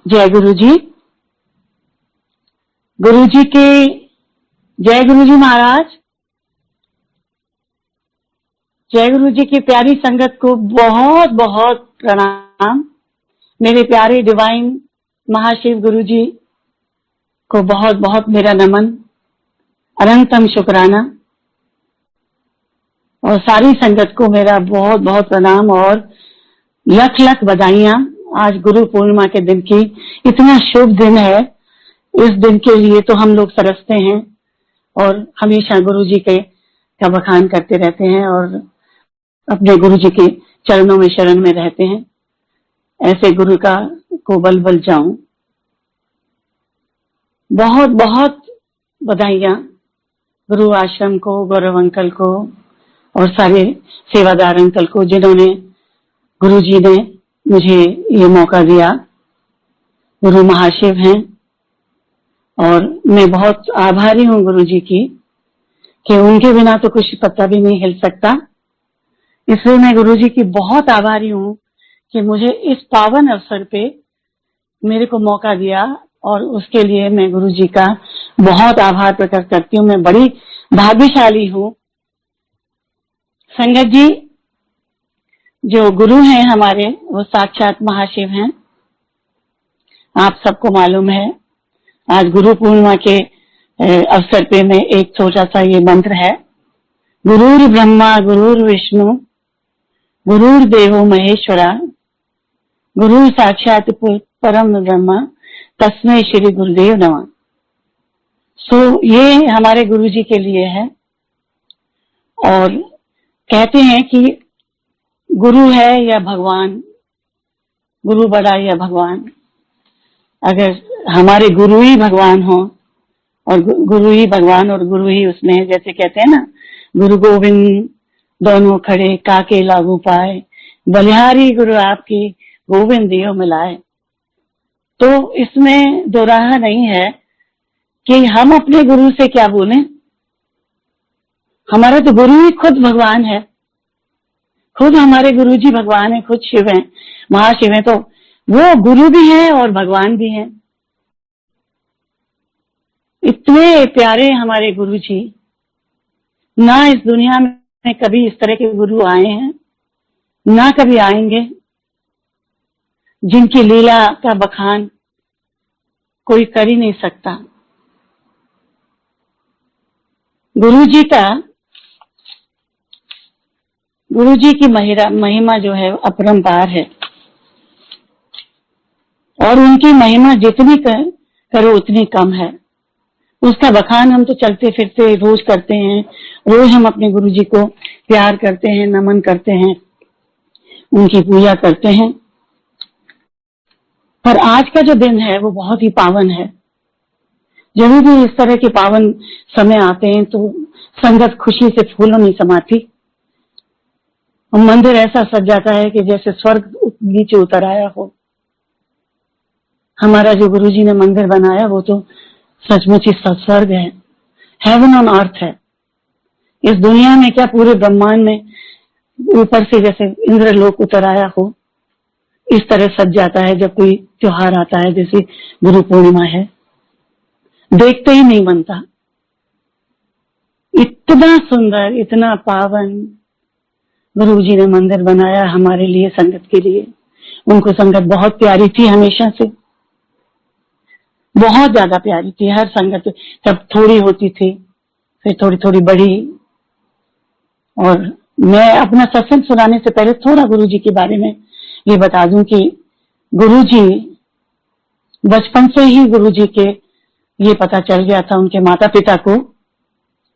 जय गुरु जी। गुरु जी के जय गुरु जी महाराज। जय गुरु जी की प्यारी संगत को बहुत बहुत प्रणाम। मेरे प्यारे डिवाइन महाशिव गुरु जी को बहुत बहुत मेरा नमन, अनंतम शुक्राना। और सारी संगत को मेरा बहुत बहुत प्रणाम और लख लख बधाइयां। आज गुरु पूर्णिमा के दिन की इतना शुभ दिन है। इस दिन के लिए तो हम लोग तरसते हैं और हमेशा गुरु जी के का बखान करते रहते हैं और अपने गुरु जी के चरणों में शरण में रहते हैं। ऐसे गुरु का को बल बल जाऊं। बहुत बहुत बधाइयां गुरु आश्रम को, गौरव अंकल को और सारे सेवादार अंकल को, जिन्होंने गुरु जी ने मुझे ये मौका दिया। गुरु महाशिव हैं और मैं बहुत आभारी हूँ गुरु जी की कि उनके बिना तो कुछ पत्ता भी नहीं हिल सकता। इसलिए मैं गुरु जी की बहुत आभारी हूँ कि मुझे इस पावन अवसर पे मेरे को मौका दिया और उसके लिए मैं गुरु जी का बहुत आभार प्रकट करती हूँ। मैं बड़ी भाग्यशाली हूँ। संगत जी, जो गुरु हैं हमारे वो साक्षात महाशिव हैं। आप सबको मालूम है। आज गुरु पूर्णिमा के अवसर पे मैं एक छोटा सा ये मंत्र है, गुरुर् ब्रह्मा गुरुर् विष्णु गुरुर्देवो महेश्वरा गुरु साक्षात परम ब्रह्म तस्मै श्री गुरुदेव नमः। ये हमारे गुरु जी के लिए है और कहते हैं कि गुरु है या भगवान, गुरु बड़ा या भगवान। अगर हमारे गुरु ही भगवान हो और गुरु ही भगवान और गुरु ही उसमें, जैसे कहते हैं ना, गुरु गोविंद दोनों खड़े काके लागू पाए, बलिहारी गुरु आपकी गोविंद दियो मिलाए। तो इसमें दो राह नहीं है कि हम अपने गुरु से क्या बोलें। हमारा तो गुरु ही खुद भगवान है। खुद हमारे गुरु जी भगवान है, खुद शिव हैं, महाशिव हैं। तो वो गुरु भी हैं और भगवान भी हैं। इतने प्यारे हमारे गुरु जी। ना इस दुनिया में कभी इस तरह के गुरु आए हैं, ना कभी आएंगे, जिनकी लीला का बखान कोई कर ही नहीं सकता। गुरु जी की महिमा जो है अपरंपार है और उनकी महिमा जितनी करो उतनी कम है। उसका बखान हम तो चलते फिरते रोज करते हैं। रोज हम अपने गुरु जी को प्यार करते हैं, नमन करते हैं, उनकी पूजा करते हैं। पर आज का जो दिन है वो बहुत ही पावन है। जब भी इस तरह के पावन समय आते हैं तो संगत खुशी से फूलों नहीं समाती। मंदिर ऐसा सज जाता है कि जैसे स्वर्ग नीचे उतर आया हो। हमारा जो गुरु जी ने मंदिर बनाया वो तो सचमुच ही स्वर्ग है, हेवन ऑन अर्थ है। इस दुनिया में क्या, पूरे ब्रह्मांड में ऊपर से जैसे इंद्रलोक उतर आया हो, इस तरह सज जाता है जब कोई त्योहार आता है, जैसे गुरु पूर्णिमा है। देखते ही नहीं बनता। इतना सुंदर, इतना पावन गुरु जी ने मंदिर बनाया हमारे लिए, संगत के लिए। उनको संगत बहुत प्यारी थी, हमेशा से बहुत ज्यादा प्यारी थी। हर संगत तब थोड़ी होती थी, फिर थोड़ी थोड़ी बढ़ी। और मैं अपना सत्संग सुनाने से पहले थोड़ा गुरु जी के बारे में ये बता दूं कि गुरु जी बचपन से ही गुरु जी के ये पता चल गया था उनके माता पिता को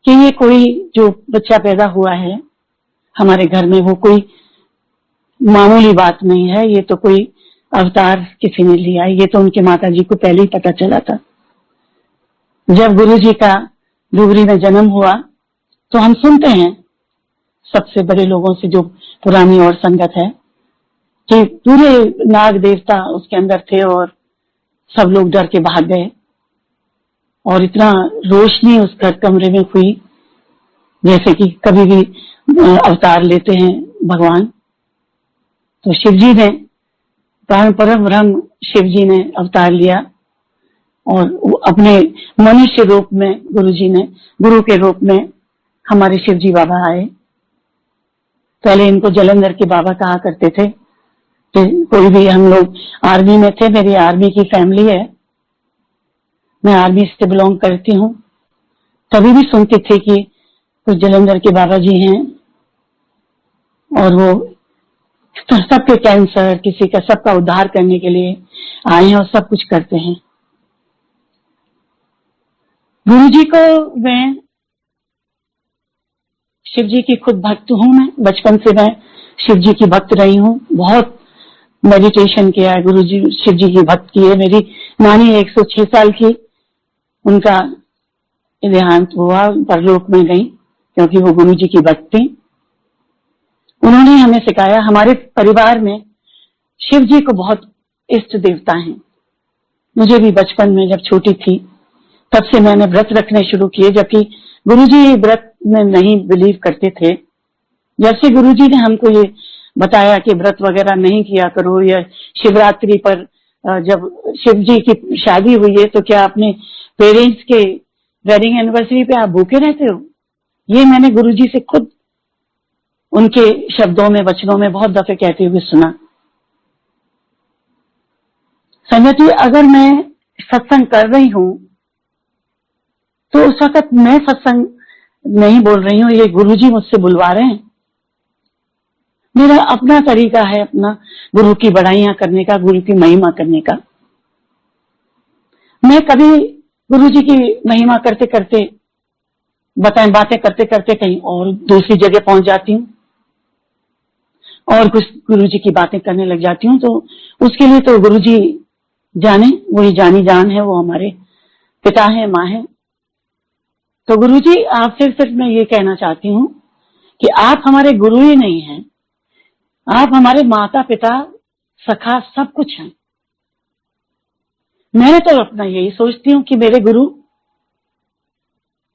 कि ये कोई जो बच्चा पैदा हुआ है हमारे घर में वो कोई मामूली बात नहीं है, ये तो कोई अवतार किसी ने लिया। ये तो उनके माता जी को पहले ही पता चला था। जब गुरु जी का डुगरी में जन्म हुआ तो हम सुनते हैं सबसे बड़े लोगों से, जो पुरानी और संगत है, कि पूरे नाग देवता उसके अंदर थे और सब लोग डर के भाग गए और इतना रोशनी उस घर कमरे में हुई जैसे कि कभी भी अवतार लेते हैं भगवान। तो शिव जी ने प्राण परम ब्रह्म शिव जी ने अवतार लिया और वो अपने मनुष्य रूप में गुरुजी ने गुरु के रूप में हमारे शिव जी बाबा आए। पहले इनको जलंधर के बाबा कहा करते थे। तो कोई भी, हम लोग आर्मी में थे, मेरी आर्मी की फैमिली है, मैं आर्मी से बिलोंग करती हूँ, तभी भी सुनते थे कि कुछ जलंधर के बाबा जी हैं और वो सबके कैंसर, किसी का, सबका उद्धार करने के लिए आए हैं और सब कुछ करते हैं। गुरु जी को मैं, शिव जी की खुद भक्त हूं। मैं बचपन से मैं शिव जी की भक्त रही हूँ, बहुत मेडिटेशन किया है, गुरु जी शिव जी की भक्त की है। मेरी नानी 106 साल की, उनका देहांत हुआ, परलोक में गई, क्योंकि वो गुरु जी की भक्त थी। उन्होंने हमें सिखाया, हमारे परिवार में शिव जी को बहुत इष्ट देवता हैं। मुझे भी बचपन में जब छोटी थी तब से मैंने व्रत रखने शुरू किए, जबकि गुरुजी व्रत में नहीं बिलीव करते थे। जब से गुरुजी ने हमको ये बताया कि व्रत वगैरह नहीं किया करो, या शिवरात्रि पर जब शिव जी की शादी हुई है तो क्या अपने पेरेंट्स के वेडिंग एनिवर्सरी पे आप भूखे रहते हो, ये मैंने गुरुजी से खुद उनके शब्दों में, वचनों में बहुत दफे कहते हुए सुना। संगत जी, अगर मैं सत्संग कर रही हूं तो उस वक्त मैं सत्संग नहीं बोल रही हूँ, ये गुरुजी मुझसे बुलवा रहे हैं। मेरा अपना तरीका है, अपना गुरु की बड़ाइयां करने का, गुरु की महिमा करने का। मैं कभी गुरुजी की महिमा करते करते, बातें करते करते कहीं और दूसरी जगह पहुंच जाती हूँ और कुछ गुरुजी की बातें करने लग जाती हूँ। तो उसके लिए तो गुरुजी जाने, वही जानी जान है, वो हमारे पिता है, माँ है। तो गुरुजी, आपसे सिर्फ मैं ये कहना चाहती हूँ कि आप हमारे गुरु ही नहीं हैं, आप हमारे माता पिता, सखा, सब कुछ हैं। मैं तो अपना यही सोचती हूँ कि मेरे गुरु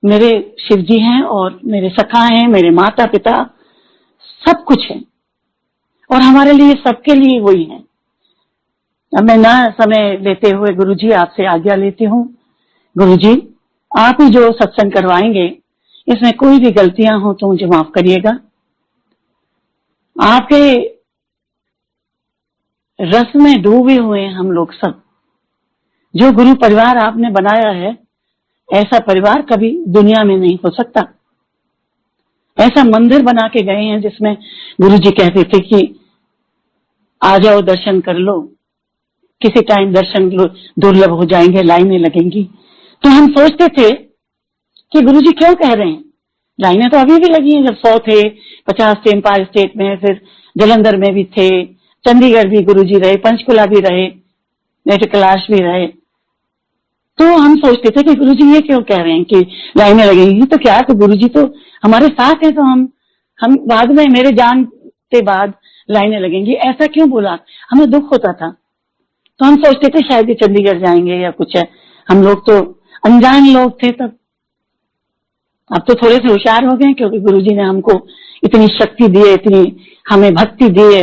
मेरे शिव जी हैं और मेरे सखा हैं, मेरे माता पिता, सब कुछ है और हमारे लिए, सबके लिए वही है। अब मैं ना समय लेते हुए गुरुजी आपसे आज्ञा लेती हूँ। गुरुजी, आप ही जो सत्संग करवाएंगे, इसमें कोई भी गलतियां हो तो मुझे माफ करिएगा। आपके रस में डूबे हुए हैं हम लोग सब। जो गुरु परिवार आपने बनाया है, ऐसा परिवार कभी दुनिया में नहीं हो सकता। ऐसा मंदिर बना के गए हैं जिसमें गुरुजी कहते थे कि आ जाओ, दर्शन कर लो, किसी टाइम दर्शन दुर्लभ हो जाएंगे, लाइनें लगेंगी। तो हम सोचते थे कि गुरुजी क्यों कह रहे हैं, लाइनें तो अभी भी लगी हैं। जब 100 थे, 50 थे, एम्पायर स्टेट में, फिर जलंधर में भी थे, चंडीगढ़ भी गुरुजी रहे, पंचकुला भी रहे, कैलाश भी रहे। तो हम सोचते थे कि गुरुजी ये क्यों कह रहे हैं कि लाइनें लगेंगी, तो क्या, तो गुरुजी तो हमारे साथ है, तो हम बाद में, मेरे जान के बाद लाइनें लगेंगी, ऐसा क्यों बोला। हमें दुख होता था। तो हम सोचते थे शायद ये चंडीगढ़ जाएंगे या कुछ है। हम लोग तो अनजान लोग थे तब। अब तो थोड़े से होशियार हो गए, क्योंकि गुरुजी ने हमको इतनी शक्ति दी है, इतनी हमें भक्ति दी है।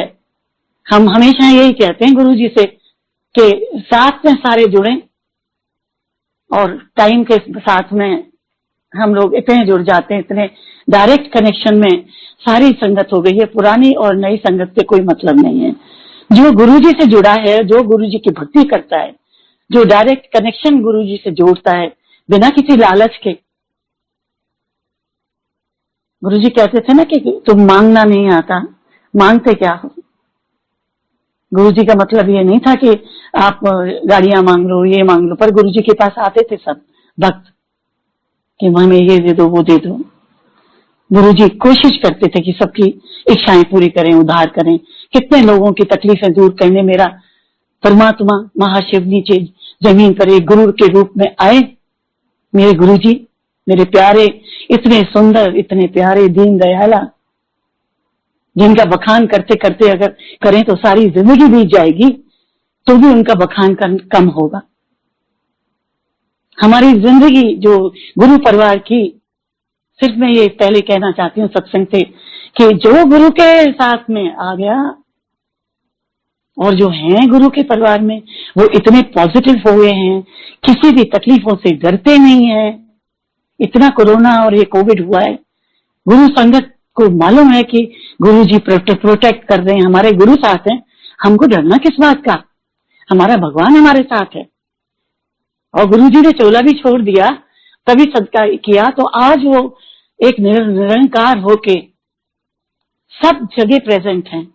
हम हमेशा यही कहते हैं गुरुजी से कि साथ में सारे जुड़े, और टाइम के साथ में हम लोग इतने जुड़ जाते हैं, इतने डायरेक्ट कनेक्शन में सारी संगत हो गई है। पुरानी और नई संगत से कोई मतलब नहीं है। जो गुरुजी से जुड़ा है, जो गुरुजी की भक्ति करता है, जो डायरेक्ट कनेक्शन गुरुजी से जोड़ता है बिना किसी लालच के। गुरुजी कहते थे ना कि तुम मांगना नहीं आता, मांगते क्या हो। गुरुजी का मतलब ये नहीं था कि आप गाड़ियां मांग लो, ये मांग लो, पर गुरुजी के पास आते थे सब भक्त कि हमें ये दे दो, वो दे दो। गुरुजी कोशिश करते थे कि सबकी इच्छाएं पूरी करें, उद्धार करें। कितने लोगों की तकलीफें दूर करने मेरा परमात्मा महाशिव नीचे जमीन पर एक गुरु के रूप में आए। मेरे गुरुजी, मेरे प्यारे, इतने सुंदर, इतने प्यारे, दीन दयाला, जिनका बखान करते करते अगर करें तो सारी जिंदगी बीत जाएगी, तो भी उनका बखान कम होगा। हमारी जिंदगी जो गुरु परिवार की, सिर्फ मैं ये पहले कहना चाहती हूँ सत्संग से कि जो गुरु के साथ में आ गया और जो हैं गुरु के परिवार में वो इतने पॉजिटिव हो गए हैं, किसी भी तकलीफों से डरते नहीं है। इतना कोरोना और ये कोविड हुआ है, गुरु संगत को मालूम है कि गुरु जी प्रोटेक्ट कर रहे हैं, हमारे गुरु साथ हैं, हमको डरना किस बात का, हमारा भगवान हमारे साथ है। और गुरु जी ने चोला भी छोड़ दिया, तभी सदका किया, तो आज वो एक निरंकार होके सब जगह प्रेजेंट हैं।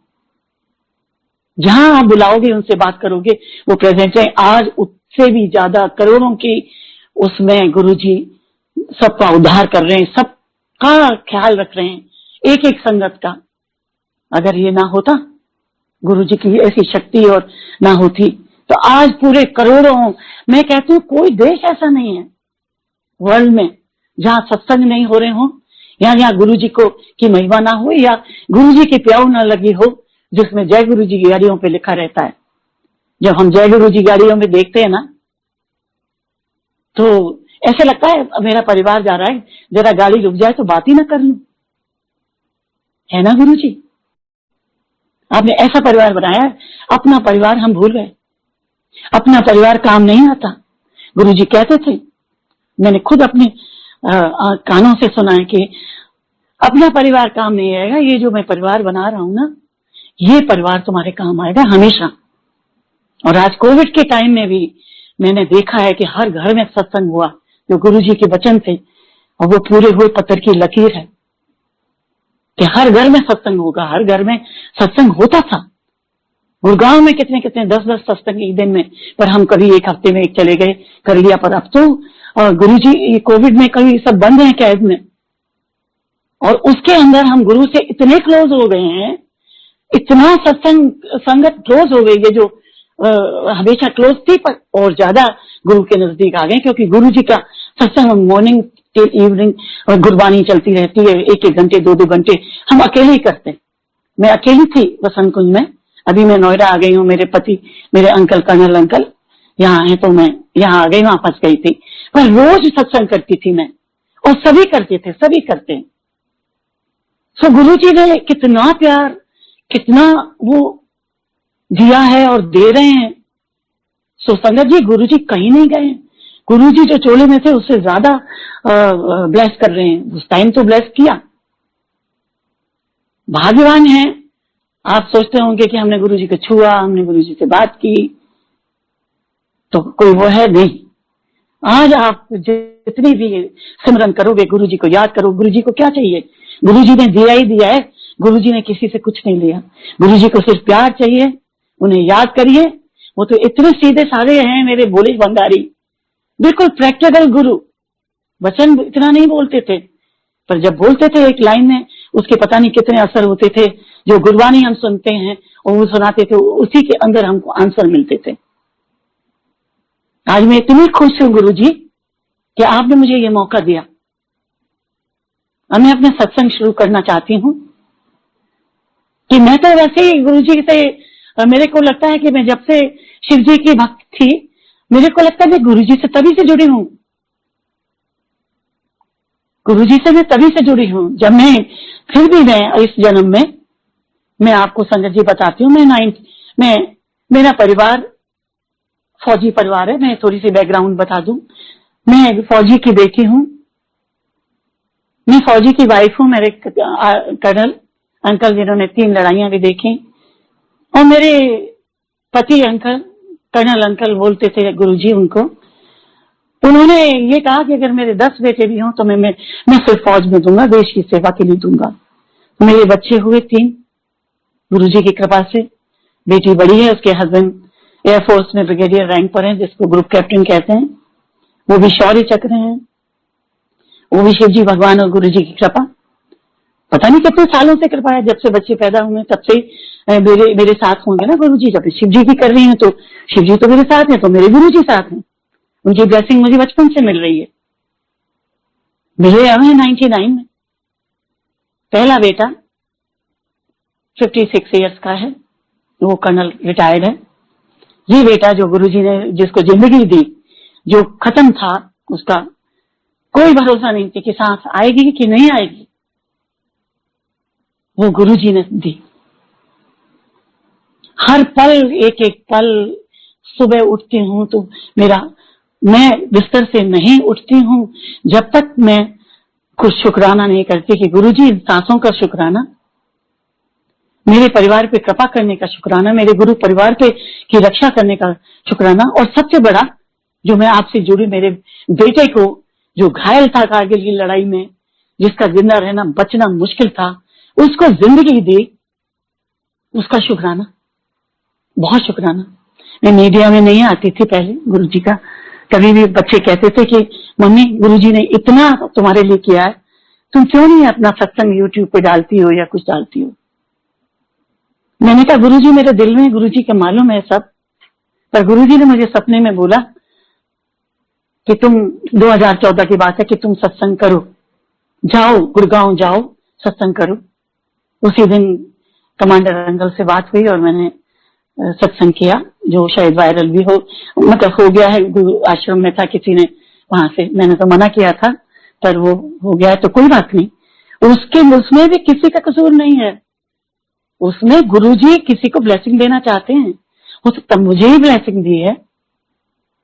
जहां आप बुलाओगे उनसे बात करोगे वो प्रेजेंट है। आज उससे भी ज्यादा करोड़ों की उसमें गुरुजी सबका उद्धार कर रहे हैं, सबका ख्याल रख रहे हैं, एक एक संगत का। अगर ये ना होता, गुरुजी की ऐसी शक्ति और ना होती, तो आज पूरे करोड़ों, मैं कहती हूँ कोई देश ऐसा नहीं है वर्ल्ड में जहां सत्संग नहीं हो रहे हो, या जहाँ गुरु जी को की महिमा ना हो, या गुरु जी की प्याऊ ना लगी हो, जिसमें जय गुरु जी की गाड़ियों पे लिखा रहता है। जब हम जय गुरु जी गाड़ियों में देखते हैं ना, तो ऐसे लगता है मेरा परिवार जा रहा है, जरा गाड़ी रुक जाए तो बात ही ना कर लूं, है ना गुरु जी? आपने ऐसा परिवार बनाया है। अपना परिवार हम भूल गए, अपना परिवार काम नहीं आता। गुरु जी कहते थे, मैंने खुद अपने कानों से सुना है कि अपना परिवार काम नहीं आएगा, ये जो मैं परिवार बना रहा हूं ना, ये परिवार तुम्हारे काम आएगा हमेशा। और आज कोविड के टाइम में भी मैंने देखा है कि हर घर में सत्संग हुआ, जो गुरु जी के वचन थे, और वो पूरे हुए पत्थर की लकीर है कि हर घर में सत्संग होगा, हर घर में सत्संग होता था। गुड़गांव में कितने कितने 10-10 सत्संग एक दिन में, पर हम कभी एक हफ्ते में एक चले गए, कर लिया। पर अब तो गुरु जी कोविड में कभी सब बंद हैं कैद में, और उसके अंदर हम गुरु से इतने क्लोज हो गए हैं, इतना सत्संग संगत क्लोज हो गई है, जो हमेशा क्लोज थी पर और ज्यादा गुरु के नजदीक आ गए, क्योंकि गुरु जी का सत्संग मॉर्निंग टिल इवनिंग और गुरबानी चलती रहती है, 1-1 घंटे 2-2 घंटे हम अकेले ही करते। मैं अकेली थी वसंत कुंज में, अभी मैं नोएडा आ गई हूँ, मेरे पति मेरे अंकल कर्नल अंकल यहाँ है, तो मैं यहाँ आ गई, वहां फंस गई थी। पर रोज सत्संग करती थी मैं, और सभी करते थे, सभी करते हैं। सो गुरु जी ने कितना प्यार, कितना वो दिया है और दे रहे हैं। सो संगत जी, गुरु जी कहीं नहीं गए, गुरु जी जो चोले में थे उससे ज्यादा ब्लेस कर रहे हैं। उस टाइम तो ब्लेस किया, भाग्यवान है। आप सोचते होंगे कि हमने गुरु जी को छुआ, हमने गुरु जी से बात की, तो कोई वो है नहीं। आज आप जितनी भी सिमरन करोगे, गुरु जी को याद करो। गुरु जी को क्या चाहिए? गुरु जी ने दिया ही दिया है, गुरु जी ने किसी से कुछ नहीं लिया। गुरु जी को सिर्फ प्यार चाहिए, उन्हें याद करिए। वो तो इतने सीधे साधे हैं मेरे भोले भंडारी, बिल्कुल प्रैक्टिकल गुरु। वचन इतना नहीं बोलते थे, पर जब बोलते थे एक लाइन में, उसके पता नहीं कितने असर होते थे। जो गुरबानी हम सुनते हैं और वो सुनाते थे, उसी के अंदर हमको आंसर मिलते थे। आज मैं इतनी खुश हूँ गुरु जी कि आपने मुझे ये मौका दिया। अब मैं अपना सत्संग शुरू करना चाहती हूँ कि मैं तो वैसे ही गुरु जी से, मेरे को लगता है कि मैं जब से शिव जी की भक्त थी, मेरे को लगता है मैं गुरु जी से तभी से जुड़ी हूँ। गुरु जी से मैं तभी से जुड़ी हूँ जब मैं, फिर भी मैं इस जन्म में, मैं आपको संगत जी बताती हूँ, मैं मेरा परिवार फौजी परिवार है। मैं थोड़ी सी बैकग्राउंड बता दूं, मैं फौजी की बेटी हूँ, मैं फौजी की वाइफ हूँ। मेरे कर्नल अंकल जिन्होंने 3 लड़ाइयां भी देखी, और मेरे पति अंकल, कर्नल अंकल बोलते थे गुरुजी उनको। उन्होंने ये कहा कि अगर मेरे 10 बेटे भी हों तो मैं सिर्फ फौज में दूंगा, देश की सेवा के लिए दूंगा। मेरे बच्चे हुए 3 गुरुजी की कृपा से। बेटी बड़ी है, उसके हस्बैंड एयरफोर्स में ब्रिगेडियर रैंक पर हैं, जिसको ग्रुप कैप्टन कहते हैं। वो भी शौर्य चक्र हैं, वो भी शिव जी भगवान और गुरु जी की कृपा। पता नहीं कितने सालों से कृपा है, जब से बच्चे पैदा हुए तब से मेरे साथ होंगे ना गुरु जी। जब शिव जी की कर रही हैं तो शिव जी तो मेरे साथ हैं, तो मेरे गुरु जी साथ हैं। उनकी ब्लेसिंग मुझे बचपन से मिल रही है। मिले हमें 99 में। पहला बेटा 56 ईयर्स का है, वो कर्नल रिटायर्ड है। ये बेटा जो गुरुजी ने जिसको जिंदगी दी, जो खत्म था, उसका कोई भरोसा नहीं थी कि सांस आएगी कि नहीं आएगी, वो गुरुजी ने दी। हर पल, एक एक पल सुबह उठती हूँ तो मैं बिस्तर से नहीं उठती हूँ जब तक मैं कुछ शुक्राना नहीं करती कि गुरुजी इन सांसों का शुक्राना, मेरे परिवार पे कृपा करने का शुक्राना, मेरे गुरु परिवार पे की रक्षा करने का शुक्राना, और सबसे बड़ा जो मैं आपसे जुड़ी, मेरे बेटे को जो घायल था कारगिल की लड़ाई में, जिसका जिंदा रहना बचना मुश्किल था, उसको जिंदगी दी, उसका शुक्राना, बहुत शुक्राना। मैं मीडिया में नहीं आती थी पहले गुरुजी का, कभी भी बच्चे कहते थे कि मम्मी गुरुजी ने इतना तुम्हारे लिए किया है, तुम क्यों नहीं अपना सत्संग यूट्यूब पे डालती हो या कुछ डालती हो। मैंने कहा गुरुजी मेरे दिल में, गुरुजी को मालूम है सब, पर गुरुजी ने मुझे सपने में बोला कि तुम 2014 की बात है कि तुम सत्संग करो, जाओ गुड़गांव जाओ सत्संग करो। उसी दिन कमांडर अंकल से बात हुई और मैंने सत्संग किया, जो शायद वायरल भी हो, मतलब हो गया है। गुरु आश्रम में था, किसी ने वहां से, मैंने तो मना किया था, पर वो हो गया है तो कोई बात नहीं। उसमें भी किसी का कसूर नहीं है, उसमें गुरुजी किसी को ब्लेसिंग देना चाहते हैं। हो सकता मुझे ही ब्लेसिंग दी है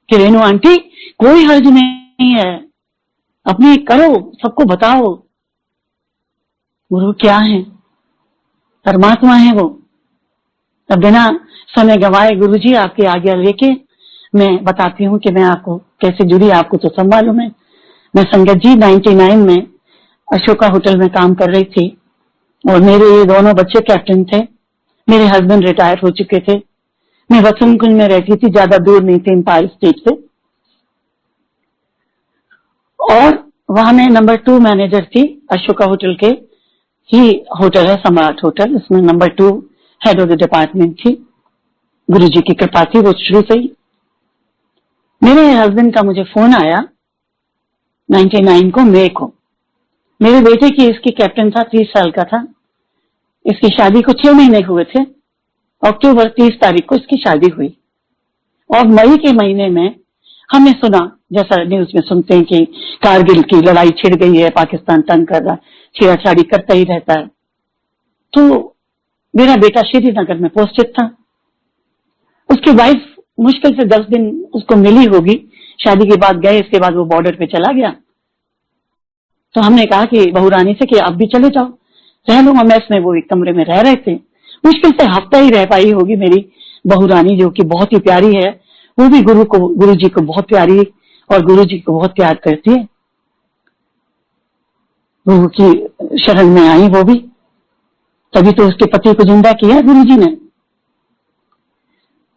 कि रेणु आंटी कोई हर्ज नहीं है, अपनी करो, सबको बताओ। गुरु क्या है? परमात्मा है वो। तब बिना समय गवाए गुरुजी आपकी आज्ञा लेके मैं बताती हूँ कि मैं आपको कैसे जुड़ी। आपको तो सब मालूम है, मैं संगत जी 99 में अशोका होटल में काम कर रही थी और मेरे ये दोनों बच्चे कैप्टन थे। मेरे हस्बैंड रिटायर हो चुके थे। मैं वसंत कुंज में रहती थी, ज्यादा दूर नहीं थी एम्पायर स्टेट से, और वहां मैं नंबर 2 मैनेजर थी। अशोका होटल के ही होटल है सम्राट होटल, उसमें number 2 head of the department थी। गुरुजी की कृपा थी वो शुरू से ही। मेरे हस्बैंड का मुझे फोन आया 99 को, मई को। मेरे बेटे की, इसकी कैप्टन था, 30 साल का था। इसकी शादी को 6 महीने हुए थे। अक्टूबर 30 तारीख को इसकी शादी हुई और मई के महीने में हमने सुना, जैसा न्यूज में सुनते हैं कि कारगिल की लड़ाई छिड़ गई है, पाकिस्तान तंग कर रहा है, छेड़छाड़ी करता ही रहता है। तो मेरा बेटा श्रीनगर में पोस्टेड था। उसकी वाइफ मुश्किल से 10 दिन उसको मिली होगी, शादी के बाद गए, इसके बाद वो बॉर्डर पे चला गया। तो हमने कहा कि बहू रानी से कि आप भी चले जाओ, रह लो। हम में वो एक कमरे में रह रहे थे। मुश्किल से हफ्ता ही रह पाई होगी मेरी बहू रानी, जो कि बहुत ही प्यारी है। वो भी गुरु जी को बहुत प्यारी और गुरु जी को बहुत प्यार करती है। गुरु की शरण में आई वो भी, तभी तो उसके पति को जिंदा किया गुरु जी ने।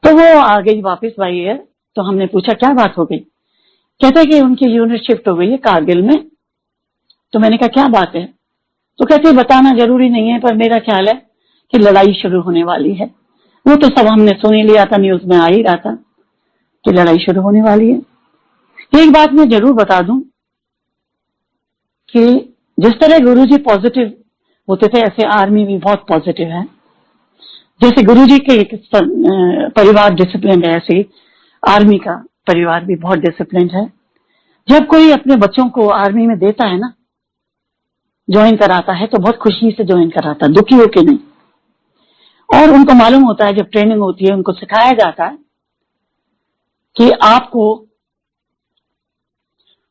तो वो आ गई वापस भाई है। तो हमने पूछा क्या बात हो गई? कहते कि उनकी यूनिट शिफ्ट हो गई है कारगिल में। तो मैंने कहा क्या बात है? तो कहते बताना जरूरी नहीं है, पर मेरा ख्याल है कि लड़ाई शुरू होने वाली है। वो तो सब हमने सुन ही लिया था, न्यूज में आ ही रहा था कि लड़ाई शुरू होने वाली है। एक बात मैं जरूर बता दूं कि जिस तरह गुरुजी पॉजिटिव होते थे, ऐसे आर्मी भी बहुत पॉजिटिव है। जैसे गुरुजी के परिवार डिसिप्लिन है, ऐसे आर्मी का परिवार भी बहुत डिसिप्लिन है। जब कोई अपने बच्चों को आर्मी में देता है ना, ज्वाइन कराता है, तो बहुत खुशी से ज्वाइन कराता है, दुखी होके नहीं। और उनको मालूम होता है, जब ट्रेनिंग होती है उनको सिखाया जाता है कि आपको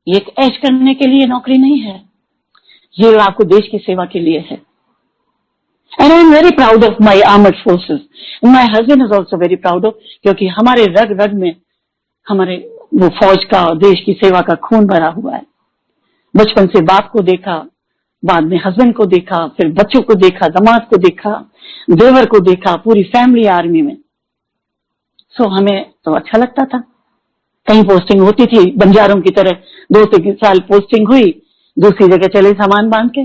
ये ऐश करने के लिए नौकरी नहीं है, ये आपको देश की सेवा के लिए है। And I am very proud of my armed forces. My husband is also very proud of, क्योंकि हमारे रग रग में हमारे वो फौज का, देश की सेवा का खून भरा हुआ है। बचपन से बाप को देखा, बाद में हस्बैंड को देखा, फिर बच्चों को देखा, दामाद को देखा, देवर को देखा, पूरी फैमिली आर्मी में। सो हमें तो अच्छा लगता था। कहीं पोस्टिंग होती थी बंजारों की तरह, 2-3 साल पोस्टिंग हुई, दूसरी जगह चले सामान बांध के।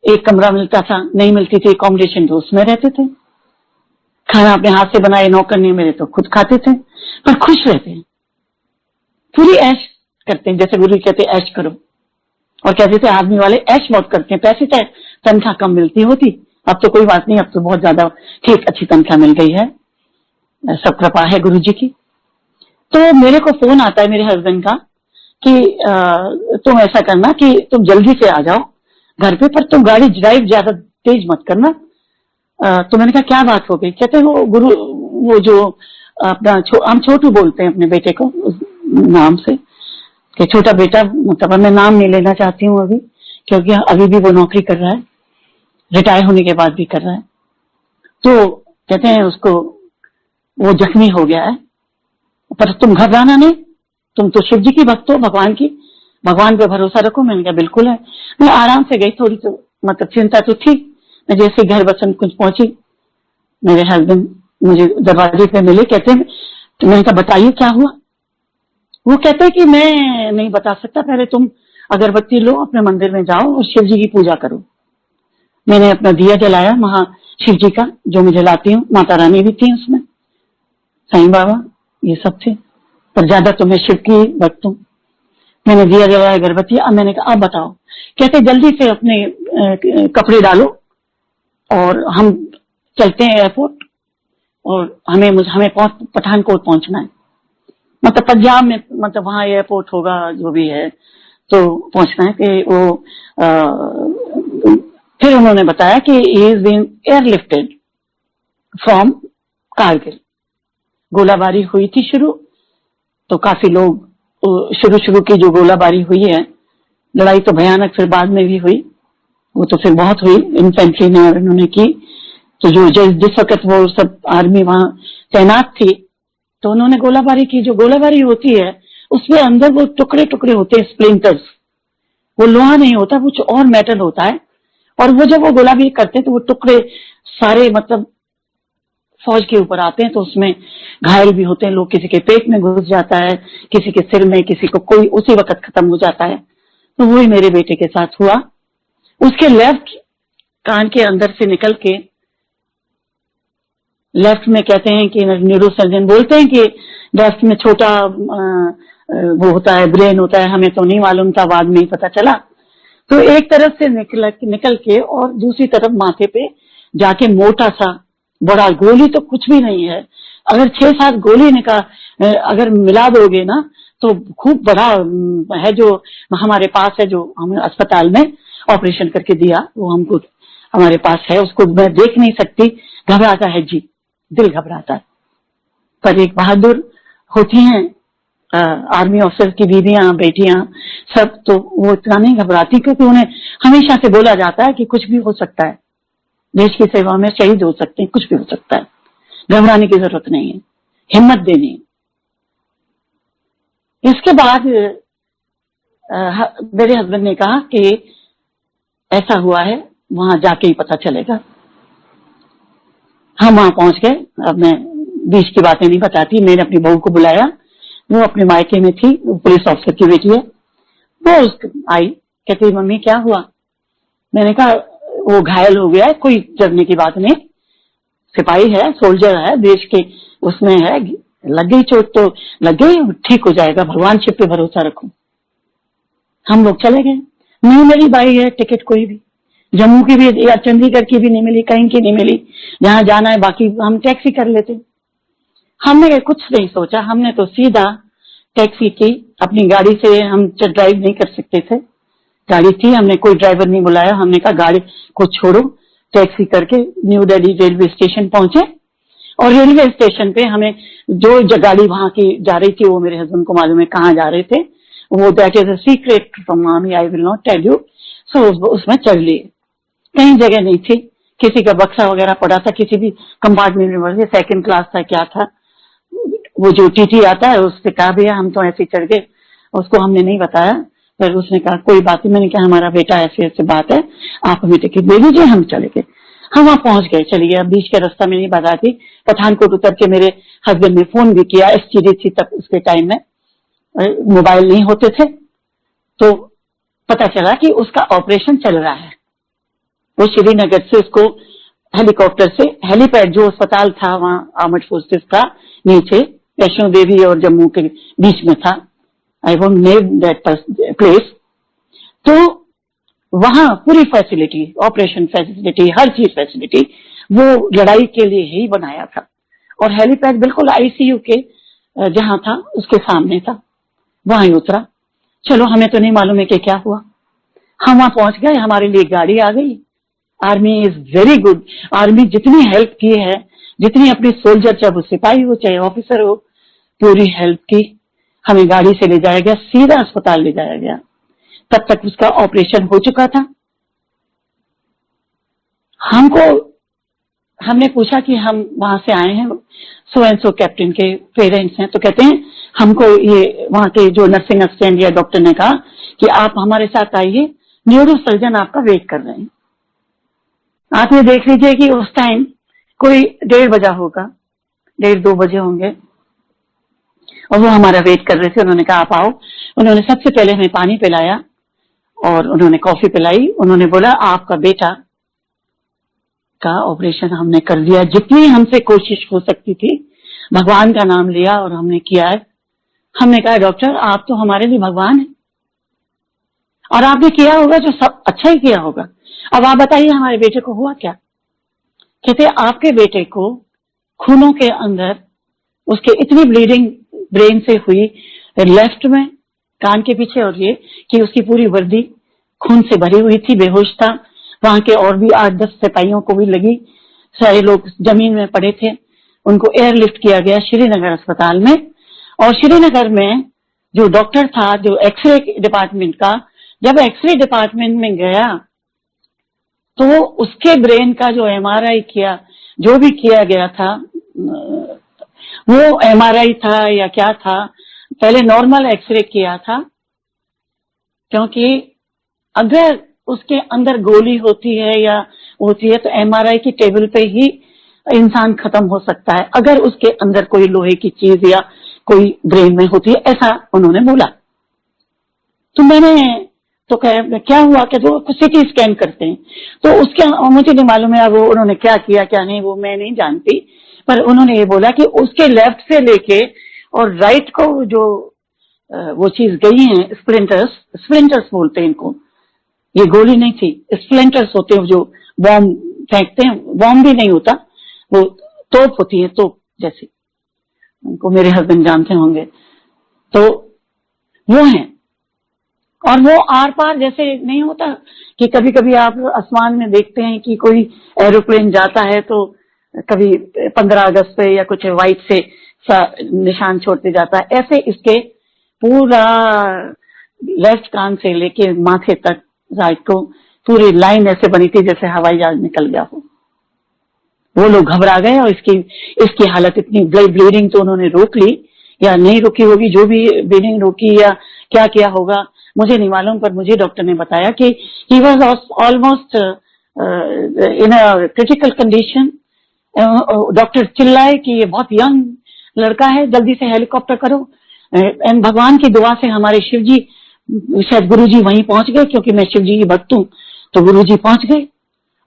एक कमरा मिलता था, नहीं मिलती थी अकोमोडेशन, तो उसमें रहते थे। खाना अपने हाथ से बनाए, नौकरनी मेरे तो खुद खाते थे, पर खुश रहते हैं, पूरी ऐश करते हैं। जैसे गुरु कहते ऐश करो, और कहते थे आर्मी वाले ऐश बहुत करते हैं। पैसे चाहे तनख्वाह कम मिलती होती, अब तो कोई बात नहीं, अब तो बहुत ज्यादा ठीक अच्छी तनख्वाह मिल गई है, सब कृपा है गुरु जी की। तो मेरे को फोन आता है मेरे हस्बैंड का कि तुम ऐसा करना कि तुम जल्दी से आ जाओ घर पे, पर तुम गाड़ी ड्राइव ज्यादा तेज मत करना, तो मैंने कहा क्या बात हो गई? कहते वो गुरु, वो जो अपना हम छोटू बोलते हैं अपने बेटे को उस नाम से, कि छोटा बेटा, मतलब मैं नाम नहीं लेना चाहती हूँ अभी, क्योंकि अभी भी वो नौकरी कर रहा है, रिटायर होने के बाद भी कर रहा है। तो कहते हैं उसको वो जख्मी हो गया है, पर तुम घबराना नहीं, तुम तो शिव जी की भक्त हो, भगवान की, भगवान पे भरोसा रखो। मैंने कहा बिल्कुल है। मैं आराम से गई, थोड़ी तो मतलब चिंता तो थी। मैं जैसे घर बसंत कुछ पहुंची, मेरे हस्बैंड मुझे दरवाजे पे मिले, कहते हैं, तो मैंने कहा बताइए क्या हुआ? वो कहते हैं कि मैं नहीं बता सकता, पहले तुम अगरबत्ती लो, अपने मंदिर में जाओ और शिव जी की पूजा करो। मैंने अपना दिया जलाया महा शिव जी का, जो मैं जलाती हूँ, माता रानी भी थी उसमें, साईं बाबा, ये सब थे, पर ज्यादा तो मैं शिव की भक्त हूँ। मैंने दिया जलाया, अगरबत्ती। अब मैंने कहा अब बताओ। कहते जल्दी से अपने कपड़े डालो और हम चलते हैं एयरपोर्ट, और हमें पठानकोट पहुंचना है, मतलब पंजाब में, मतलब वहां एयरपोर्ट होगा जो भी है, तो पहुंचना है। कि वो फिर उन्होंने बताया कि he is been airlifted from Kargil. गोलाबारी हुई थी शुरू, तो काफी लोग, शुरू की जो गोलाबारी हुई है, लड़ाई तो भयानक फिर बाद में भी हुई, वो तो फिर बहुत हुई, इन्फेंट्री ने और इन्होंने की। तो जो जिस वक्त वो सब आर्मी वहां तैनात थी, तो उन्होंने गोलाबारी की। जो गोलाबारी होती है उसमें अंदर वो टुकड़े टुकड़े होते हैं, स्प्लिंटर्स, वो लोहा नहीं होता, कुछ और मेटल होता है, और वो जब वो गोलाबारी करते हैं तो वो टुकड़े सारे मतलब फौज के ऊपर आते हैं, तो उसमें घायल भी होते हैं लोग, किसी के पेट में घुस जाता है, किसी के सिर में, किसी को कोई उसी वक्त खत्म हो जाता है। तो वही मेरे बेटे के साथ हुआ। उसके लेफ्ट कान के अंदर से निकल के, लेफ्ट में कहते हैं कि न्यूरो सर्जन बोलते हैं कि लेफ्ट में छोटा वो होता है, ब्रेन होता है, हमें तो नहीं मालूम था, बाद में ही पता चला। तो एक तरफ से निकल के और दूसरी तरफ माथे पे जाके मोटा सा बड़ा, गोली तो कुछ भी नहीं है, अगर 6-7 गोली अगर मिला दोगे ना, तो खूब बड़ा है, जो हमारे पास है, जो हमें अस्पताल में ऑपरेशन करके दिया, वो हमको हमारे पास है, उसको मैं देख नहीं सकती, घबराता है जी, दिल घबराता है। पर एक बहादुर होती हैं आर्मी ऑफिसर की बीवियां, बेटियां, सब, तो वो इतना नहीं घबराती, क्योंकि उन्हें हमेशा से बोला जाता है कि कुछ भी हो सकता है, देश की सेवा में शहीद हो सकते हैं, कुछ भी हो सकता है, घबराने की जरूरत नहीं है, हिम्मत देनी है। इसके बाद मेरे हस्बैंड ने कहा कि ऐसा हुआ है, वहां जाके ही पता चलेगा। हम वहां पहुंच गए। अब मैं बीच की बातें नहीं बताती, मैंने अपनी बहू को बुलाया, वो अपने मायके में थी, पुलिस ऑफिसर की बेटी है, वो आई, कहती मम्मी क्या हुआ? मैंने कहा वो घायल हो गया है, कोई डरने की बात नहीं, सिपाही है, सोल्जर है, देश के उसमें है, लग गई चोट तो लग गई, ठीक हो जाएगा, भगवान शिव पे भरोसा रखो। हम लोग चले गए। नहीं मेरी बाई है, टिकट कोई भी जम्मू की भी या चंडीगढ़ की भी नहीं मिली, कहीं की नहीं मिली, जहां जाना है, बाकी हम टैक्सी कर लेते। हमने कुछ नहीं सोचा, हमने तो सीधा टैक्सी की, अपनी गाड़ी से हम ड्राइव नहीं कर सकते थे, गाड़ी थी, हमने कोई ड्राइवर नहीं बुलाया, हमने कहा गाड़ी को छोड़ो, टैक्सी करके न्यू दिल्ली रेलवे स्टेशन पहुंचे। और रेलवे स्टेशन पे हमें जो गाड़ी वहां की जा रही थी, वो मेरे हस्बैंड को मालूम है कहाँ जा रहे थे, वो that is a secret from मामी, I will not tell you. So उसमें चढ़ लिए, कहीं जगह नहीं थी, किसी का बक्सा वगैरह पड़ा था, किसी भी कंपार्टमेंट में, सेकंड क्लास था क्या था, वो जो टीटी आता है उससे कहा भैया हम तो ऐसे चढ़ गए, उसको हमने नहीं बताया, फिर उसने कहा कोई बात नहीं। मैंने कहा हमारा बेटा ऐसे ऐसे बात है, आप हमें टिकट दे दीजिए, हम चले गए। हम वहां पहुंच गए, चलिए, अब बीच का रास्ता में नहीं बताती। पठानकोट उतर के मेरे हस्बैंड ने फोन भी किया, एसटीडी थी तब, उसके टाइम में मोबाइल नहीं होते थे, तो पता चला कि उसका ऑपरेशन चल रहा है। वो श्रीनगर से उसको हेलीकॉप्टर से, हेलीपैड जो अस्पताल था वहां आर्मड फोर्सेस का नीचे, वैष्णो देवी और जम्मू के बीच में था, I won't name that place. तो वहां पूरी फैसिलिटी, ऑपरेशन फैसिलिटी, हर चीज फैसिलिटी वो लड़ाई के लिए ही बनाया था। और हेलीपैड बिल्कुल आईसीयू के जहां था उसके सामने था, वहां ही उतरा। चलो हमें तो नहीं मालूम है कि क्या हुआ। हम वहां पहुंच गए, हमारे लिए गाड़ी आ गई, army is very good. Army जितनी हेल्प की है, जितनी अपने सोल्जर, चाहे वो सिपाही हो चाहे ऑफिसर हो, पूरी हेल्प की। हमें गाड़ी से ले जाया गया, सीधा अस्पताल ले जाया गया। तब तक उसका ऑपरेशन हो चुका था। हमने पूछा कि हम वहां से आए हैं, सो एंड सो कैप्टन के पेरेंट्स हैं। तो कहते हैं हमको ये वहां के जो नर्सिंग असिस्टेंट या डॉक्टर ने कहा कि आप हमारे साथ आइए, न्यूरो सर्जन आपका वेट कर रहे हैं। आप ये देख लीजिए कि उस टाइम कोई 1:30 बजा होगा, 1:30-2 बजे होंगे, और वो हमारा वेट कर रहे थे। उन्होंने कहा आप आओ। उन्होंने सबसे पहले हमें पानी पिलाया और उन्होंने कॉफी पिलाई। उन्होंने बोला आपका बेटा का ऑपरेशन हमने कर दिया, जितनी हमसे कोशिश हो सकती थी, भगवान का नाम लिया और हमने किया है। हमने कहा डॉक्टर आप तो हमारे लिए भगवान हैं, और आपने किया होगा जो सब अच्छा ही किया होगा। अब आप बताइए हमारे बेटे को हुआ क्या। कहते आपके बेटे को खूनों के अंदर उसके इतनी ब्लीडिंग ब्रेन से हुई, लेफ्ट में कान के पीछे, और ये कि उसकी पूरी वर्दी खून से भरी हुई थी, बेहोश था। वहां के और भी 8-10 सिपाहियों को भी लगी। सारे लोग जमीन में पड़े थे। उनको एयरलिफ्ट किया गया श्रीनगर अस्पताल में। और श्रीनगर में जो डॉक्टर था, जो एक्सरे डिपार्टमेंट का, जब एक्सरे डिपार्टमेंट में गया तो उसके ब्रेन का जो एमआरआई किया, जो भी किया गया था, वो एमआरआई था या क्या था, पहले नॉर्मल एक्सरे किया था, क्योंकि अगर उसके अंदर गोली होती है या होती है तो एमआरआई की टेबल पे ही इंसान खत्म हो सकता है, अगर उसके अंदर कोई लोहे की चीज या कोई ब्रेन में होती है, ऐसा उन्होंने बोला। तो मैंने तो क्या हुआ कि वो सीटी स्कैन करते हैं, तो उसके मुझे नहीं मालूम है वो उन्होंने क्या किया क्या नहीं, वो मैं नहीं जानती, पर उन्होंने ये बोला कि उसके लेफ्ट से लेके और राइट को जो वो चीज गई है, स्प्लिंटर्स बोलते हैं इनको, ये गोली नहीं थी, स्प्लिंटर्स होते हैं जो बॉम्ब फेंकते हैं, बॉम्ब भी नहीं होता, वो तोप होती है, तोप जैसी, उनको मेरे हस्बैंड जानते होंगे, तो वो है। और वो आर पार जैसे नहीं होता कि कभी कभी आप आसमान में देखते हैं कि कोई एरोप्लेन जाता है तो कभी 15 अगस्त पे या कुछ व्हाइट से निशान छोड़ते जाता है, ऐसे इसके पूरा लेफ्ट कान से लेके माथे तक राइट को पूरी लाइन ऐसे बनी थी जैसे हवाई जहाज निकल गया हो। वो लोग घबरा गए और इसकी हालत इतनी ब्लीडिंग तो उन्होंने रोक ली या नहीं रोकी होगी, जो भी ब्लीडिंग रोकी या क्या किया होगा मुझे नहीं मालूम, पर मुझे डॉक्टर ने बताया कि he was almost in a critical condition. Doctor चिल्लाए कि ये बहुत यंग लड़का है, जल्दी से हेलीकॉप्टर करो। एंड भगवान की दुआ से हमारे शिव जी, शायद गुरु जी वहीं पहुंच गए, क्योंकि मैं शिव जी की भक्त हूं, तो गुरु जी पहुंच गए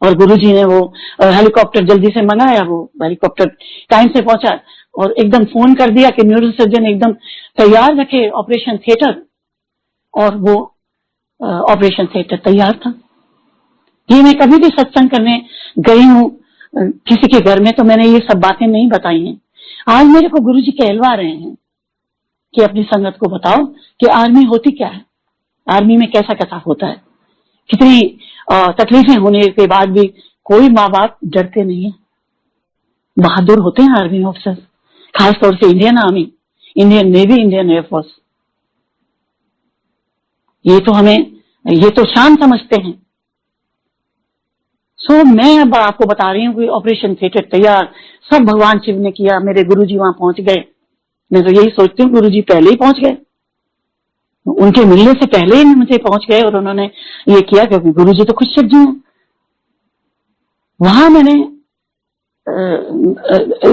और गुरु जी ने वो हेलीकॉप्टर जल्दी से मंगाया। वो हेलीकॉप्टर टाइम से पहुंचा और एकदम फोन कर दिया कि न्यूरो सर्जन एकदम तैयार रखे ऑपरेशन थिएटर, और वो ऑपरेशन थिएटर तैयार था। ये मैं कभी भी सत्संग करने गई हूँ किसी के घर में तो मैंने ये सब बातें नहीं बताई हैं। आज मेरे को गुरु जी कहलवा रहे हैं कि अपनी संगत को बताओ कि आर्मी होती क्या है, आर्मी में कैसा कैसा होता है, कितनी तकलीफें होने के बाद भी कोई माँ बाप डरते नहीं है, बहादुर होते हैं आर्मी ऑफिसर, खासतौर से Indian army, Indian navy, Indian air force. ये तो शान समझते हैं। सो मैं अब आपको बता रही हूँ कि ऑपरेशन थिएटर तैयार, सब भगवान शिव ने किया। मेरे गुरुजी वहां पहुंच गए। मैं तो यही सोचती हूँ गुरुजी पहले ही पहुंच गए, उनके मिलने से पहले ही मुझे पहुंच गए और उन्होंने ये किया, क्योंकि गुरुजी तो खुद शिव जी हैं। वहां मैंने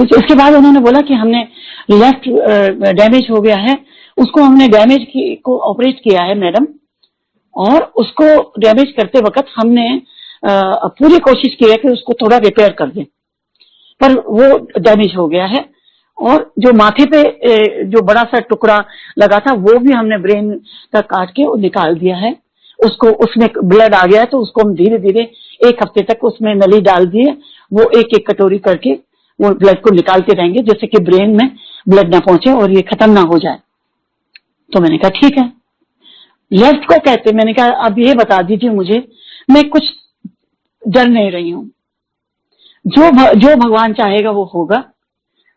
इसके बाद उन्होंने बोला कि हमने लेफ्ट डैमेज हो गया है, उसको हमने डैमेज को ऑपरेट किया है मैडम, और उसको डैमेज करते वक्त हमने पूरी कोशिश की है कि उसको थोड़ा रिपेयर कर दें, पर वो डैमेज हो गया है। और जो माथे पे जो बड़ा सा टुकड़ा लगा था वो भी हमने ब्रेन का काट के निकाल दिया है, उसको उसमें ब्लड आ गया है, तो उसको हम धीरे धीरे 1 हफ्ते तक उसमें नली डाल दिए, वो एक एक कटोरी करके वो ब्लड को निकालते रहेंगे जिससे कि ब्रेन में ब्लड ना पहुंचे और ये खत्म ना हो जाए। तो मैंने कहा ठीक है। लेफ्ट को कहते, मैंने कहा अब ये बता दीजिए मुझे, मैं कुछ डर नहीं रही हूँ। जो भगवान चाहेगा वो होगा।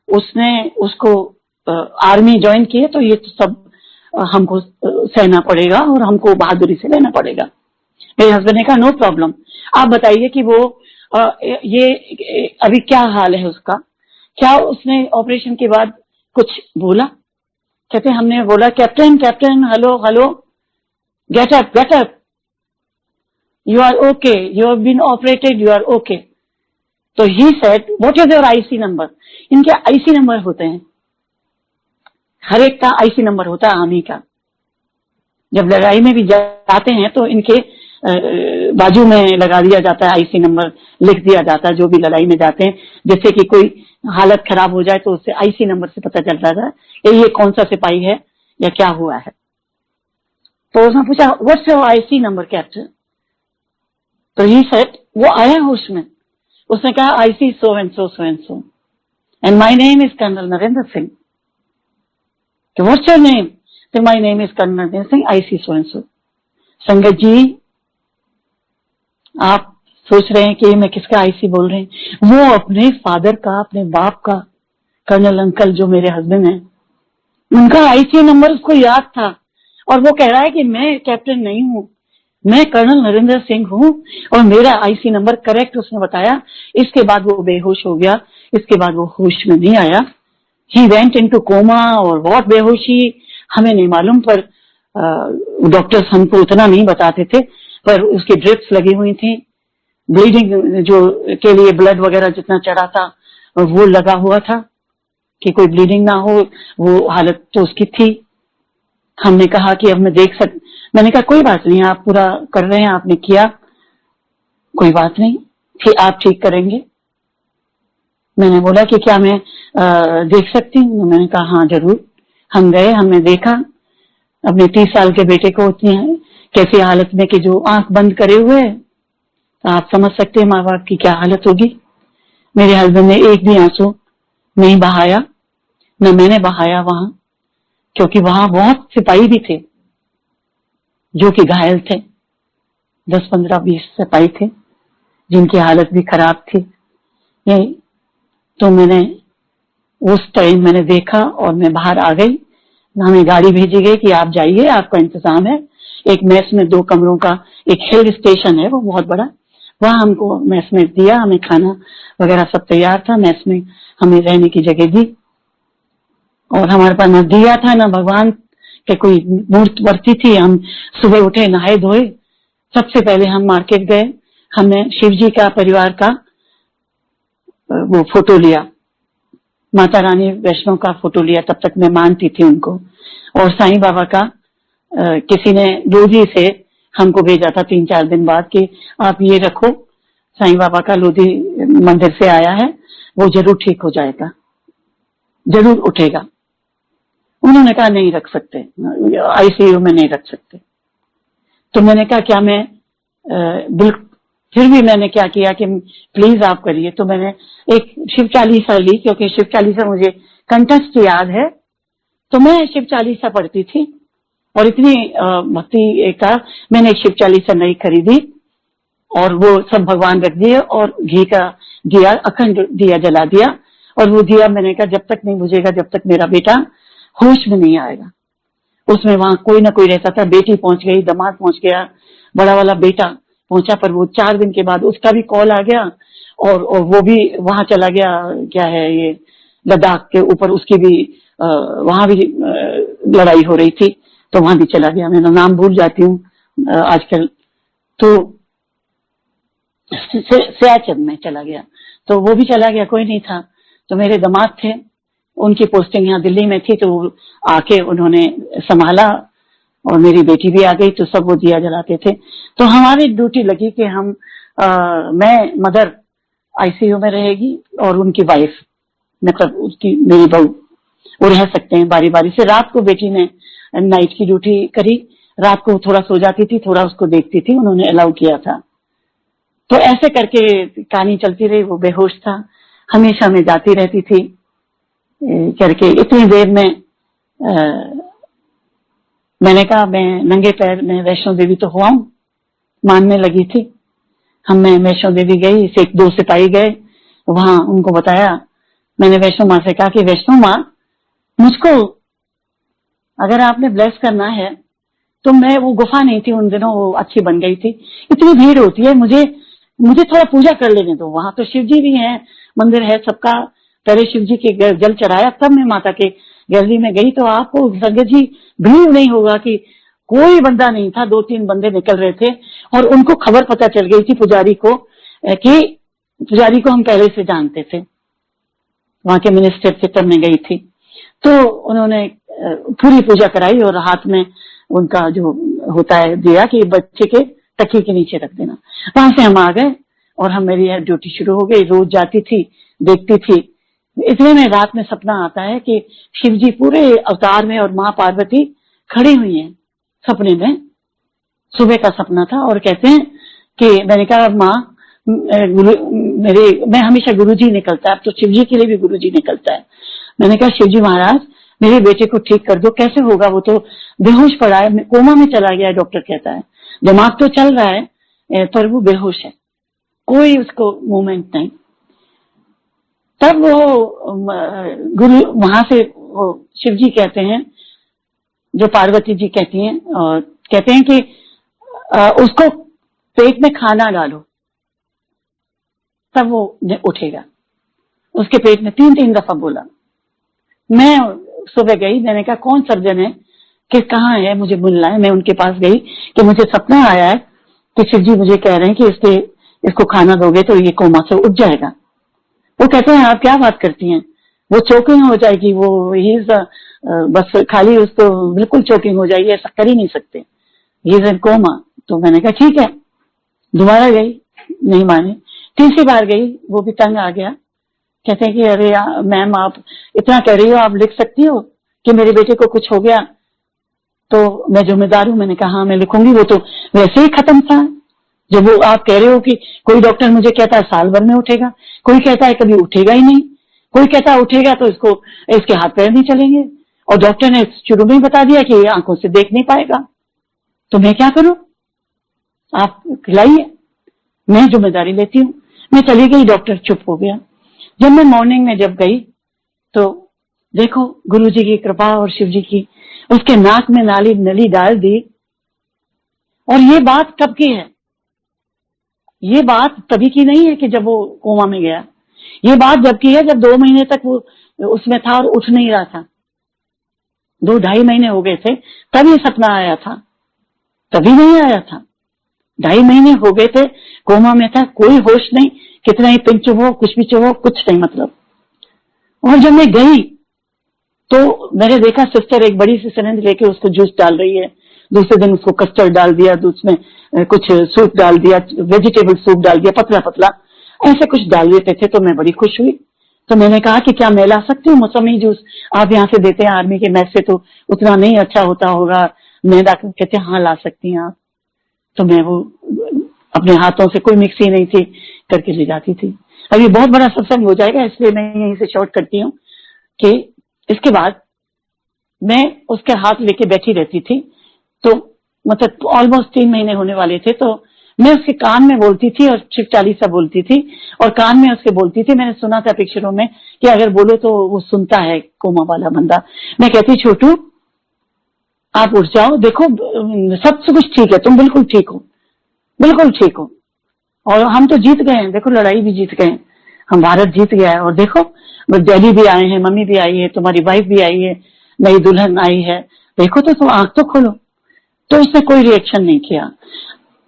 उसने उसको आर्मी ज्वाइन किए तो ये तो सब हमको सहना पड़ेगा और हमको बहादुरी से रहना पड़ेगा। मेरे हस्बैंड ने कहा नो प्रॉब्लम, आप बताइए कि वो ये अभी क्या हाल है उसका, क्या उसने ऑपरेशन के बाद कुछ बोला? कहते हमने बोला captain captain hello hello get up you are okay, you have been operated, you are okay. तो he said what is your IC number? इनके आईसी नंबर होते हैं, हर एक का आईसी नंबर होता है आर्मी का। जब लड़ाई में भी जाते हैं तो इनके बाजू में लगा दिया जाता है आईसी नंबर, लिख दिया जाता है जो भी लड़ाई में जाते हैं। जैसे कि कोई हालत खराब हो जाए तो उससे आईसी नंबर से पता चल जाता है ये कौन सा सिपाही है या क्या हुआ है। तो उसने पूछा what's your IC number captain? तो ही सेड वो आया है उसमें, उसने कहा IC so and so and my name is colonel Narendra Singh. What's your name? तो my name is colonel Narendra Singh, IC so and so. संगत जी आप सोच रहे हैं कि मैं किसका आईसी बोल रहे हैं? वो अपने फादर का, अपने बाप का, कर्नल अंकल जो मेरे हस्बैंड हैं, उनका आईसी नंबर उसको याद था। और वो कह रहा है कि मैं कैप्टन नहीं हूं, मैं कर्नल नरेंद्र सिंह हूं और मेरा आईसी नंबर करेक्ट उसने बताया। इसके बाद वो बेहोश हो गया, इसके बाद वो होश में नहीं आया। ही वेंट इनटू कोमा और बहुत बेहोशी हमें नहीं मालूम, पर डॉक्टर्स हमको उतना नहीं बताते थे, पर उसकी ड्रिप्स लगी हुई थी, ब्लीडिंग जो के लिए ब्लड वगैरह जितना चढ़ा था वो लगा हुआ था कि कोई ब्लीडिंग ना हो, वो हालत तो उसकी थी। हमने कहा कि अब मैंने कहा कोई बात नहीं, आप पूरा कर रहे हैं, आपने किया, कोई बात नहीं, आप ठीक करेंगे। मैंने बोला कि क्या मैं देख सकती हूँ? मैंने कहा हाँ जरूर। हम गए, हमने देखा अपने 30 साल के बेटे को उतनी कैसी हालत में कि जो आंख बंद करे हुए है, तो आप समझ सकते हैं माँ बाप की क्या हालत होगी। मेरे हस्बैंड ने एक भी आंसू नहीं बहाया, न मैंने बहाया वहां, क्योंकि वहां बहुत सिपाही भी थे जो कि घायल थे। 10, 15, 20 सिपाही थे जिनकी हालत भी खराब थी। यही तो मैंने उस टाइम मैंने देखा और मैं बाहर आ गई। हमें गाड़ी भेजी गई कि आप जाइए, आपका इंतजाम है। एक मेस में 2 कमरों का एक हिल स्टेशन है, वो बहुत बड़ा, वहां हमको मेस में दिया, हमें खाना वगैरह सब तैयार था। मेस में हमें रहने की जगह दी और हमारे पास न दिया था न भगवान के कोई मूर्ति थी। हम सुबह उठे, नहाए धोए, सबसे पहले हम मार्केट गए, हमने शिव जी का, परिवार का वो फोटो लिया, माता रानी वैष्णो का फोटो लिया, तब तक मैं मानती थी उनको। और साईं बाबा का किसी ने लोधी से हमको भेजा था 3-4 दिन बाद कि आप ये रखो, साईं बाबा का लोधी मंदिर से आया है, वो जरूर ठीक हो जाएगा, जरूर उठेगा। उन्होंने कहा नहीं रख सकते, आईसीयू में नहीं रख सकते। तो मैंने कहा क्या मैं फिर भी मैंने क्या किया कि प्लीज आप करिए। तो मैंने एक शिव चालीसा ली, क्योंकि शिव चालीसा मुझे कंठस्थ याद है, तो मैं शिव चालीसा पढ़ती थी और इतनी भक्ति एक था। मैंने एक शिव चालीसा नई खरीदी और वो सब भगवान रख दिए और घी का दिया, अखंड दिया जला दिया। और वो दिया मैंने कहा जब तक नहीं बुझेगा, जब तक मेरा बेटा होश में नहीं आएगा। उसमें वहां कोई ना कोई रहता था, बेटी पहुंच गई, दामाद पहुंच गया, बड़ा वाला बेटा पहुंचा, पर वो 4 दिन के बाद उसका भी कॉल आ गया और वो भी वहां चला गया। क्या है ये लद्दाख के ऊपर, उसकी भी वहां भी लड़ाई हो रही थी, तो वहां भी चला गया। मैं नाम भूल जाती हूँ आजकल। तो सियाचिन में चला गया, तो वो भी चला गया, कोई नहीं था। तो मेरे दामाद थे, उनकी पोस्टिंग यहाँ दिल्ली में थी, तो आके उन्होंने संभाला और मेरी बेटी भी आ गई, तो सब वो दिया जलाते थे। तो हमारी ड्यूटी लगी कि हम मैं मदर आईसीयू में रहेगी और उनकी वाइफ, मतलब उसकी मेरी बहू, वो रह सकते हैं बारी बारी से। रात को बेटी ने नाइट की ड्यूटी करी, रात को थोड़ा सो जाती थी, थोड़ा उसको देखती थी, उन्होंने अलाउ किया था। तो ऐसे करके कहानी चलती रही। वो बेहोश था, हमेशा मैं जाती रहती थी करके। इतनी देर में मैंने कहा मैं नंगे पैर में वैष्णो देवी तो हुआ हूं, मानने लगी थी। मैं वैष्णो देवी गई, से 2 सिपाही गए वहां, उनको बताया। मैंने वैष्णो माँ से कहा कि वैष्णो माँ, मुझको अगर आपने ब्लेस करना है तो मैं, वो गुफा नहीं थी उन दिनों, वो अच्छी बन गई थी, इतनी भीड़ होती है, मुझे थोड़ा पूजा कर लेने दो। वहां तो शिव जी भी हैं, मंदिर है सबका। पहले शिव जी के जल चढ़ाया, तब मैं माता के गैलरी में गई। तो आपको संगत जी भीड़ नहीं होगा कि कोई बंदा नहीं था, 2-3 बंदे निकल रहे थे और उनको खबर पता चल गई थी पुजारी को, कि पुजारी को हम पहले से जानते थे, वहां के मिनिस्टर से, तब मैं गई थी। तो उन्होंने पूरी पूजा कराई और हाथ में उनका जो होता है दिया कि बच्चे के तकिए के नीचे रख देना। वहां से हम आ गए और मेरी ड्यूटी शुरू हो गई। रोज जाती थी, देखती थी। इतने में रात में सपना आता है कि शिव जी पूरे अवतार में और माँ पार्वती खड़ी हुई हैं सपने में। सुबह का सपना था और कहते हैं कि मैंने कहा माँ, मैं हमेशा गुरुजी निकलता है, अब तो शिव जी के लिए भी गुरुजी निकलता है। मैंने कहा शिव जी महाराज, मेरे बेटे को ठीक कर दो। कैसे होगा, वो तो बेहोश पड़ा है, कोमा में चला गया है, डॉक्टर कहता है। दिमाग तो चल रहा है पर वो बेहोश है, कोई उसको मूवमेंट नहीं। तब वो गुरु वहां से शिव जी कहते हैं, जो पार्वती जी कहती हैं, और कहते हैं कि उसको पेट में खाना डालो तब वो उठेगा। उसके पेट में 3-3 दफा बोला। मैं सुबह गई, मैंने कहा कौन सर्जन है कि कहाँ है, मुझे मिलना है। मैं उनके पास गई कि मुझे सपना आया है कि शिव जी मुझे कह रहे हैं कि इसको खाना दोगे तो ये कोमा से उठ जाएगा। वो कहते हैं आप क्या बात करती हैं, वो चोकिंग हो जाएगी, वो ही बस खाली उसको बिल्कुल चोकिंग हो जाएगी, ऐसा कर ही नहीं सकते, ही इज इन कोमा। तो मैंने कहा ठीक है। दोबारा गई, नहीं माने। तीसरी बार गई, वो भी तंग आ गया। कहते हैं कि अरे मैम, आप इतना कह रही हो, आप लिख सकती हो कि मेरे बेटे को कुछ हो गया तो मैं जिम्मेदार हूं। मैंने कहा हाँ मैं लिखूंगी, वो तो वैसे ही खत्म था। जब वो आप कह रहे हो कि कोई डॉक्टर मुझे कहता है साल भर में उठेगा, कोई कहता है कभी उठेगा ही नहीं, कोई कहता है उठेगा तो इसके हाथ पैर नहीं चलेंगे, और डॉक्टर ने शुरू में ही बता दिया कि ये आंखों से देख नहीं पाएगा, तो मैं क्या करूं, आप खिलाइए, मैं जिम्मेदारी लेती हूँ। मैं चली गई, डॉक्टर चुप हो गया। जब मैं मॉर्निंग में जब गई तो देखो गुरुजी की कृपा और शिव जी की, उसके नाक में नली डाल दी। और ये बात कब की है, ये बात तभी की नहीं है कि जब वो कोमा में गया। ये बात जब की है जब 2 महीने तक वो उसमें था और उठ नहीं रहा था। 2-2.5 महीने हो गए थे तब ये सपना आया था, तभी नहीं आया था। 2.5 महीने हो गए थे, कोमा में था, कोई होश नहीं, कितना ही पिंच हो, कुछ भी हो, कुछ नहीं मतलब। और जब मैं गई तो मैंने देखा सिस्टर एक बड़ी सी सिरिंज लेके उसको जूस डाल रही है। दूसरे दिन उसको कस्टर्ड डाल दिया, उसमें कुछ सूप डाल दिया, वेजिटेबल सूप डाल दिया, पतला पतला ऐसे कुछ डाल देते थे। तो मैं बड़ी खुश हुई। तो मैंने कहा कि क्या मैं ला सकती हूँ मौसमी जूस, आप यहाँ से देते हैं, आर्मी के मैस से तो उतना नहीं अच्छा होता होगा। मैदा कहते हाँ ला सकती हैं आप। तो मैं वो अपने हाथों से, कोई मिक्सी नहीं थी, करके ले जाती थी। अब ये बहुत बड़ा सत्संग हो जाएगा, इसलिए मैं यहीं से शॉर्ट करती हूँ कि इसके बाद मैं उसके हाथ लेके बैठी रहती थी। तो मतलब ऑलमोस्ट 3 महीने होने वाले थे। तो मैं उसके कान में बोलती थी और शिव चालीसा बोलती थी और कान में उसके बोलती थी। मैंने सुना था पिक्चरों में कि अगर बोलो तो वो सुनता है, कोमा वाला बंदा। मैं कहती छोटू आप उठ जाओ, देखो सब कुछ ठीक है, तुम बिल्कुल ठीक हो, बिल्कुल ठीक हो, और हम तो जीत गए हैं, देखो लड़ाई भी जीत गए, हम भारत जीत गया है। और देखो डैडी भी आए हैं, मम्मी भी आई है, तुम्हारी वाइफ भी आई है, नई दुल्हन आई है, देखो तो तुम आंख तो खोलो। तो उसने कोई रिएक्शन नहीं किया।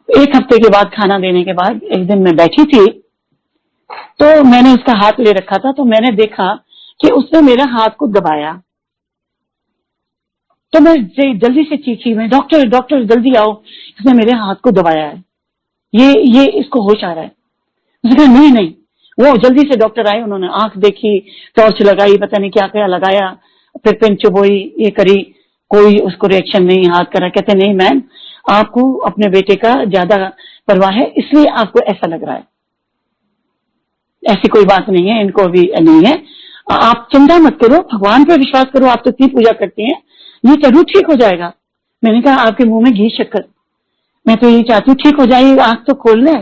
1 हफ्ते के बाद, खाना देने के बाद, एक दिन मैं बैठी थी तो मैंने उसका हाथ ले रखा था। तो मैंने देखा कि उसने मेरे हाथ को दबाया। तो मैं जल्दी से चीखी, मैं डॉक्टर डॉक्टर जल्दी आओ, इसने मेरे हाथ को दबाया है, ये इसको होश आ रहा है। उसने कहा नहीं नहीं। वो जल्दी से डॉक्टर आए, उन्होंने आंख देखी, टॉर्च लगाई, पता नहीं क्या क्या लगाया, फिर पिन चुभोई, ये करी, कोई उसको रिएक्शन नहीं, हाथ करा। कहते नहीं मैम, आपको अपने बेटे का ज्यादा परवाह है, इसलिए आपको ऐसा लग रहा है, ऐसी कोई बात नहीं है, इनको अभी नहीं है, आप चिंता मत करो, भगवान पर विश्वास करो, आप तो इतनी पूजा करती हैं, ये जरूर ठीक हो जाएगा। मैंने कहा आपके मुंह में घी शक्कर, मैं तो यही चाहती हूँ ठीक हो जाए, आंख तो खोल ले।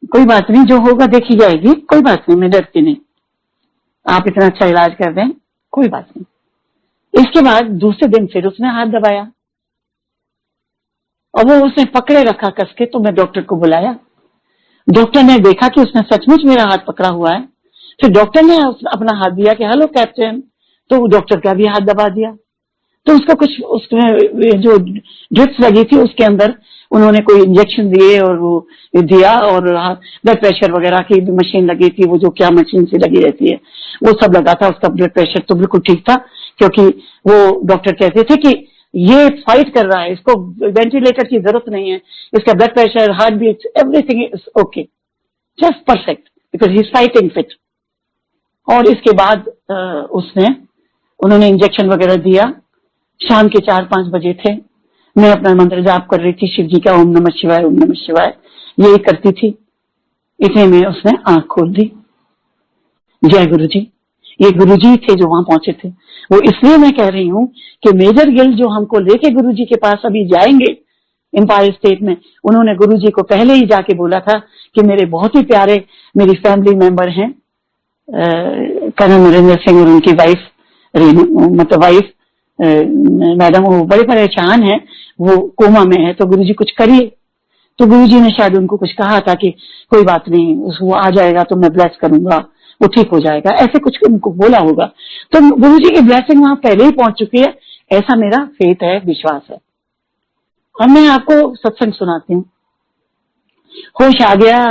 कोई बात नहीं, जो होगा देखी जाएगी, कोई बात नहीं, मैं डरती नहीं, आप इतना अच्छा इलाज कर दें, कोई बात नहीं। इसके बाद दूसरे दिन फिर उसने हाथ दबाया और वो उसने पकड़े रखा कस के, तो मैं डॉक्टर को बुलाया। डॉक्टर ने देखा कि उसने सचमुच मेरा हाथ पकड़ा हुआ है। फिर डॉक्टर ने अपना हाथ दिया कि हेलो कैप्टन, तो डॉक्टर का भी हाथ दबा दिया। तो उसको कुछ उसमें जो ड्रिप्स लगी थी उसके अंदर उन्होंने कोई इंजेक्शन दिए और वो दिया, और ब्लड प्रेशर वगैरह की मशीन लगी थी, वो जो क्या मशीन से लगी रहती है वो सब लगा था। उसका ब्लड प्रेशर तो बिल्कुल ठीक था, क्योंकि वो डॉक्टर कहते थे कि ये फाइट कर रहा है, इसको वेंटिलेटर की जरूरत नहीं है, इसका blood pressure, heartbeat, everything is okay, just perfect, because he is fighting fit. और इसके बाद उन्होंने इंजेक्शन वगैरह दिया। शाम के 4-5 बजे थे, मैं अपना मंत्र जाप कर रही थी शिव जी का, ओम नमः शिवाय, ओम नमः शिवाय, यही करती थी। इतने में उसने आंख खोल दी। जय गुरु जी। ये गुरु जी थे जो वहां पहुंचे थे। वो इसलिए मैं कह रही हूँ कि मेजर गिल जो हमको लेके गुरु जी के पास अभी जाएंगे एम्पायर स्टेट में, उन्होंने गुरु जी को पहले ही जाके बोला था कि मेरे बहुत ही प्यारे मेरी फैमिली मेंबर हैं कर्नल नरेंद्र सिंह और उनकी वाइफ मतलब वाइफ मैडम, वो बड़े परेशान है, वो कोमा में है, तो गुरुजी कुछ करिए। तो गुरुजी ने शायद उनको कुछ कहा था कि कोई बात नहीं, वो आ जाएगा तो मैं ब्लेस करूंगा, वो ठीक हो जाएगा, ऐसे कुछ उनको बोला होगा। तो गुरुजी की ब्लेसिंग वहां पहले ही पहुंच चुकी है, ऐसा मेरा फेथ है, विश्वास है। और मैं आपको सत्संग सुनाती हूँ। होश आ गया,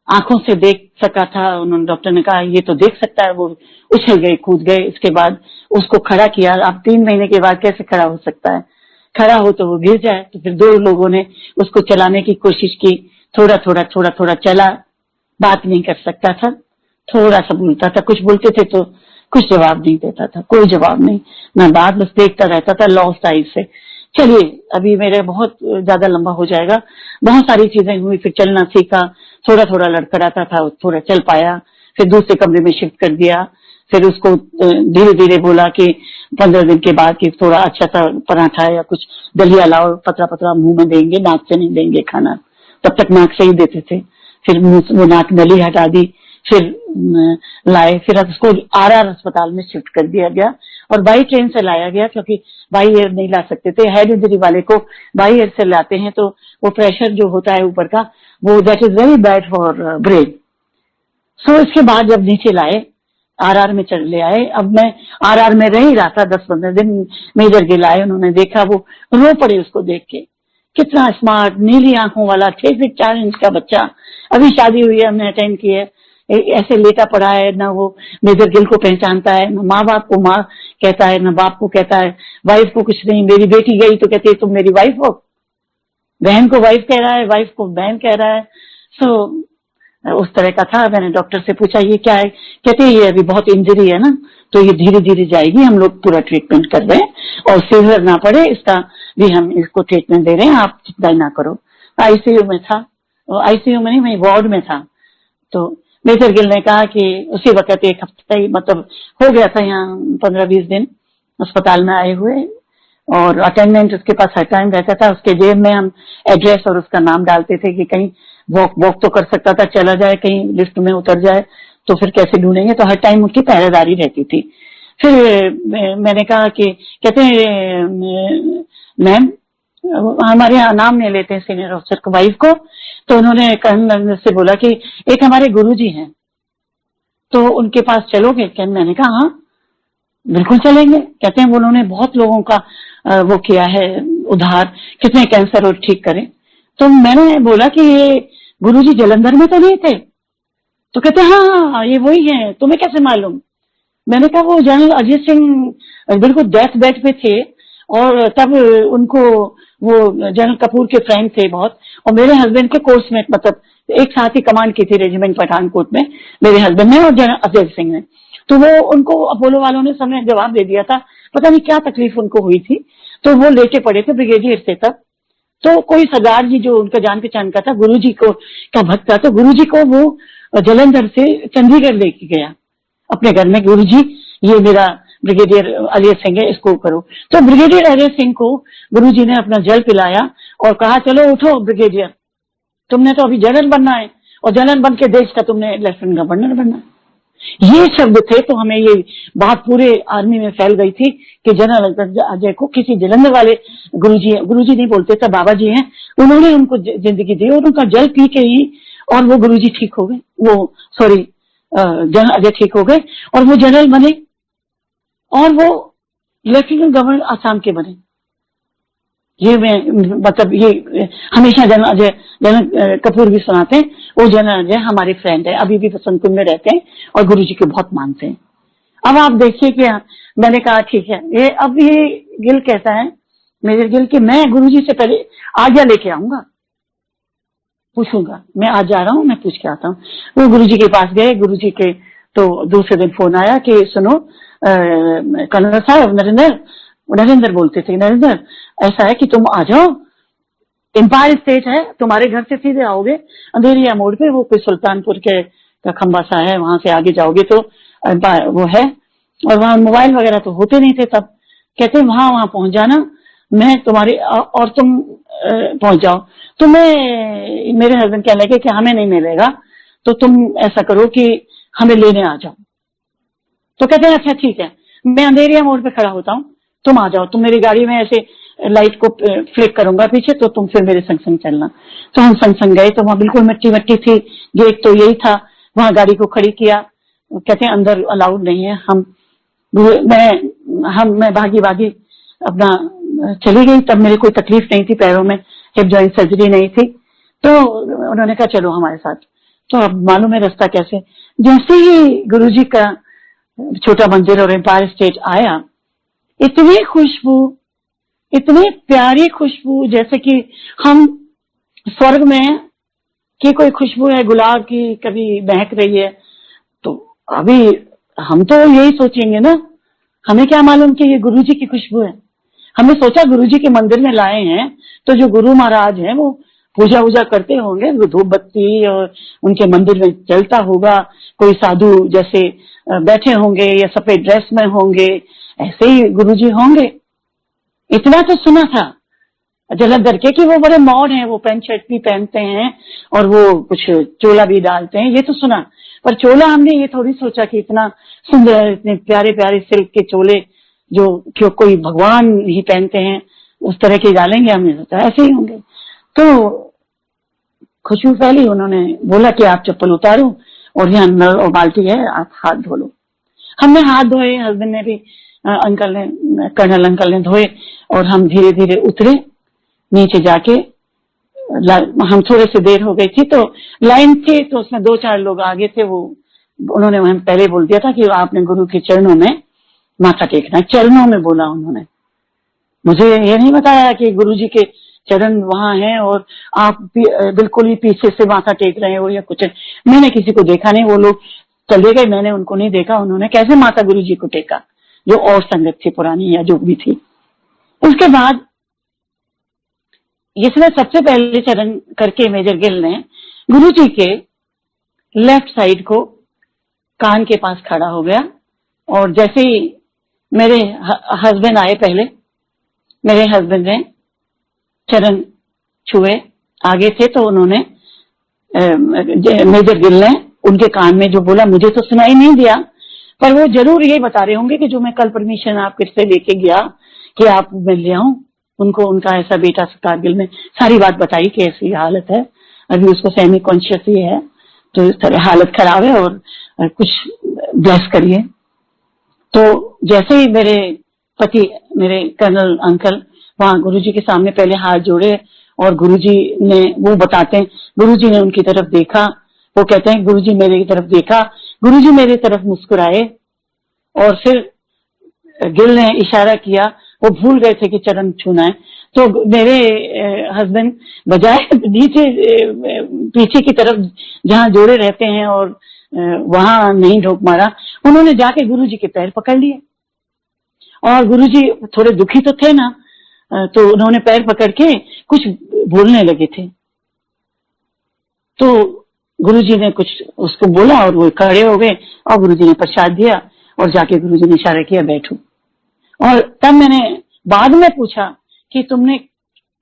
आंखों से देख सका था, उन्होंने डॉक्टर ने कहा ये तो देख सकता है, वो उछल गए, कूद गए। इसके बाद उसको खड़ा किया। अब 3 महीने के बाद कैसे खड़ा हो सकता है, खड़ा हो तो वो गिर जाए। तो फिर 2 लोगों ने उसको चलाने की कोशिश की, थोड़ा थोड़ा चला, बात नहीं कर सकता था, थोड़ा सा बोलता था, कुछ बोलते थे तो कुछ जवाब नहीं देता था, कोई जवाब नहीं, ना बात, बस देखता रहता था लॉस्ट आइज से। चलिए अभी मेरे बहुत ज्यादा लंबा हो जाएगा। बहुत सारी चीजें हुई, फिर चलना सीखा, थोड़ा लड़खड़ाता था, थोड़ा चल पाया, फिर दूसरे कमरे में शिफ्ट कर दिया। फिर उसको धीरे धीरे बोला कि 15 दिन के बाद कि थोड़ा अच्छा सा पराठा या कुछ दलिया लाओ, पतला मुंह में देंगे, नाक से नहीं देंगे खाना। तब तक नाक से ही देते थे। फिर वो नाक नली हटा दी, फिर लाए, फिर उसको RR अस्पताल में शिफ्ट कर दिया गया और बाई ट्रेन से लाया गया, क्योंकि बाई एयर नहीं ला सकते थे। हेड इंजरी वाले को बाई एयर से लाते हैं तो वो प्रेशर जो होता है ऊपर का, वो that is very bad for brain. So इसके बाद जब नीचे लाए, RR में चल ले आए। अब मैं RR में रह ही रहा था 10-15 दिन। मेजर गिल आए, उन्होंने देखा, वो रो पड़े उसको देख के। कितना स्मार्ट, नीली आंखों वाला, 6 फीट 4 इंच का बच्चा, अभी शादी हुई है, हमने अटेंड की है, ऐसे लेटा पड़ा है, ना वो मेजर गिल को पहचानता है, ना माँ बाप को माँ कहता है, ना बाप को कहता है, वाइफ को कुछ नहीं। मेरी बेटी गई तो कहती है तुम मेरी वाइफ हो, बहन को वाइफ कह रहा है, वाइफ को बहन कह रहा है। सो उस तरह का था। मैंने डॉक्टर से पूछा ये क्या है, कहते हैं ये अभी बहुत इंजरी है ना, तो ये धीरे धीरे जाएगी, हम लोग पूरा ट्रीटमेंट कर रहे हैं और सीवियर ना पड़े इसका भी हम इसको ट्रीटमेंट दे रहे हैं, आप चिंता ना करो। ICU में था, ICU में नहीं, मैं वार्ड में था। तो मेजर गिल ने कहा कि उसी वक्त 1 हफ्ता ही मतलब हो गया था, यहाँ 15-20 दिन अस्पताल में आए हुए, और अटेंडेंट उसके पास हर टाइम रहता था। उसके जेब में हम एड्रेस और उसका नाम डालते थे कि कहीं वॉक तो कर सकता था, चला जाए, कहीं लिफ्ट में उतर जाए तो फिर कैसे ढूंढेंगे, तो हर टाइम उनकी पहरेदारी रहती थी। फिर मैंने कहा कि कहते हैं मैम, हमारे यहाँ नाम नहीं लेते हैं सीनियर ऑफिसर को, वाइफ को, तो उन्होंने कर्नल से बोला कि एक हमारे गुरुजी हैं तो उनके पास चलोगे क्या? मैंने कहा हाँ बिल्कुल चलेंगे। कहते हैं उन्होंने बहुत लोगों का वो किया है उद्धार, कितने कैंसर और ठीक करें। तो मैंने बोला कि ये गुरुजी जलंधर में तो नहीं थे? तो कहते हैं हाँ ये वही है, तुम्हें कैसे मालूम? मैंने कहा वो जनरल अजीत सिंह बिल्कुल डेथ बेड पे थे, और तब उनको वो जनरल कपूर के फ्रेंड थे बहुत, और मेरे हस्बैंड के कोर्समेट, मतलब एक साथ ही कमांड की थी रेजिमेंट पठानकोट में, मेरे हस्बैंड ने और जनरल अजय सिंह ने। तो वो उनको अपोलो वालों ने समय जवाब दे दिया था, पता नहीं क्या तकलीफ उनको हुई थी, तो वो लेटे पड़े थे ब्रिगेडियर से तब। तो कोई सरदार जी जो उनका जान पहचान का था, गुरुजी को का भक्त था, तो गुरुजी को वो जलंधर से चंडीगढ़ लेके गया अपने घर में। गुरुजी ये मेरा ब्रिगेडियर अजय सिंह है, इसको करो। तो ब्रिगेडियर अजय सिंह को गुरुजी ने अपना जल पिलाया और कहा चलो उठो ब्रिगेडियर, तुमने तो अभी जनरल बनना है, और जनरल बन के देश का तुमने लेफ्टिनेंट गवर्नर बनना है। ये शब्द थे। तो हमें ये बात पूरे आर्मी में फैल गई थी कि जनरल अजय को किसी जलंधर वाले गुरुजी नहीं बोलते थे, बाबा जी हैं, उन्होंने उनको जिंदगी दी और उनका जल पी के ही और वो गुरुजी ठीक हो गए, वो सॉरी जनरल अजय ठीक हो गए और वो जनरल बने और वो लेफ्टिनेंट गवर्नर आसाम के बने। ये मैं मतलब ये हमेशा जनरल कपूर भी सुनाते हैं, वो जनरल अजय हमारे फ्रेंड है, अभी भी बसंत कुंज में रहते हैं और गुरुजी को बहुत मानते हैं। अब आप देखिए कि मैंने कहा ठीक है, ये अब ये गिल कहता है मेजर गिल कि मैं गुरुजी से पहले आज्ञा लेके आऊंगा, पूछूंगा, मैं आज जा रहा हूँ, मैं पूछ के आता हूँ। वो गुरुजी के पास गए, गुरुजी के तो दूसरे दिन फोन आया कि सुनो कर्नल साहब, नरेंद्र बोलते थे, नरेंद्र ऐसा है कि तुम आ जाओ, एम्पायर स्टेट है, तुम्हारे घर से सीधे आओगे अंधेरिया मोड़ पे, वो कोई सुल्तानपुर के का खंबा सा है, वहां से आगे जाओगे तो वो है, और वहां मोबाइल वगैरह तो होते नहीं थे तब। कहते वहां पहुंच जाना, मैं तुम्हारे और तुम पहुंच जाओ। तो मेरे हस्बैंड कहने लगे कि हमें नहीं मिलेगा, तो तुम ऐसा करो कि हमें लेने आ जाओ। तो कहते हैं अच्छा ठीक है, मैं अंधेरिया मोड़ पे खड़ा होता हूँ, तुम आ जाओ, तुम मेरी गाड़ी में ऐसे लाइट को फ्लिक करूंगा पीछे, तो तुम फिर मेरे संग संग चलना। तो हम संग संग गए, तो वहां बिल्कुल मिट्टी मिट्टी थी, गेट तो यही था, वहां गाड़ी को खड़ी किया। कहते हैं अंदर अलाउड नहीं है। मैं भागी अपना चली गई। तब मेरे कोई तकलीफ नहीं थी पैरों में, हिप जॉइंट सर्जरी नहीं थी। तो उन्होंने कहा चलो हमारे साथ। तो अब मालूम है रास्ता कैसे, जैसे ही गुरुजी का छोटा मंदिर और एम्पायर स्टेट आया, इतनी खुशबू, इतनी प्यारी खुशबू, जैसे कि हम स्वर्ग में की कोई खुशबू है गुलाब की, कभी महक रही है। तो अभी हम तो यही सोचेंगे ना, हमें क्या मालूम कि ये गुरुजी की खुशबू है। हमने सोचा गुरुजी के मंदिर में लाए हैं तो जो गुरु महाराज हैं वो पूजा वूजा करते होंगे, धूप बत्ती और उनके मंदिर में चलता होगा, कोई साधु जैसे बैठे होंगे या सफेद ड्रेस में होंगे, ऐसे ही गुरुजी होंगे। इतना तो सुना था जलंधर के कि वो बड़े मॉड हैं, वो पैंट शर्ट भी पहनते हैं और वो कुछ चोला भी डालते हैं, ये तो सुना। पर चोला हमने ये थोड़ी सोचा कि इतना सुंदर, इतने प्यारे प्यारे सिल्क के चोले जो क्यों कोई भगवान ही पहनते हैं उस तरह के डालेंगे, हमने सोचा ऐसे ही होंगे। तो खुशबू फैली, उन्होंने बोला कि आप चप्पल उतारो और यहाँ नल और बाल्टी है, आप हाथ धो लो। हमने हाथ धोए, हस्बैंड ने भी, कर्नल अंकल ने धोए और हम धीरे धीरे उतरे नीचे जाके। हम थोड़े से देर हो गई थी तो लाइन थी, तो उसमें 2-4 लोग आगे थे, वो उन्होंने हमें पहले बोल दिया था कि आपने गुरु के चरणों में माथा टेकना है। चरणों में बोला उन्होंने, मुझे ये नहीं बताया कि गुरुजी के चरण वहां हैं और आप बिल्कुल ही पीछे से माथा टेक रहे हो या कुछ। मैंने किसी को देखा नहीं, वो लोग चले गए, मैंने उनको नहीं देखा उन्होंने कैसे माता गुरुजी को टेका, जो और संगत थी पुरानी या जो भी थी। उसके बाद इसमें सबसे पहले चरण करके मेजर गिल ने गुरुजी के लेफ्ट साइड को कान के पास खड़ा हो गया, और जैसे ही मेरे हस्बैंड आए, पहले मेरे हस्बैंड ने चरण छुए, आगे थे, तो उन्होंने मेजर गिल ने उनके कान में जो बोला, मुझे तो सुनाई नहीं दिया, पर वो जरूर ये बता रहे होंगे कि जो मैं कल परमिशन आपके से लेके गया कि आप मिल ले आऊं उनको, उनका ऐसा बेटा कारगिल में, सारी बात बताई कि ऐसी हालत है, अभी उसको सेमी कॉन्शियस ही है, तो इस तरह हालत खराब है और कुछ ब्लेस करिए। तो जैसे ही मेरे पति, मेरे कर्नल अंकल वहां गुरुजी के सामने पहले हाथ जोड़े और गुरुजी ने, वो बताते हैं गुरुजी ने उनकी तरफ देखा, वो कहते हैं गुरुजी मेरी तरफ देखा, गुरुजी मेरी तरफ मुस्कुराए और फिर गिल ने इशारा किया, वो भूल गए थे कि चरण छूना है। तो मेरे हस्बैंड बजाय नीचे पीछे की तरफ जहां जोड़े रहते हैं और वहां नहीं ढोक मारा, उन्होंने जाके गुरुजी के पैर पकड़ लिए, और गुरुजी थोड़े दुखी तो थे ना, तो उन्होंने पैर पकड़ के कुछ बोलने लगे थे। तो गुरुजी ने कुछ उसको बोला और वो खड़े हो गए और गुरुजी ने प्रसाद दिया और जाके गुरुजी ने इशारा किया बैठो। और तब मैंने बाद में पूछा कि तुमने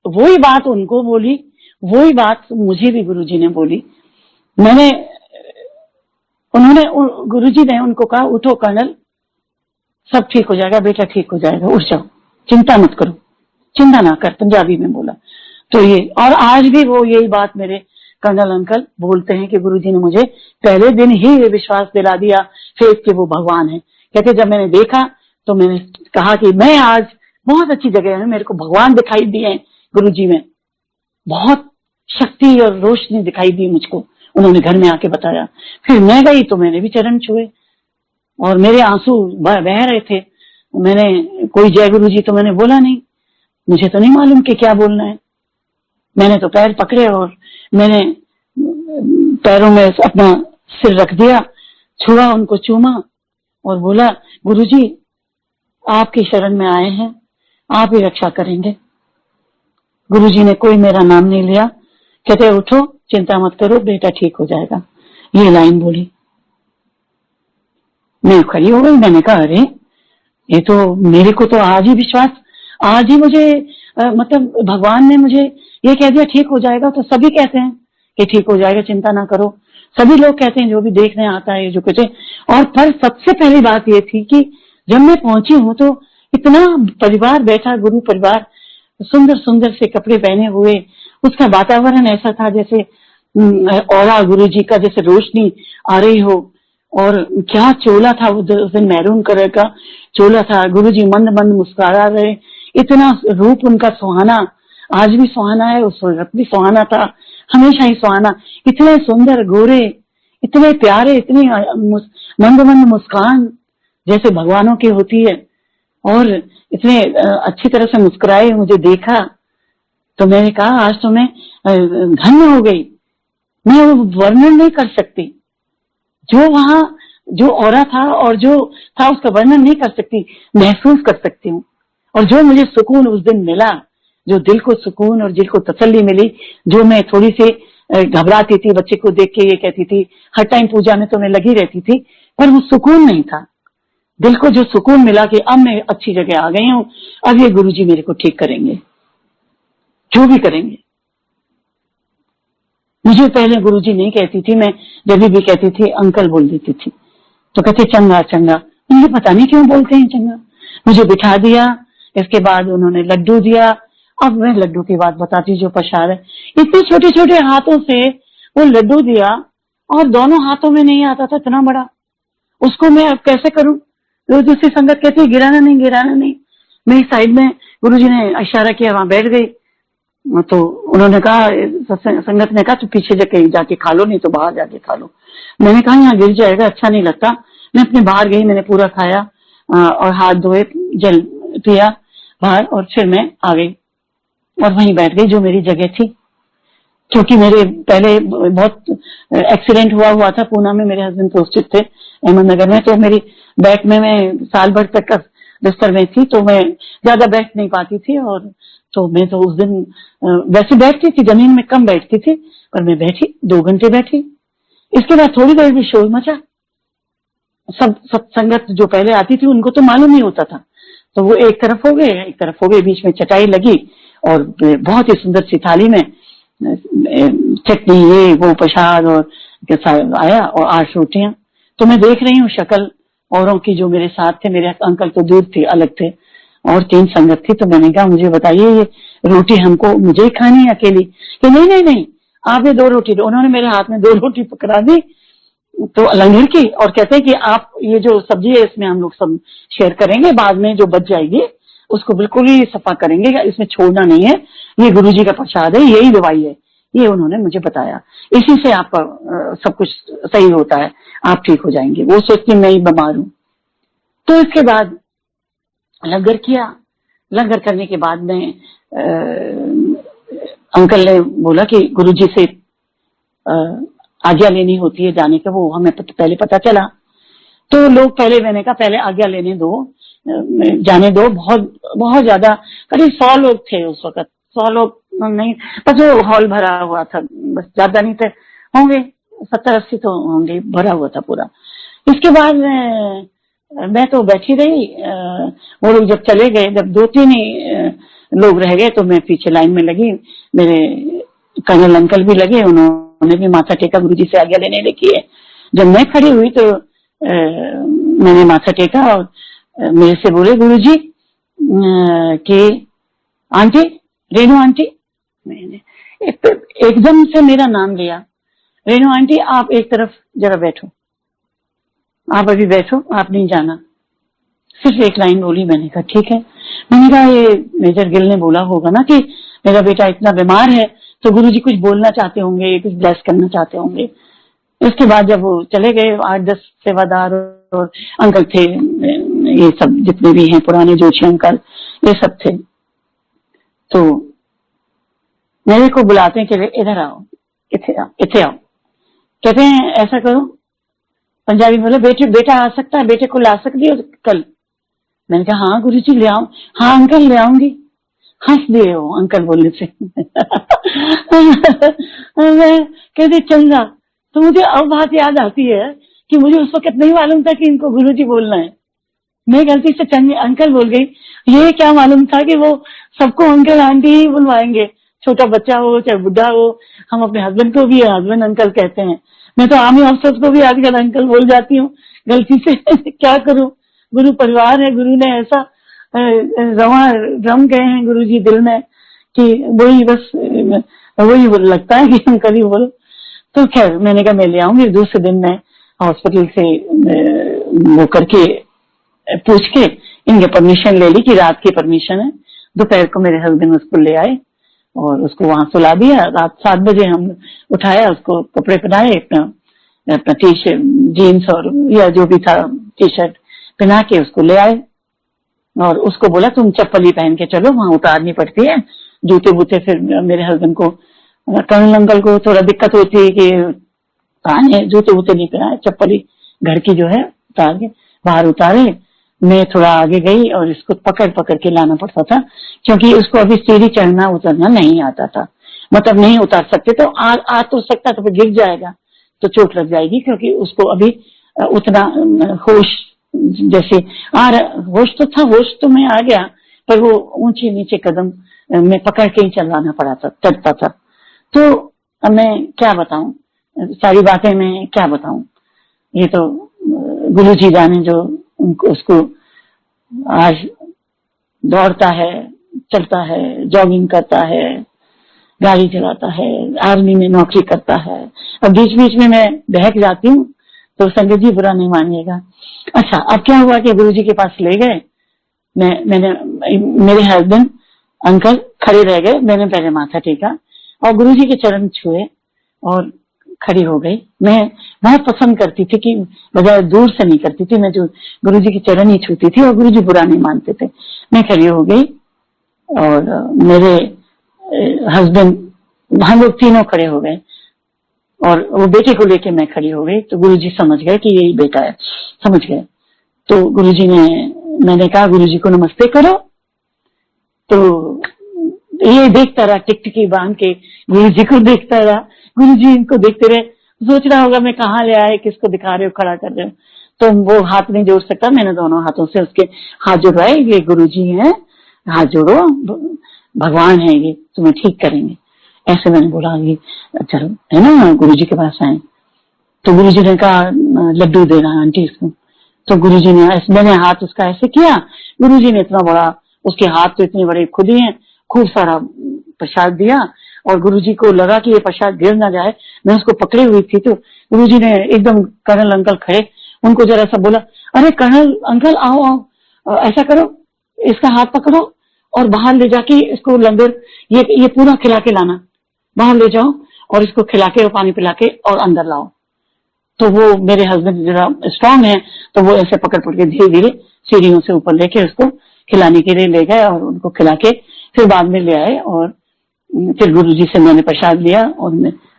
वही बात उनको बोली, वही बात मुझे भी गुरुजी ने बोली। गुरुजी ने उनको कहा, उठो कर्नल, सब ठीक हो जाएगा बेटा, ठीक हो जाएगा, उठ जाओ, चिंता मत करो, चिंता ना कर, पंजाबी में बोला। तो ये, और आज भी वो यही बात मेरे कर्नल अंकल बोलते हैं कि गुरुजी ने मुझे पहले दिन ही ये विश्वास दिला दिया फेथ कि वो भगवान है। कहते जब मैंने देखा तो मैंने कहा कि मैं आज बहुत अच्छी जगह है, मेरे को भगवान दिखाई दिए हैं गुरुजी में, बहुत शक्ति और रोशनी दिखाई दी मुझको, उन्होंने घर में आके बताया। फिर मैं गई तो मैंने भी चरण छुए और मेरे आंसू बह रहे थे। मैंने कोई जय गुरुजी तो मैंने बोला नहीं, मुझे तो नहीं मालूम कि क्या बोलना है। मैंने तो पैर पकड़े और मैंने पैरों में अपना सिर रख दिया, छुआ, उनको चूमा और बोला गुरुजी आपकी शरण में आए हैं, आप ही रक्षा करेंगे। गुरुजी ने कोई मेरा नाम नहीं लिया, कहते उठो, चिंता मत करो बेटा, ठीक हो जाएगा। ये लाइन बोली, मैं खड़ी हो गई। मैंने कहा अरे ये तो मेरे को तो आज ही विश्वास, आज ही मुझे मतलब भगवान ने मुझे ये कह दिया ठीक हो जाएगा। तो सभी कहते हैं कि ठीक हो जाएगा, चिंता ना करो, सभी लोग कहते हैं जो भी देखने आता है, जो कहते हैं। और पर सबसे पहली बात ये थी कि जब मैं पहुंची हूं तो इतना परिवार बैठा, गुरु परिवार, सुंदर सुंदर से कपड़े पहने हुए, उसका वातावरण ऐसा था जैसे औरा गुरु जी का जैसे रोशनी आ रही हो। और क्या चोला था उस दिन, मैरून कलर का चोला था। गुरुजी मंद मंद मुस्कुरा रहे, इतना रूप उनका सुहाना, आज भी सुहाना है, उस वक्त भी सुहाना था, हमेशा ही सुहाना। इतने सुंदर गोरे, इतने प्यारे, इतनी मंद मंद मुस्कान जैसे भगवानों की होती है, और इतने अच्छी तरह से मुस्कुराए। मुझे देखा तो मैंने कहा आज तो मैं धन्य हो गई, मैं वो वर्णन नहीं कर सकती। जो वहां जो औरा था और जो था उसका वर्णन नहीं कर सकती, महसूस कर सकती हूँ। और जो मुझे सुकून उस दिन मिला, जो दिल को सुकून और दिल को तसल्ली मिली, जो मैं थोड़ी सी घबराती थी बच्चे को देख के, ये कहती थी हर टाइम पूजा में तो मैं लगी रहती थी, पर वो सुकून नहीं था। दिल को जो सुकून मिला कि अब मैं अच्छी जगह आ गई हूँ, अब ये गुरुजी मेरे को ठीक करेंगे, जो भी करेंगे। मुझे पहले गुरुजी नहीं कहती थी, मैं जब भी कहती थी अंकल बोल देती थी, तो कहते चंगा चंगा। मुझे पता नहीं क्यों बोलते हैं चंगा। मुझे बिठा दिया, इसके बाद उन्होंने लड्डू दिया। अब मैं लड्डू की बात बताती हूँ, जो प्रसाद है, इतने छोटे छोटे हाथों से वो लड्डू दिया और दोनों हाथों में नहीं आता था इतना बड़ा, उसको मैं अब कैसे करूं। तो दूसरी संगत कहती है गिराना नहीं, गिराना नहीं। मेरी साइड में गुरुजी ने इशारा किया, वहां बैठ गई। तो उन्होंने कहा, संगत ने कहा तू पीछे जाके खा लो, नहीं तो बाहर जाके खा लो। मैंने कहा यहाँ गिर जाएगा, अच्छा नहीं लगता। मैं अपने बाहर गई, मैंने पूरा खाया और हाथ धोए, जल पिया बाहर, और फिर मैं आ गई और वहीं बैठ गई जो मेरी जगह थी। क्योंकि मेरे पहले बहुत एक्सीडेंट हुआ था पूना में, मेरे हस्बैंड पोस्टेड थे अहमदनगर में, तो मेरी बैक में मैं साल भर तक बिस्तर में थी, तो मैं ज्यादा बैठ नहीं पाती थी। और तो मैं तो उस दिन वैसे बैठती थी, जमीन में कम बैठती थी, पर मैं बैठी 2 घंटे बैठी। इसके बाद थोड़ी देर भी शोर मचा। सब संगत जो पहले आती थी उनको तो मालूम नहीं होता था, तो वो एक तरफ हो गए, बीच में चटाई लगी और बहुत ही सुंदर सी थाली में चटनी, ये वो प्रसाद और आया, और 8 रोटियां। तो मैं देख रही हूँ शक्ल औरों की जो मेरे साथ थे, मेरे अंकल तो दूर थे, अलग थे, और 3 संगत थी। तो मैंने कहा मुझे बताइए ये रोटी हमको मुझे ही खानी है अकेली? कि नहीं नहीं नहीं, आप ये 2 रोटी दो। उन्होंने मेरे हाथ में 2 रोटी पकड़ा दी तो लंगर की, और कहते हैं कि आप ये जो सब्जी है इसमें हम लोग सब शेयर करेंगे, बाद में जो बच जाएगी उसको बिल्कुल ही सफा करेंगे, इसमें छोड़ना नहीं है, ये गुरुजी का प्रसाद है, यही दवाई है। ये उन्होंने मुझे बताया, इसी से आपका सब कुछ सही होता है, आप ठीक हो जाएंगे। वो सोचती मैं ही बीमार हूं। तो इसके बाद लंगर किया। लंगर करने के बाद में अंकल ने बोला कि गुरुजी से आज्ञा लेनी होती है जाने का, वो हमें पहले पता चला। तो लोग पहले, मैंने कहा पहले आज्ञा लेने दो, जाने दो। बहुत बहुत ज्यादा, करीब 100 लोग थे उस वक्त, 100 लोग नहीं, बस वो हॉल भरा हुआ था, बस ज्यादा नहीं थे, होंगे 70-80 तो होंगे, भरा हुआ था पूरा। इसके बाद मैं तो बैठी रही। वो लोग जब चले गए, जब 2-3 ही लोग रह गए, तो मैं पीछे लाइन में लगी। मेरे कर्नल अंकल भी लगे, उन्होंने भी माथा टेका, गुरुजी से आज्ञा लेने लगी है। जब मैं खड़ी हुई तो मैंने माथा टेका और मेरे से बोले गुरुजी कि आंटी, रेणु आंटी। मैंने एकदम से मेरा नाम लिया, रेणु आंटी आप एक तरफ जरा बैठो, आप अभी बैठो, आप नहीं जाना। सिर्फ एक लाइन बोली। मैंने कहा ठीक है। मैंने कहा ये मेजर गिल ने बोला होगा ना कि मेरा बेटा इतना बीमार है, तो गुरुजी कुछ बोलना चाहते होंगे, कुछ ब्लेस करना चाहते होंगे। इसके बाद जब वो चले गए, 8-10 सेवादार और अंकल थे, ये सब जितने भी हैं पुराने जोशी अंकल, ये सब थे। तो मेरे को बुलाते हैं कि इधर आओ, इथे आओ। कहते हैं ऐसा करो, पंजाबी बोले बेटा आ सकता है, बेटे को ला सकती हो कल। मैंने कहा हाँ गुरुजी ले आओ। हाँ अंकल ले आऊंगी। हंस दिए हो अंकल बोलने से। मैं कहते चल जा। तो मुझे अब बात याद आती है कि मुझे उस वक्त नहीं मालूम था कि इनको गुरुजी बोलना है। मैं गलती से चंगे अंकल बोल गई। ये क्या मालूम था कि वो सबको अंकल आंटी ही बुलवाएंगे, छोटा बच्चा हो चाहे बुढ़ा हो। हम अपने हस्बैंड को भी हस्बैंड अंकल कहते हैं। मैं तो आर्मी ऑफिसर्स को भी आजकल अंकल बोल जाती हूँ गलती से। क्या करूं, गुरु परिवार है, गुरु ने ऐसा रम गए हैं गुरुजी दिल में कि वही बस वही लगता है कि अंकल ही बोलो। तो खैर मैंने कहा मैं ले आऊंगी। दूसरे दिन मैं हॉस्पिटल से वो करके पूछ के इनके परमिशन ले ली कि रात की परमिशन है। दोपहर को मेरे हस्बैंड उसको ले आए और उसको वहां सुला दिया। रात 7 बजे हम उठाया, उसको कपड़े पहनाए, अपना टी शर्ट जीन्स और या जो भी था टी शर्ट पहना के उसको ले आए और उसको बोला तुम चप्पल ही पहन के चलो, वहां उतारनी पड़ती है जूते बूते। फिर मेरे हस्बैंड को, कर्नल अंकल को थोड़ा दिक्कत होती है कि पहने जूते बूते नहीं पहनाए, चप्पल ही घर की जो है उतार के बाहर उतारे। मैं थोड़ा आगे गई और इसको पकड़ पकड़ के लाना पड़ता था क्योंकि उसको अभी सीढ़ी चढ़ना उतरना नहीं आता था, मतलब नहीं उतार सकते। तो आ तो सकता तो गिर जाएगा तो चोट लग जाएगी, क्योंकि उसको अभी उतना होश जैसे होश तो था, होश तो मैं आ गया, पर वो ऊंचे नीचे कदम में पकड़ के ही चलवाना पड़ा था, चलता था। तो अब मैं क्या बताऊं, सारी बातें मैं क्या बताऊं, ये तो गुरुजी जाने जो उसको आज दौड़ता है, चलता है, जॉगिंग करता है, गाड़ी चलाता है, आर्मी में नौकरी करता है। अब बीच बीच में मैं बहक जाती हूँ तो संगत जी बुरा नहीं मानिएगा। अच्छा, अब क्या हुआ कि गुरुजी के पास ले गए, मैंने मेरे हस्बैंड अंकल खड़े रह गए, मैंने पहले माथा टेका और गुरुजी के चरण छुए और खड़ी हो गई। मैं बहुत पसंद करती थी कि बजाय दूर से नहीं करती थी, मैं जो गुरुजी के चरण ही छूती थी और गुरुजी बुरा नहीं मानते थे। मैं खड़ी हो गई और मेरे हस्बैंड, हम लोग तीनों खड़े हो गए और वो बेटे को लेके मैं खड़ी हो गई। तो गुरुजी समझ गए कि यही बेटा है, समझ गए। तो गुरुजी ने, मैंने कहा गुरुजी को नमस्ते करो। तो ये देखता रहा, टिकटिकी बांध के गुरुजी को देखता रहा। गुरुजी इनको देखते रहे, सोच रहा होगा मैं कहाँ ले आए, किसको दिखा रहे हो, खड़ा कर रहे हो। तो वो हाथ नहीं जोड़ सकता, मैंने दोनों हाथों से उसके हाथ जोड़वाए, ये गुरुजी हैं, हाथ जोड़ो, भगवान है ये, तुम्हें ठीक करेंगे। ऐसे मैंने बोला, ये चलो है ना, गुरुजी के पास आए। तो गुरुजी ने कहा लड्डू देना आंटी इसको। तो गुरुजी ने, मैंने हाथ उसका ऐसे किया, गुरुजी ने इतना बड़ा, उसके हाथ तो इतने बड़े खुद ही हैं, खूब सारा प्रसाद दिया और गुरुजी को लगा कि ये प्रसाद गिर ना जाए। मैं उसको पकड़े हुई थी तो गुरुजी ने एकदम, कर्नल अंकल खड़े, उनको जरा सा बोला, अरे कर्नल अंकल आओ आओ, ऐसा करो, इसका हाथ पकड़ो और बाहर ले जाके इसको लंगर ये पूरा खिला के लाना, बाहर ले जाओ और इसको खिला के और पानी पिला के और अंदर लाओ। तो वो मेरे हस्बैंड जरा स्ट्रांग है तो वो ऐसे पकड़ पकड़ के धीरे धीरे सीढ़ियों से ऊपर लेके उसको खिलाने के लिए ले गए और उनको खिला के फिर बाद में ले आए। और फिर गुरुजी से मैंने प्रसाद लिया और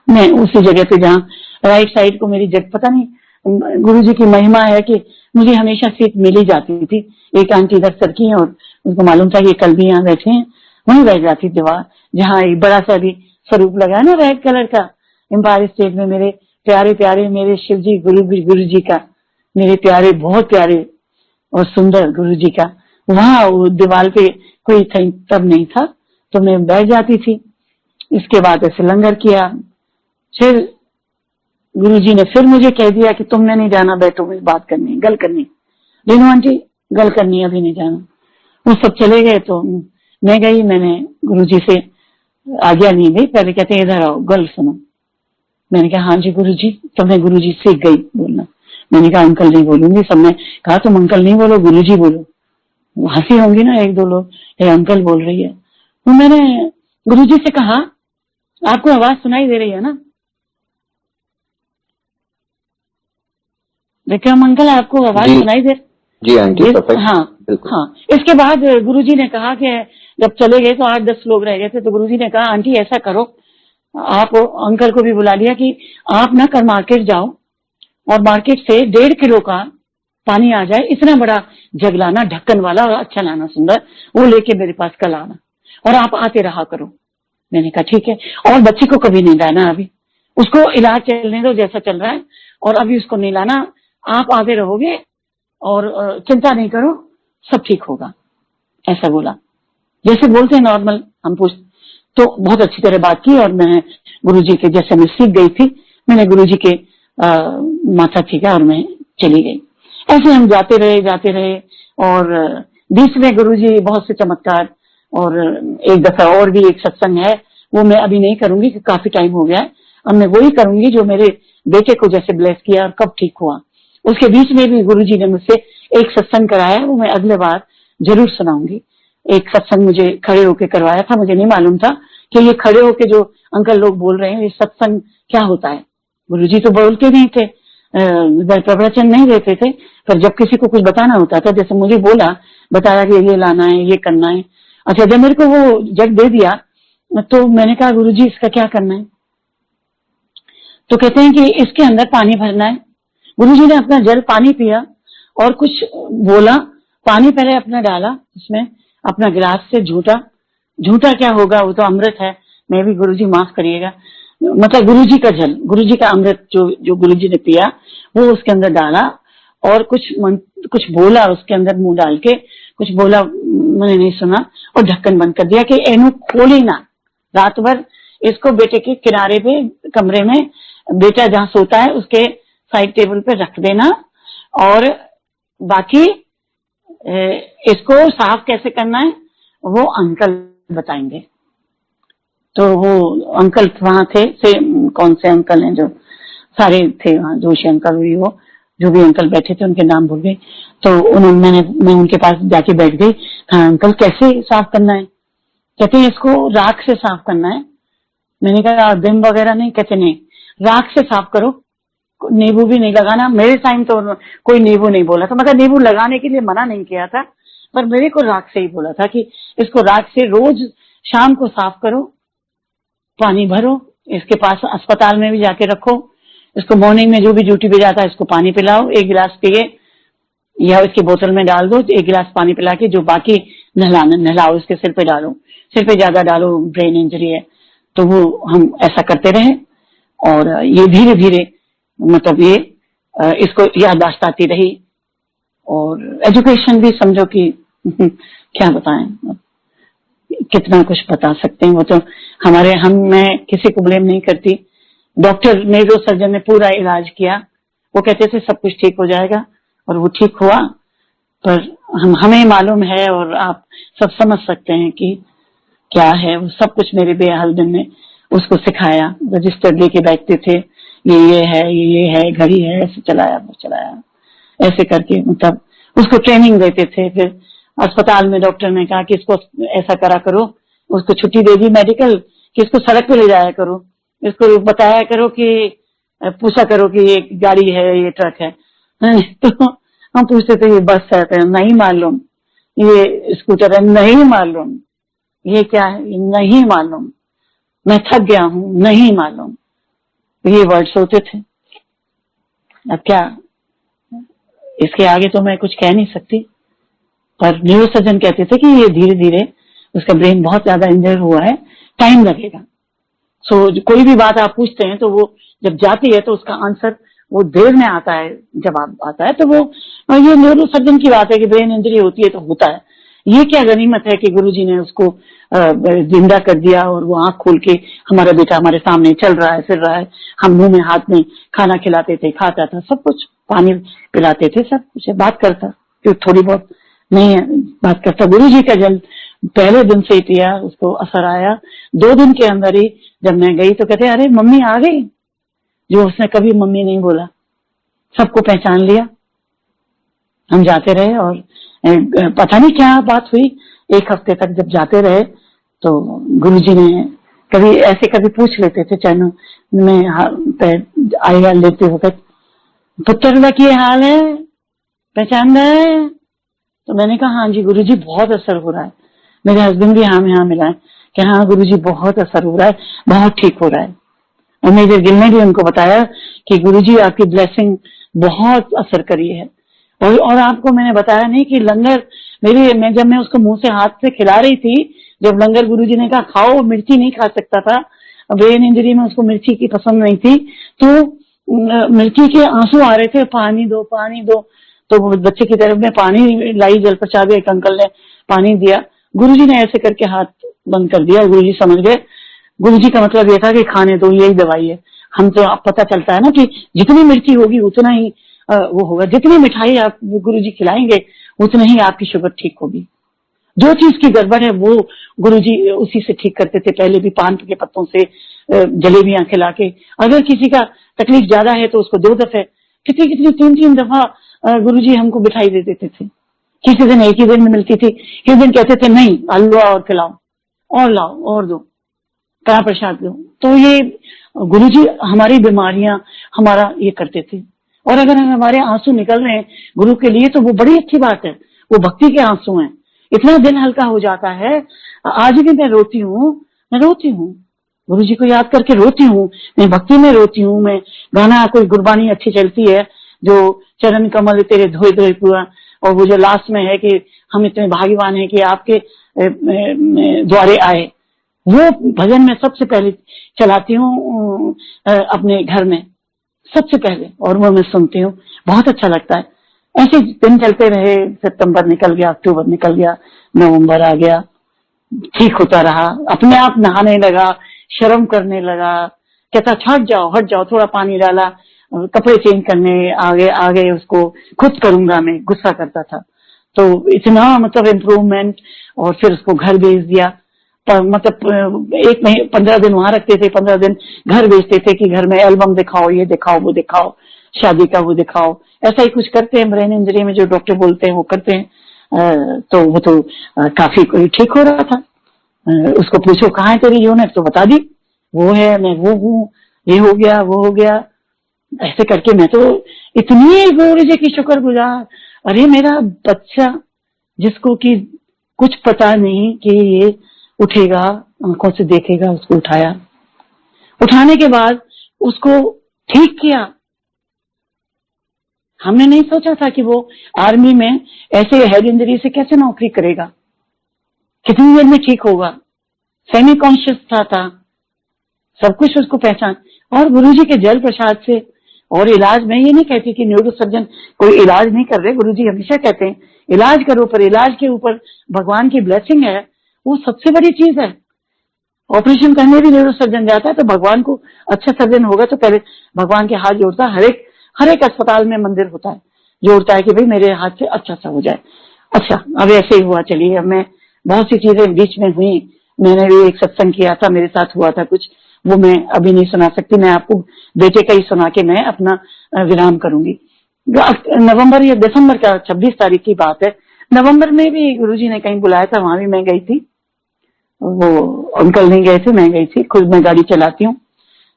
मैं उसी जगह पे जहाँ राइट साइड को मेरी जगह, पता नहीं गुरुजी की महिमा है कि मुझे हमेशा सीट मिल ही जाती थी। एक आंटी इधर सरकी और उनको मालूम था कि कल भी यहाँ बैठे हैं, वहीं बैठ जाती दीवार जहाँ एक बड़ा सा भी स्वरूप लगा है ना रेड कलर का, एम्पायर स्टेट में, मेरे प्यारे प्यारे मेरे शिव जी गुरु जी का, मेरे प्यारे बहुत प्यारे और सुंदर गुरु जी का, वहां दीवार पे कोई तब नहीं था तो मैं बैठ जाती थी। इसके बाद ऐसे लंगर किया। फिर गुरुजी ने फिर मुझे कह दिया कि तुमने नहीं जाना, बैठो मुझे बात करनी, गल करनी। रेणु आंटी गल करनी, अभी नहीं जाना। वो सब चले गए तो मैं गई, मैंने गुरुजी से आज्ञा नहीं गई, पहले कहते हैं इधर आओ गल सुनो। मैंने कहा हाँ जी गुरुजी। तो मैं गुरुजी सीख गई बोलना। मैंने कहा अंकल नहीं बोलूंगी। सबने कहा तुम अंकल नहीं बोलो, गुरुजी बोलो। हंसी होंगी ना एक दो लोग, ये अंकल बोल रही है। तो मैंने गुरुजी से कहा आपको आवाज सुनाई दे रही है ना विक्रम अंकल, आपको आवाज सुनाई दे? जी आंटी। हाँ हाँ। इसके बाद गुरुजी ने कहा कि जब चले गए तो 8-10 लोग रह गए थे, तो गुरुजी ने कहा आंटी ऐसा करो, आप अंकल को भी बुला लिया कि आप ना कल मार्केट जाओ और मार्केट से 1.5 किलो का पानी आ जाए, इतना बड़ा जग लाना, ढक्कन वाला और अच्छा लाना सुंदर, वो लेके मेरे पास कल आना और आप आते रहा करो। मैंने कहा ठीक है। और बच्चे को कभी नहीं लाना, अभी उसको इलाज चलने दो जैसा चल रहा है, और अभी उसको नहीं लाना, आप आते रहोगे और चिंता नहीं करो, सब ठीक होगा। ऐसा बोला जैसे बोलते हैं नॉर्मल हम पूछ। तो बहुत अच्छी तरह बात की और मैं गुरुजी के जैसे मैं सीख गई थी, मैंने गुरुजी के माथा टीका और मैं चली गई। ऐसे हम जाते रहे और बीच में गुरुजी बहुत से चमत्कार। और एक दफा और भी एक सत्संग है, वो मैं अभी नहीं करूंगी कि काफी टाइम हो गया है। अब मैं वही करूंगी जो मेरे बेटे को जैसे ब्लेस किया और कब ठीक हुआ। उसके बीच में भी गुरुजी ने मुझसे एक सत्संग कराया, वो मैं अगले बार जरूर सुनाऊंगी। एक सत्संग मुझे खड़े होके करवाया था, मुझे नहीं मालूम था कि ये खड़े होके जो अंकल लोग बोल रहे हैं ये सत्संग क्या होता है। गुरुजी तो बोलते नहीं थे, प्रवचन नहीं देते थे, पर जब किसी को कुछ बताना होता था, जैसे मुझे बताया कि ये लाना है, ये करना है। अच्छा, जब मेरे को वो जग दे दिया तो मैंने कहा गुरुजी इसका क्या करना है? तो कहते हैं कि इसके अंदर पानी भरना है। गुरुजी ने अपना जल पानी पिया और कुछ बोला, पानी पहले अपना डाला उसमें अपना गिलास से, झूठा क्या होगा, वो तो अमृत है। मैं भी गुरुजी माफ करिएगा, मतलब गुरुजी का जल, गुरुजी का अमृत जो गुरुजी ने पिया वो उसके अंदर डाला और कुछ बोला उसके अंदर, मुंह डाल के कुछ बोला, मैंने नहीं सुना, और ढक्कन बंद कर दिया कि एनु खोली ना। रात भर इसको बेटे के किनारे पे कमरे में, बेटा जहां सोता है उसके साइड टेबल पे रख देना, और बाकी इसको साफ कैसे करना है वो अंकल बताएंगे। तो वो अंकल वहां थे, कौन से अंकल हैं जो सारे थे वहां, जोशी अंकल हुई, वो जो भी अंकल बैठे थे उनके नाम भूल गई। तो मैं उनके पास जाके बैठ गई। हाँ अंकल कैसे साफ करना है? कहते हैं इसको राख से साफ करना है। मैंने कहा विम वगैरह नहीं? कहते नहीं, राख से साफ करो, नींबू भी नहीं लगाना। मेरे टाइम तो कोई नींबू नहीं बोला था, मतलब नींबू लगाने के लिए मना नहीं किया था, पर मेरे को राख से ही बोला था कि इसको राख से रोज शाम को साफ करो, पानी भरो, इसके पास अस्पताल में भी जाके रखो, इसको मॉर्निंग में जो भी ड्यूटी पे जाता है इसको पानी पिलाओ, 1 गिलास पिए या इसकी बोतल में डाल दो, 1 गिलास पानी पिला के जो बाकी नहलाओ, इसके सिर पे डालो, सिर पे ज्यादा डालो, ब्रेन इंजरी है। तो वो हम ऐसा करते रहे और ये धीरे धीरे मतलब ये इसको याददाश्त आती रही। और एजुकेशन भी समझो कि क्या बताएं, कितना कुछ बता सकते हैं, वो तो मैं किसी को ब्लेम नहीं करती। डॉक्टर नेजो सर्जन ने पूरा इलाज किया, वो कहते थे सब कुछ ठीक हो जाएगा और वो ठीक हुआ। पर हमें मालूम है और आप सब समझ सकते हैं कि क्या है वो सब कुछ। मेरे बेहसबैंड ने उसको सिखाया, रजिस्टर लेके बैठते थे, ये है, घड़ी है, ऐसे चलाया वो चलाया, ऐसे करके मतलब उसको ट्रेनिंग देते थे। फिर अस्पताल में डॉक्टर ने कहा कि इसको ऐसा करा करो, उसको छुट्टी दे दी मेडिकल कि इसको सड़क पे ले जाया करो, इसको बताया करो कि पूछा करो कि ये गाड़ी है, ये ट्रक है। तो हम पूछते थे ये बस है, नहीं मालूम, ये स्कूटर है, नहीं मालूम, ये क्या है, नहीं मालूम, मैं थक गया हूं, नहीं मालूम, ये वर्ड्स होते थे। अब क्या, इसके आगे तो मैं कुछ कह नहीं सकती। पर न्यूरोसर्जन कहते थे कि ये धीरे धीरे उसका ब्रेन बहुत ज्यादा इंजर हुआ है, टाइम लगेगा। सो कोई भी बात आप पूछते हैं तो वो जब जाती है तो उसका आंसर वो देर में आता है, जवाब आता है। तो वो ये न्यूरोसर्जन की बात है कि ब्रेन इंजरी होती है तो होता है, ये क्या गनीमत है कि गुरुजी ने उसको जिंदा कर दिया और वो आंख खोल के हमारा बेटा हमारे सामने चल रहा है, फिर रहा है, हम मुंह में हाथ में खाना खिलाते थे, खाता था, सब कुछ, पानी पिलाते थे, सब कुछ, बात करता, क्यों थोड़ी बहुत नहीं है बात करता। गुरुजी का जल पहले दिन से ही पिया, उसको असर आया। 2 दिन के अंदर ही जब मैं गई तो कहते अरे मम्मी आ गई, जो उसने कभी मम्मी नहीं बोला, सबको पहचान लिया। हम जाते रहे और पता नहीं क्या बात हुई, 1 हफ्ते तक जब जाते रहे तो गुरुजी ने कभी ऐसे कभी पूछ लेते थे चरणों में आएगा लेते वक्त, पुत्र का क्या हाल है, पहचान रहे? तो मैंने कहा हाँ जी गुरुजी बहुत असर हो रहा है। मेरे हस्बैंड भी हाँ में हाँ मिलाए कि हाँ गुरुजी बहुत असर हो रहा है, बहुत ठीक हो रहा है। और मेरे दिल ने भी उनको बताया कि गुरुजी आपकी ब्लेसिंग बहुत असर करी है। और आपको मैंने बताया नहीं कि लंगर जब मैं उसको मुंह से हाथ से खिला रही थी, जब लंगर गुरुजी ने कहा खाओ, मिर्ची नहीं खा सकता था, ब्रेन इंजरी में उसको मिर्ची की पसंद नहीं थी, तो मिर्ची के आंसू आ रहे थे, पानी दो पानी दो। तो बच्चे की तरफ में पानी लाई, जल प्रसाद एक अंकल ने पानी दिया, गुरुजी ने ऐसे करके हाथ बंद कर दिया। गुरुजी समझ गए, गुरुजी का मतलब ये था कि खाने दो, यही दवाई है। हम तो आप पता चलता है ना कि जितनी मिर्ची होगी उतना ही वो होगा, जितनी मिठाई आप गुरुजी खिलाएंगे उतना ही आपकी शुगर ठीक होगी। जो चीज की गड़बड़ है वो गुरुजी उसी से ठीक करते थे। पहले भी पान के पत्तों से जलेबियां खिला के, अगर किसी का तकलीफ ज्यादा है तो उसको 2 दफे, कितनी 3-3 दफा गुरुजी हमको मिठाई दे देते थे। किसी दिन एक ही दिन में मिलती थी, किसी दिन कहते थे नहीं हलवा और खिलाओ, और लाओ और दो, कड़ा प्रसाद दो। तो ये गुरुजी हमारी बीमारियां हमारा ये करते थे। और अगर हमारे आंसू निकल रहे हैं गुरु के लिए तो वो बड़ी अच्छी बात है, वो भक्ति के आंसू हैं, इतना दिल हल्का हो जाता है। आज भी मैं रोती हूँ, गुरु जी को याद करके रोती हूँ, मैं भक्ति में रोती हूँ। मैं गाना कोई गुरबानी अच्छी चलती है जो चरण कमल तेरे धोए धोए पूरा, और वो जो लास्ट में है कि हम इतने भाग्यवान हैं कि आपके द्वारे आए, वो भजन में सबसे पहले चलाती हूँ अपने घर में सबसे पहले, और वो मैं सुनती हूँ, बहुत अच्छा लगता है। ऐसे दिन चलते रहे, सितंबर निकल गया, अक्टूबर निकल गया, नवंबर आ गया, ठीक होता रहा, अपने आप नहाने लगा, शर्म करने लगा, कहता हट जाओ, थोड़ा पानी डाला, कपड़े चेंज करने आ गए उसको खुद करूंगा, मैं गुस्सा करता था। तो इतना मतलब इम्प्रूवमेंट, और फिर उसको घर भेज दिया। मतलब 1 महीने 15 दिन वहां रखते थे, 15 दिन घर भेजते थे कि घर में एल्बम दिखाओ, ये दिखाओ, वो दिखाओ, शादी का वो दिखाओ, ऐसा ही कुछ करते हैं। ब्रेन इंजरी में जो डॉक्टर बोलते हैं वो करते हैं। तो वो तो काफी ठीक हो रहा था। उसको पूछो कहाँ है तेरी यूनिट, तो बता दी वो है, मैं वो हूँ, ये हो गया वो हो गया। ऐसे करके मैं तो इतनी गुरु जी की शुक्रगुजार, अरे मेरा बच्चा जिसको कि कुछ पता नहीं कि ये उठेगा, आंखों से देखेगा, उसको उठाया, उठाने के बाद उसको ठीक किया। हमने नहीं सोचा था कि वो आर्मी में ऐसे हेड इंजरी से कैसे नौकरी करेगा, कितनी देर में ठीक होगा, सेमी कॉन्शियस था, सब कुछ उसको पहचान। और गुरुजी के जल प्रसाद से, और इलाज मैं ये नहीं कहती कि न्यूरो सर्जन कोई इलाज नहीं कर रहे, गुरुजी हमेशा कहते हैं इलाज करो, पर इलाज के ऊपर भगवान की ब्लेसिंग है, वो सबसे बड़ी चीज है। ऑपरेशन करने भी न्यूरो सर्जन जाता है तो भगवान को, अच्छा सर्जन होगा तो पहले भगवान के हाथ जोड़ता है। हर एक अस्पताल में मंदिर होता है, जोड़ता है कि भाई मेरे हाथ से अच्छा सा हो जाए। अच्छा, अब ऐसे ही हुआ। चलिए, अब मैं बहुत सी चीजें बीच में हुई, मैंने भी एक सत्संग किया था, मेरे साथ हुआ था कुछ, वो मैं अभी नहीं सुना सकती, मैं आपको बेटे का ही सुना के मैं अपना विराम करूंगी। नवंबर या दिसंबर का 26 तारीख की बात है। नवंबर में भी गुरुजी ने कहीं बुलाया था, वहां भी मैं गई थी। वो अंकल नहीं गए थे, मैं गई थी, खुद मैं गाड़ी चलाती हूँ,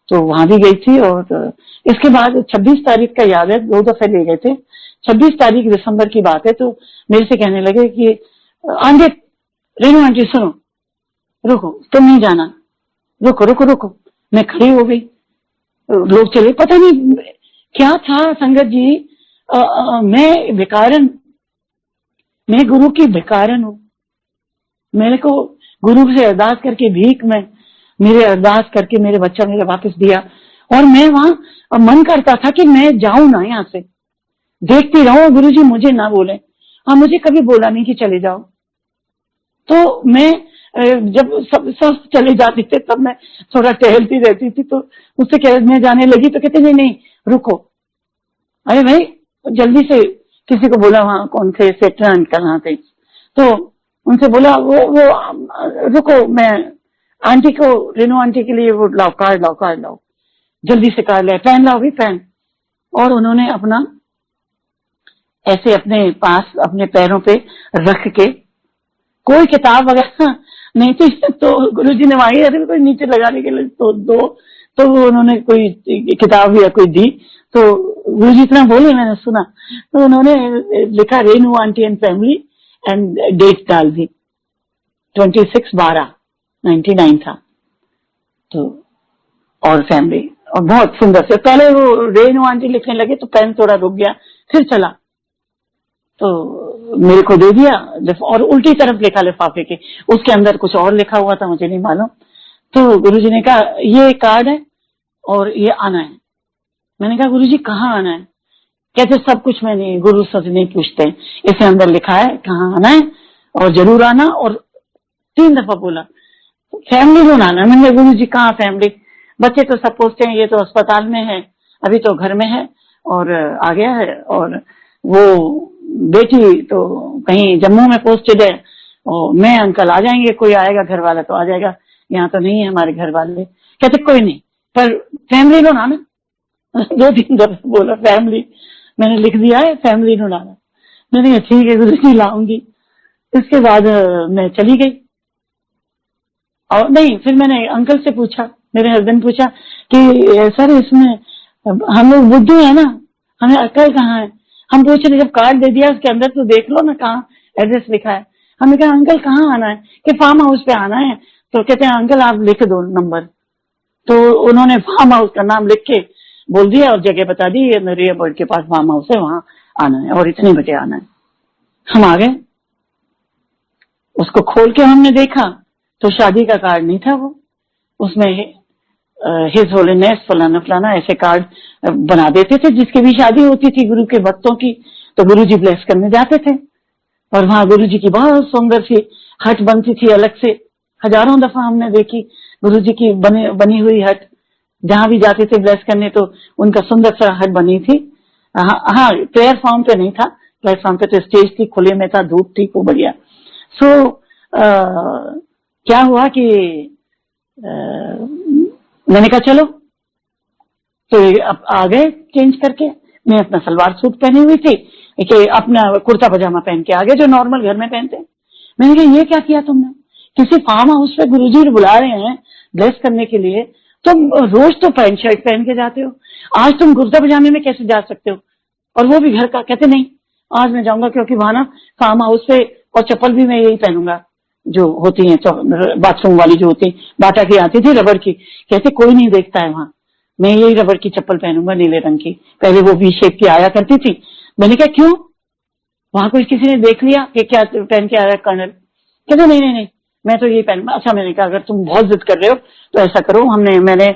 तो वहां भी गई थी। और इसके बाद 26 तारीख का याद है, 2 दफे ले गए थे। 26 तारीख दिसंबर की बात है, तो मेरे से कहने लगे कि आंटी, रेनू आंटी सुनो, रुको, तुम नहीं जाना, रुको रुको रुको। मैं खड़ी हो गई, लोग चले, पता नहीं क्या था संगत जी। मैं भिकारन, मैं गुरु की भिकारन हूँ। मेरे को गुरु से अरदास करके भीख में, मेरे अरदास करके मेरे बच्चा मेरे वापस दिया। और मैं वहां मन करता था कि मैं जाऊं ना, यहाँ से देखती रहूं, गुरुजी मुझे ना बोले। हाँ, मुझे कभी बोला नहीं कि चले जाओ, तो मैं जब सब चले जाते थे तब मैं थोड़ा टहलती रहती थी, तो उससे कह मैं जाने लगी तो कहते नहीं नहीं रुको। अरे भाई जल्दी से किसी को बोला, वहां कौन थे सेक्टर अंकल वहां थे, तो उनसे बोला वो रुको, मैं आंटी को, रेनू आंटी के लिए वो लाओ कार्ड लाओ, जल्दी से कार्ड लाए, पेन लाओ भी पेन। और उन्होंने अपना ऐसे अपने पास अपने पैरों पे रख के, कोई किताब वगैरह नहीं थी, तो गुरुजी ने वहां अरे कोई नीचे लगाने के लिए तो दो, तो उन्होंने कोई किताब या कोई दी, तो गुरुजी इतना बोले मैंने सुना, तो उन्होंने लिखा Renu aunty and family and date डाल दी 26/12/99 था, तो और फैमिली, और बहुत सुंदर से। पहले वो रेनू आंटी लिखने लगे तो पेन थोड़ा रुक गया, फिर चला, तो मेरे को दे दिया, और उल्टी तरफ लिखा लिफाफे के, उसके अंदर कुछ और लिखा हुआ था, मुझे नहीं मालूम। तो गुरुजी ने कहा ये कार्ड है और ये आना है। मैंने कहा गुरुजी कहाँ आना है? कहते सब कुछ मैं नहीं, गुरु सच नहीं पूछते, इसके अंदर लिखा है कहाँ आना है और जरूर आना, और 3 दफा बोला फैमिली लोन आना। मैंने गुरुजी कहाँ फैमिली? बच्चे तो सब पूछते हैं ये तो अस्पताल में है, अभी तो घर में है और आ गया है, और वो बेटी तो कहीं जम्मू में पोस्टेड है, और मैं अंकल आ जाएंगे, कोई आएगा घर वाला तो आ जाएगा, यहाँ तो नहीं है हमारे घर वाले। कहते कोई नहीं, पर फैमिली लोन आना। 2-3 दफा बोला फैमिली, मैंने लिख दिया है फैमिली लोन आना। मैंने ठीक है गुरुजी लाऊंगी। इसके बाद मैं चली गई, और नहीं फिर मैंने अंकल से पूछा, मेरे हस्बैंड पूछा कि सर इसमें हम लोग बुद्धू है ना, हमें अक्ल कहाँ है? हम पूछ रहे, जब कार्ड दे दिया उसके अंदर तो देख लो ना कहाँ एड्रेस लिखा है। हमने कहा अंकल कहाँ आना है? कि फार्म हाउस पे आना है। तो कहते हैं अंकल आप लिख दो नंबर, तो उन्होंने फार्म हाउस का नाम लिख के बोल दिया और जगह बता दी, मेरे बर्ड के पास फार्म हाउस है, वहां आना है और इतने बजे आना है। हम आ गए, उसको खोल के हमने देखा तो शादी का कार्ड नहीं था, वो उसमें हिज होलीनेस फलाना फलाना ऐसे कार्ड बना देते थे, जिसकी भी शादी होती थी गुरु के भक्तों की तो गुरु जी ब्लेस करने जाते थे। और वहां गुरु जी की बहुत सुंदर सी हट बनती थी अलग से, हजारों दफा हमने देखी गुरु जी की बनी हुई हट, जहां भी जाते थे ब्लेस करने तो उनका सुंदर सा हट बनी थी। हाँ प्लेटफॉर्म पे नहीं था, प्लेटफॉर्म पे तो स्टेज थी, खुले में था, धूप थी खूब बढ़िया। सो क्या हुआ कि मैंने कहा चलो, तो अब आ गए चेंज करके। मैं अपना सलवार सूट पहनी हुई थी कि अपना कुर्ता पजामा पहन के आ गए जो नॉर्मल घर में पहनते। मैंने कहा ये क्या किया तुमने? किसी फार्म हाउस पे गुरुजी बुला रहे हैं ब्लेस करने के लिए, तुम रोज तो पैंट शर्ट पहन के जाते हो, आज तुम कुर्ता पजामे में कैसे जा सकते हो, और वो भी घर का? कहते नहीं आज मैं जाऊंगा, क्योंकि वहां ना फार्म हाउस पे, और चप्पल भी मैं यही पहनूंगा जो होती है बाथरूम वाली जो होती बाटा की आती थी रबड़ की। कहते कोई नहीं देखता है वहां, मैं यही रबड़ की चप्पल पहनूंगा नीले रंग की, पहले वो वी शेप की आया करती थी। मैंने कहा क्यों, वहां कोई किसी ने देख लिया कि क्या पहन के आया कर्नल? कहते नहीं नहीं नहीं मैं तो यही पहनूंगा। अच्छा मैंने कहा अगर तुम बहुत जिद कर रहे हो तो ऐसा करो, मैंने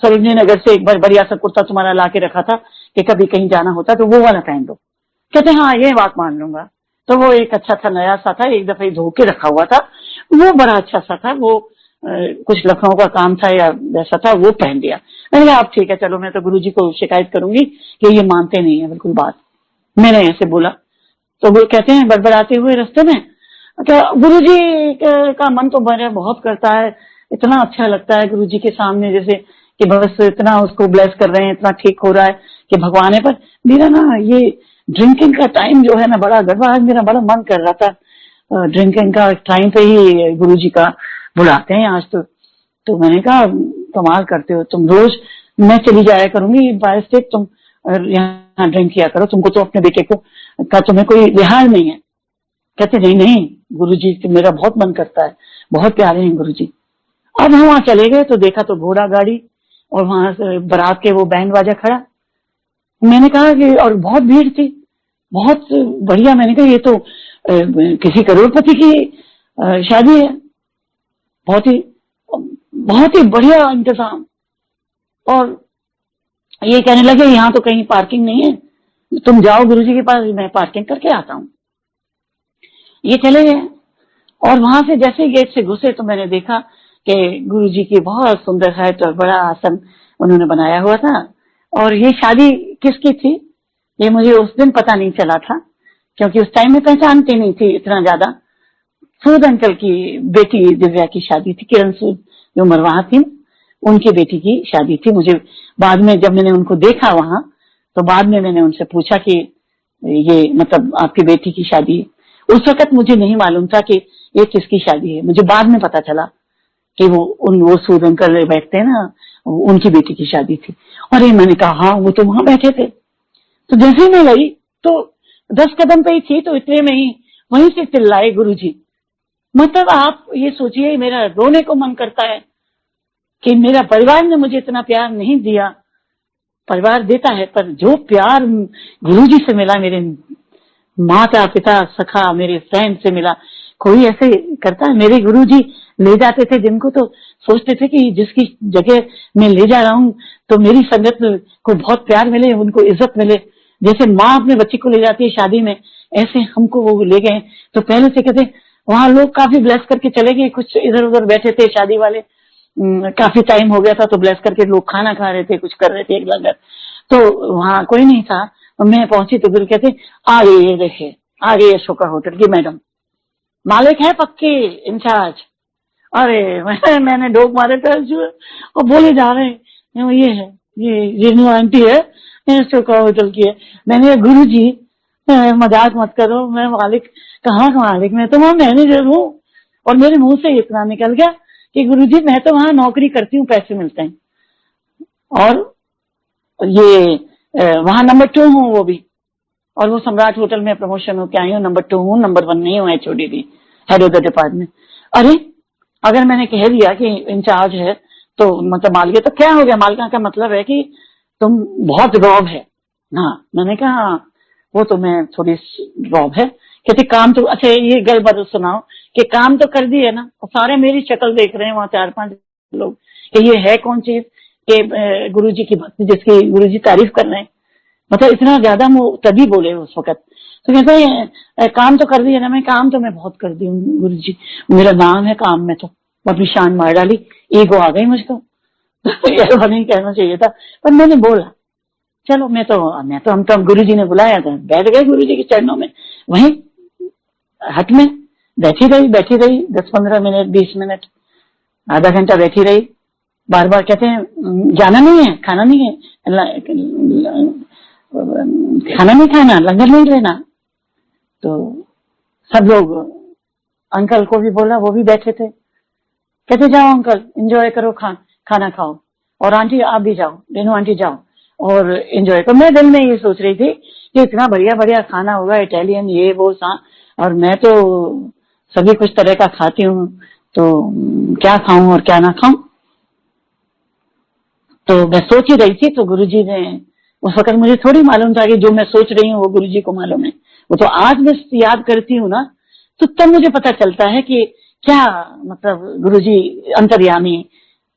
सरोजनी नगर से एक बार बढ़िया सा कुर्ता तुम्हारा ला के रखा था कि कभी कहीं जाना होता तो वो वाला पहन दो। कहते हाँ ये बात मान लूंगा। तो वो एक अच्छा था, नया सा था, एक दफे धो के रखा हुआ था, वो बड़ा अच्छा सा था, वो कुछ लखनऊ का काम था या वैसा था, वो पहन लिया। मैंने कहा आप ठीक है चलो, मैं तो गुरुजी को शिकायत करूंगी कि ये मानते नहीं है बिल्कुल बात। मैंने ऐसे बोला तो वो कहते हैं बड़बड़ाते हुए रास्ते में, क्या गुरुजी का मन तो मेरा बहुत करता है, इतना अच्छा लगता है गुरुजी के सामने जैसे कि बस इतना उसको ब्लेस कर रहे हैं, इतना ठीक हो रहा है कि भगवान है। पर मेरा ना ये ड्रिंकिंग का टाइम जो है ना बड़ा गड़बड़ है, मेरा बड़ा मन कर रहा था ड्रिंकिंग का टाइम पे ही गुरुजी का बुलाते हैं आज तो मैंने कहा कमाल करते हो तुम, रोज मैं चली जाया करूंगी बाय स्टेट, तुम यहाँ ड्रिंक किया करो, तुमको तो अपने बेटे को का तुम्हें कोई लिहाज नहीं है। कहते नहीं नहीं गुरुजी मेरा बहुत मन करता है, बहुत प्यारे हैं गुरुजी। अब हम वहां चले गए तो देखा तो घोड़ा गाड़ी और वहां से बारात के वो बैंड बाजा खड़ा। मैंने कहा कि और बहुत भीड़ थी, बहुत बढ़िया। मैंने कहा ये तो किसी करोड़पति की शादी है, बहुत ही बढ़िया इंतजाम। और ये कहने लगे यहाँ तो कहीं पार्किंग नहीं है, तुम जाओ गुरुजी के पास, मैं पार्किंग करके आता हूँ। ये चले गए। और वहां से जैसे ही गेट से घुसे तो मैंने देखा कि गुरुजी की बहुत सुंदर हट और बड़ा आसन उन्होंने बनाया हुआ था। और ये शादी किसकी थी ये मुझे उस दिन पता नहीं चला था, क्योंकि उस टाइम में पहचानती नहीं थी इतना ज्यादा। सूद अंकल की बेटी दिव्या की शादी थी, किरण सूद जो मरवाहा थी उनकी बेटी की शादी थी। मुझे बाद में जब मैंने उनको देखा वहां, तो बाद में मैंने उनसे पूछा कि ये मतलब आपकी बेटी की शादी है। उस वक्त मुझे नहीं मालूम था कि ये किसकी शादी है। मुझे बाद में पता चला कि वो सूद अंकल बैठते हैं ना, उनकी बेटी की शादी थी। और ये मैंने कहा हाँ वो तो वहां बैठे थे। तो जैसे ही मैं गई तो 10 कदम पे ही थी, तो इतने में ही वहीं से चिल्लाए गुरुजी। मतलब आप ये सोचिए, मेरा रोने को मन करता है कि मेरा परिवार ने मुझे इतना प्यार नहीं दिया। परिवार देता है, पर जो प्यार गुरुजी से मिला, मेरे माता पिता सखा मेरे फ्रेंड से मिला, कोई ऐसे करता है। मेरे गुरुजी ले जाते थे जिनको, तो सोचते थे कि जिसकी जगह मैं ले जा रहा हूँ तो मेरी संगत को बहुत प्यार मिले, उनको इज्जत मिले। जैसे माँ अपने बच्चे को ले जाती है शादी में, ऐसे हमको वो ले गए। तो पहले से कहते वहां लोग काफी ब्लेस करके चले गए, कुछ इधर उधर बैठे थे शादी वाले, काफी टाइम हो गया था तो ब्लेस करके लोग खाना खा रहे थे, कुछ कर रहे थे एक लंगर। तो वहां कोई नहीं था। मैं पहुंची तो गुरु कहते आ गई, ये देखिए आ गई अशोका होटल की मैडम, मालिक है पक्की इंचार्ज। अरे मैंने डोक मारे पैर जो और बोले जा रहे हैं ये है, ये न्यू आंटी है, अशोका होटल की है। मैंने गुरु जी मजाक मत करो, मैं मालिक कहाँ का मालिक, मैं तो वहां मैनेजर हूँ। और मेरे मुंह से इतना निकल गया कि गुरुजी मैं तो वहां नौकरी करती हूँ, पैसे मिलते हैं। और ये वहां नंबर 2 हूँ वो भी, और वो सम्राट होटल में प्रमोशन होके आई हूँ, नंबर 2 हूँ, नंबर 1 नहीं हूँ, एचओडी भी, हेड ऑफ द डिपार्टमेंट। अरे अगर मैंने कह दिया कि इंचार्ज है तो मतलब मालिक, तो क्या हो गया, मालिका का मतलब है कि तुम बहुत रौब है। हाँ मैंने कहा वो तो मैं थोड़ी रौब है। कहते काम तो, अच्छा ये गल बात सुनाओ कि काम तो कर दी है ना, और सारे मेरी शक्ल देख रहे हैं वहां 4-5 लोग कि ये है कौन चीज कि गुरुजी की भक्ति जिसकी गुरुजी तारीफ कर रहे हैं। मतलब इतना ज्यादा वो तभी बोले उस वक्त। तो कहते हैं काम तो कर दी है ना। मैं काम तो मैं बहुत कर दी हूँ गुरुजी, मेरा नाम है काम में, तो अपनी शान मार डाली, ईगो आ गई मुझको। ऐसा नहीं कहना चाहिए था, पर मैंने बोला चलो मैं तो हम तो गुरुजी ने बुलाया था, बैठ गए गुरुजी के चरणों में, वहीं हट में बैठी रही 10-15 मिनट, 20 मिनट, आधा घंटा बैठी रही। बार बार कहते हैं जाना नहीं है, खाना नहीं है, खाना नहीं खाना, लंगर नहीं लेना। तो सब लोग, अंकल को भी बोला, वो भी बैठे थे। कहते जाओ अंकल एंजॉय करो, खाना खाओ, और आंटी आप भी जाओ, रेनू आंटी जाओ और एंजॉय करो। मैं दिल में ये सोच रही थी कि इतना बढ़िया बढ़िया खाना होगा, इटालियन ये वो सा, और मैं तो सभी कुछ तरह का खाती हूँ, तो क्या खाऊं और क्या ना खाऊं। तो मैं सोच ही रही थी, तो गुरुजी ने, उस वक्त मुझे थोड़ी मालूम था कि जो मैं सोच रही हूँ वो गुरुजी को मालूम है। वो तो आज मैं याद करती हूँ ना, तो तब मुझे पता चलता है कि क्या मतलब गुरुजी अंतर्यामी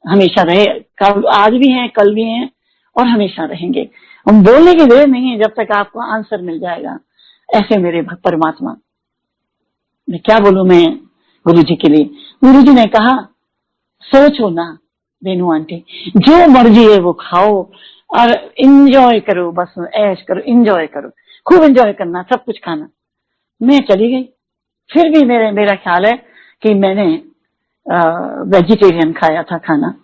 हमेशा रहे, कल आज भी हैं, कल भी हैं और हमेशा रहेंगे। हम बोलने की देर नहीं है जब तक आपको आंसर मिल जाएगा। ऐसे मेरे परमात्मा, मैं क्या बोलूं मैं गुरुजी के लिए। गुरुजी ने कहा सोचो ना रेनू आंटी, जो मर्जी है वो खाओ और इंजॉय करो, बस ऐश करो, इंजॉय करो, खूब इंजॉय करना, सब कुछ खाना। मैं चली गई। फिर भी मेरा ख्याल है कि मैंने वेजिटेरियन खाया था खाना,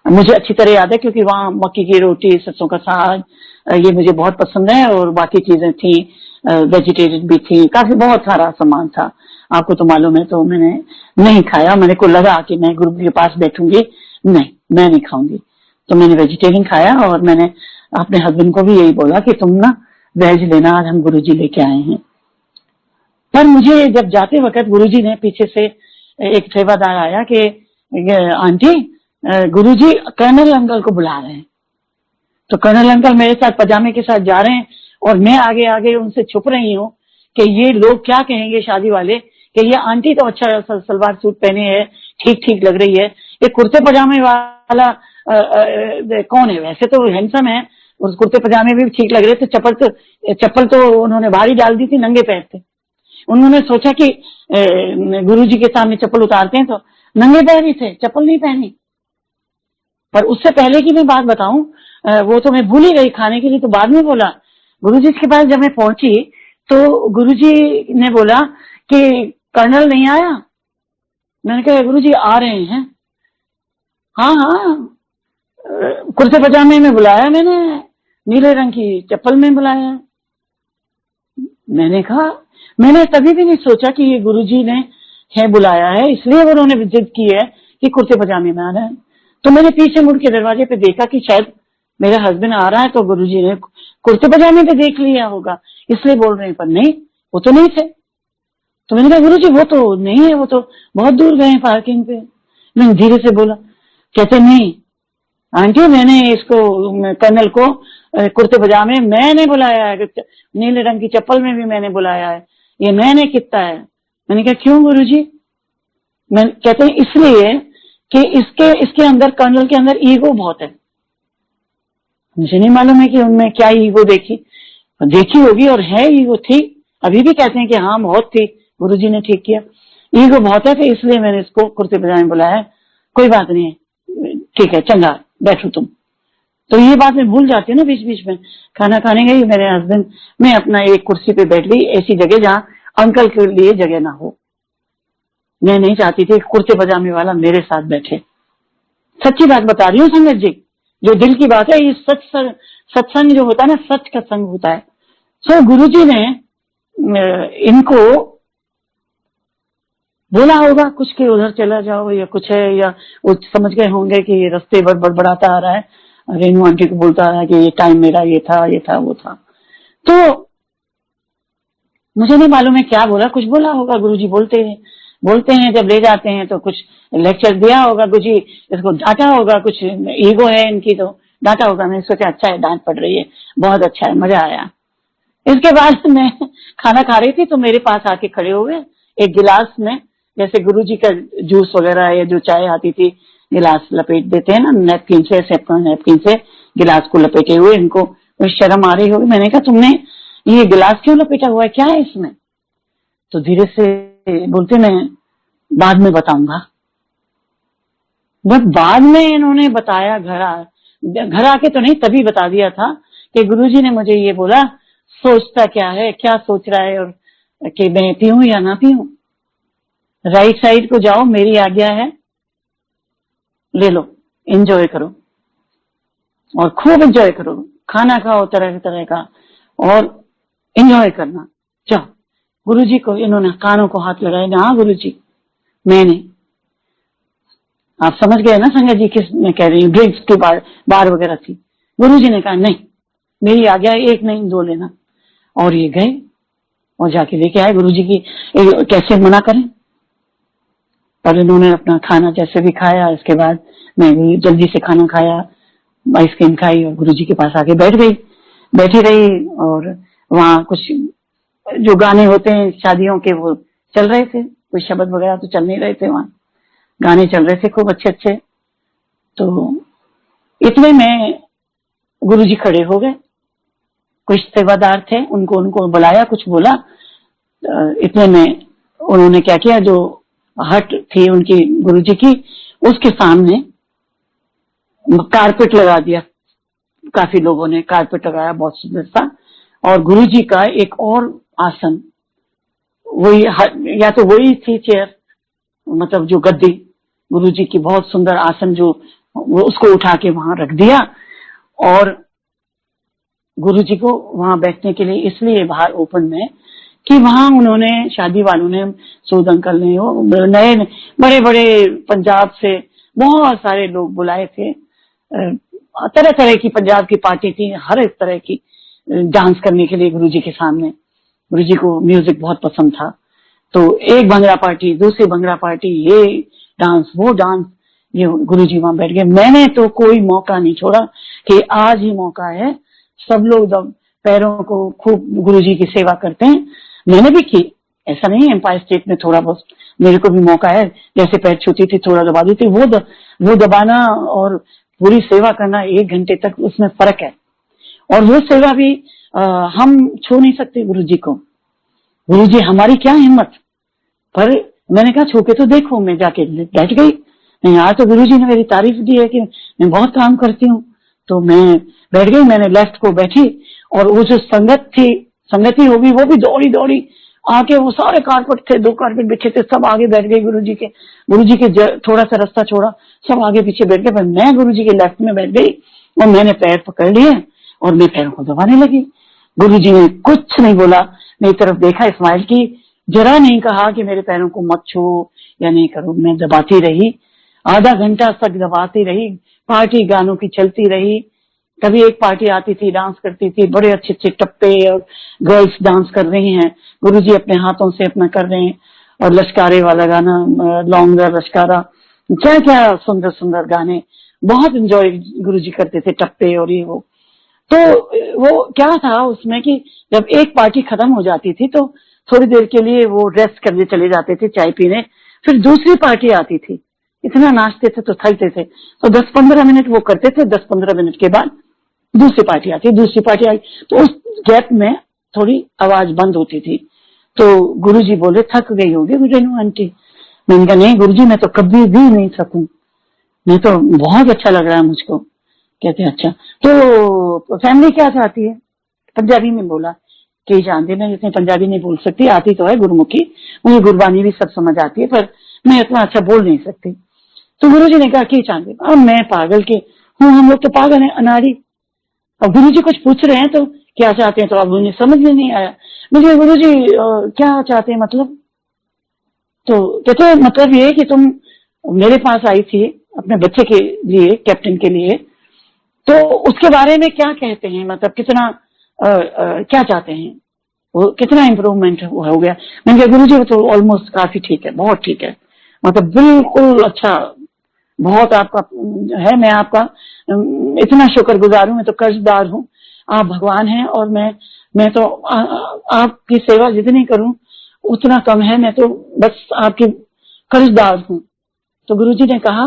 मुझे अच्छी तरह याद है, क्योंकि वहां मक्की की रोटी, सरसों का साग, ये मुझे बहुत पसंद है, और बाकी चीजें थी, वेजिटेरियन भी थी, काफी बहुत सारा सामान था, आपको तो मालूम है। तो मैंने नहीं खाया, मेरे को लगा कि मैं गुरु के पास बैठूंगी, नहीं मैं नहीं खाऊंगी, तो मैंने वेजिटेरियन खाया। और मैंने अपने हस्बैंड को भी यही बोला कि तुम ना वेज लेना, आज हम गुरुजी लेके आए हैं। पर मुझे जब जाते वक्त गुरुजी ने पीछे से एक सेवादार आया कि आंटी गुरुजी कर्नल अंकल को बुला रहे हैं। तो कर्नल अंकल मेरे साथ पजामे के साथ जा रहे हैं, और मैं आगे आगे उनसे छुप रही हूँ कि ये लोग क्या कहेंगे शादी वाले कि ये आंटी तो अच्छा सलवार सूट पहने है, ठीक ठीक लग रही है, ये कुर्ते पजामे वाला कौन है। वैसे तो हैंडसम है, उस कुर्ते पजामे भी ठीक लग रहे थे, चप्पल तो उन्होंने बाहर ही डाल दी थी, नंगे पैर थे। उन्होंने सोचा कि गुरुजी के सामने चप्पल उतारते हैं, तो नंगे पैर ही थे, चप्पल नहीं पहनी। पर उससे पहले की मैं बात बताऊं, वो तो मैं भूल ही गई, खाने के लिए तो बाद में बोला। गुरुजी के पास जब मैं पहुंची तो गुरुजी ने बोला कि कर्नल नहीं आया। मैंने कहा गुरुजी आ रहे हैं। हाँ हाँ, कुर्ते पजामे में बुलाया मैंने, नीले रंग की चप्पल में बुलाया। मैंने कहा, मैंने तभी भी नहीं सोचा कि ये गुरुजी ने है बुलाया है, इसलिए उन्होंने जिद की है कि कुर्ते पजामे में आना है। तो मैंने पीछे मुड़ के दरवाजे पे देखा कि शायद मेरा हस्बैंड आ रहा है, तो गुरुजी ने कुर्ते पजामे पे देख लिया होगा, इसलिए बोल रहे हैं। पर नहीं, वो तो नहीं थे। तो मैंने कहा गुरुजी वो तो नहीं है, वो तो बहुत दूर गए हैं पार्किंग पे। मैंने धीरे से बोला। कहते नहीं आंटी, मैंने इसको कर्नल को कुर्ते पजामे मैंने बुलाया है, नीले रंग की चप्पल में भी मैंने बुलाया है, ये मैंने कितना है। मैंने कहा क्यों गुरुजी? कहते हैं इसलिए कि इसके अंदर, कर्नल के अंदर ईगो बहुत है। मुझे नहीं मालूम है कि उनमें क्या ईगो देखी होगी, और है ईगो, थी। अभी भी कहते हैं कि हाँ बहुत थी, गुरुजी ने ठीक किया। ईगो बहुत है, तो इसलिए मैंने इसको कुर्ते पजामे बुलाया। कोई बात नहीं है, ठीक है, चंगा बैठो तुम। तो ये बात मैं भूल जाती हूँ ना बीच बीच में। खाना खाने गई मेरे हस्बैंड, मैं अपना एक कुर्सी पे बैठ गई, ऐसी जगह जहाँ अंकल के लिए जगह ना हो। मैं नहीं चाहती थी कुर्ते पजामे वाला मेरे साथ बैठे। सच्ची बात बता रही हूँ संगत जी, जो दिल की बात है। ये सत्संग जो होता है ना, सच का संग होता है। सो गुरुजी ने इनको बोला होगा कुछ के उधर चला जाओ या कुछ है, या वो समझ गए होंगे कि ये रास्ते भर बड़बड़ाता आ रहा है, रेनू आंटी को बोलता रहा कि ये टाइम मेरा ये था वो था। तो मुझे नहीं मालूम है क्या बोला, कुछ बोला होगा। गुरुजी बोलते हैं जब ले जाते हैं तो कुछ लेक्चर दिया होगा गुरुजी, इसको डांटा होगा, कुछ ईगो है इनकी तो डांटा होगा। मैंने सोचा अच्छा है, डांट पड़ रही है, बहुत अच्छा है, मजा आया। इसके बाद मैं खाना खा रही थी तो मेरे पास आके खड़े हो गए, एक गिलास में, जैसे गुरुजी का जूस वगैरह या जो चाय आती थी, गिलास लपेट देते हैं ना नैपकिन से, सेफ्रॉन नैपकिन से गिलास को लपेटे हुए। इनको शर्म आ रही होगी। मैंने कहा तुमने ये गिलास क्यों लपेटा हुआ है, क्या है इसमें? तो धीरे से बोलते मैं बाद में बताऊंगा। बस बाद में इन्होंने बताया, घर आके तो नहीं, तभी बता दिया था कि गुरुजी ने मुझे ये बोला, सोचता क्या है, क्या सोच रहा है, और कि मैं पीऊं या ना पीऊं, राइट साइड को जाओ, मेरी आज्ञा है, ले लो, एंजॉय करो और खूब एंजॉय करो, खाना खाओ तरह तरह का और एंजॉय करना, जाओ। गुरुजी को इन्होंने कानों को हाथ लगाए, हाँ गुरुजी मैंने, आप समझ गए ना संगत जी किस मैं कह रही हूँ, ड्रिंक्स की बार वगैरह थी। गुरुजी ने कहा नहीं, मेरी आज्ञा है, एक नहीं दो लेना। और ये गए और जाके लेके आए। गुरुजी की कैसे मना करें, पर इन्होंने अपना खाना जैसे भी खाया। इसके बाद मैं जल्दी से खाना खाया, आइसक्रीम खाई और गुरुजी के पास आके बैठी रही। और वहाँ कुछ जो गाने होते हैं शादियों के वो चल रहे थे, कोई शब्द वगैरह तो चल नहीं रहे थे, वहाँ गाने चल रहे थे खूब अच्छे अच्छे। तो इतने में गुरुजी खड़े हो गए, कुछ सेवादार थे, उनको बुलाया, कुछ बोला। इतने में उन्होंने क्या किया, जो हट थी उनकी गुरुजी की, उसके सामने कारपेट लगा दिया। काफी लोगों ने कारपेट लगाया, बहुत सुंदर सा। और गुरुजी का एक और आसन, वही या तो वही थी चेयर, मतलब जो गद्दी, गुरुजी की बहुत सुंदर आसन, जो वो उसको उठा के वहां रख दिया। और गुरुजी को वहां बैठने के लिए इसलिए बाहर ओपन में कि वहां उन्होंने, शादी वालों ने, सूद अंकल ने, वो नए बड़े बड़े पंजाब से बहुत सारे लोग बुलाए थे। तरह तरह की पंजाब की पार्टी थी, हर एक तरह की डांस करने के लिए गुरुजी के सामने। गुरुजी को म्यूजिक बहुत पसंद था, तो एक भंगड़ा पार्टी, दूसरी भंगड़ा पार्टी, ये डांस वो डांस, ये गुरुजी वहां बैठ गए। मैंने तो कोई मौका नहीं छोड़ा कि आज ही मौका है, सब लोग पैरों को खूब गुरुजी की सेवा करते हैं। मैंने भी की, ऐसा नहीं, एम्पायर स्टेट में थोड़ा बहुत मेरे को भी मौका है, जैसे पैर छूती थी थोड़ा दबा दी थी, वो दबाना और पूरी सेवा करना 1 घंटे तक, उसमें फर्क है। और वो सेवा भी हम छू नहीं सकते गुरुजी को, गुरुजी हमारी क्या हिम्मत, पर मैंने कहा छू के तो देखो। मैं जाके बैठ गई। यहाँ तो गुरुजी ने मेरी तारीफ दी है कि मैं बहुत काम करती हूँ, तो मैं बैठ गई। मैंने लेफ्ट को बैठी और वो जो संगति होगी वो भी दौड़ी दौड़ी आके, वो सारे कारपेट थे, 2 कारपेट बिछे थे, सब आगे बैठ गए गुरुजी के थोड़ा सा रास्ता छोड़ा, सब आगे पीछे बैठ गए। पर मैं गुरुजी के लेफ्ट में बैठ गई और मैंने पैर पकड़ लिए और मैं पैरों को दबाने लगी। गुरुजी ने कुछ नहीं बोला, मेरी तरफ देखा, स्माइल की, जरा नहीं कहा कि मेरे पैरों को मत छू या नहीं करो। मैं दबाती रही, आधा घंटा तक दबाती रही। पार्टी गानों की चलती रही। कभी एक पार्टी आती थी, डांस करती थी, बड़े अच्छे अच्छे टप्पे और गर्ल्स डांस कर रही हैं, गुरुजी अपने हाथों से अपना कर रहे हैं। और लश्कारे वाला गाना, लौंगा लश्कारा, क्या क्या सुंदर सुंदर गाने, बहुत एंजॉय गुरुजी करते थे, टप्पे और ये वो। तो वो क्या था उसमें कि जब एक पार्टी खत्म हो जाती थी तो थोड़ी देर के लिए वो रेस्ट करने चले जाते थे, चाय पीने। फिर दूसरी पार्टी आती थी, इतना नाचते थे तो थकते थे, तो 10-15 मिनट वो करते थे। 10-15 मिनट के बाद दूसरी पार्टी आई, तो उस गैप में थोड़ी आवाज बंद होती थी। तो गुरुजी बोले थक गई होगी रेनू आंटी। मैंने कहा नहीं गुरुजी, मैं तो कभी भी नहीं थकूं, मैं तो बहुत अच्छा लग रहा है मुझको। कहते अच्छा, तो फैमिली क्या चाहती है? पंजाबी में बोला कि जानते, मैं जितने पंजाबी नहीं बोल सकती, आती तो है गुरुमुखी, मुझे गुरबानी भी सब समझ आती है, पर मैं इतना अच्छा बोल नहीं सकती। तो गुरुजी ने कहा कि चाहते, अब मैं पागल के हूँ, हम लोग तो पागल हैं, अनाड़ी। और गुरुजी कुछ पूछ रहे हैं तो क्या चाहते हैं, तो अब मुझे समझ में नहीं आया। मुझे गुरुजी क्या चाहते हैं मतलब? तो कहते हैं मतलब ये कि तुम मेरे पास आई थी अपने बच्चे के लिए, कैप्टन के लिए, तो उसके बारे में क्या कहते हैं, मतलब कितना क्या चाहते हैं, वो कितना इम्प्रूवमेंट हो गया? मैंने कहा गुरुजी वो तो ऑलमोस्ट काफी ठीक है, बहुत ठीक है, मतलब बिल्कुल अच्छा, बहुत आपका है, मैं आपका इतना शुक्रगुजार हूँ, मैं तो कर्जदार हूँ, आप भगवान हैं और मैं तो आपकी सेवा जितनी करूं उतना कम है, मैं तो बस आपकी कर्जदार हूँ। तो गुरुजी ने कहा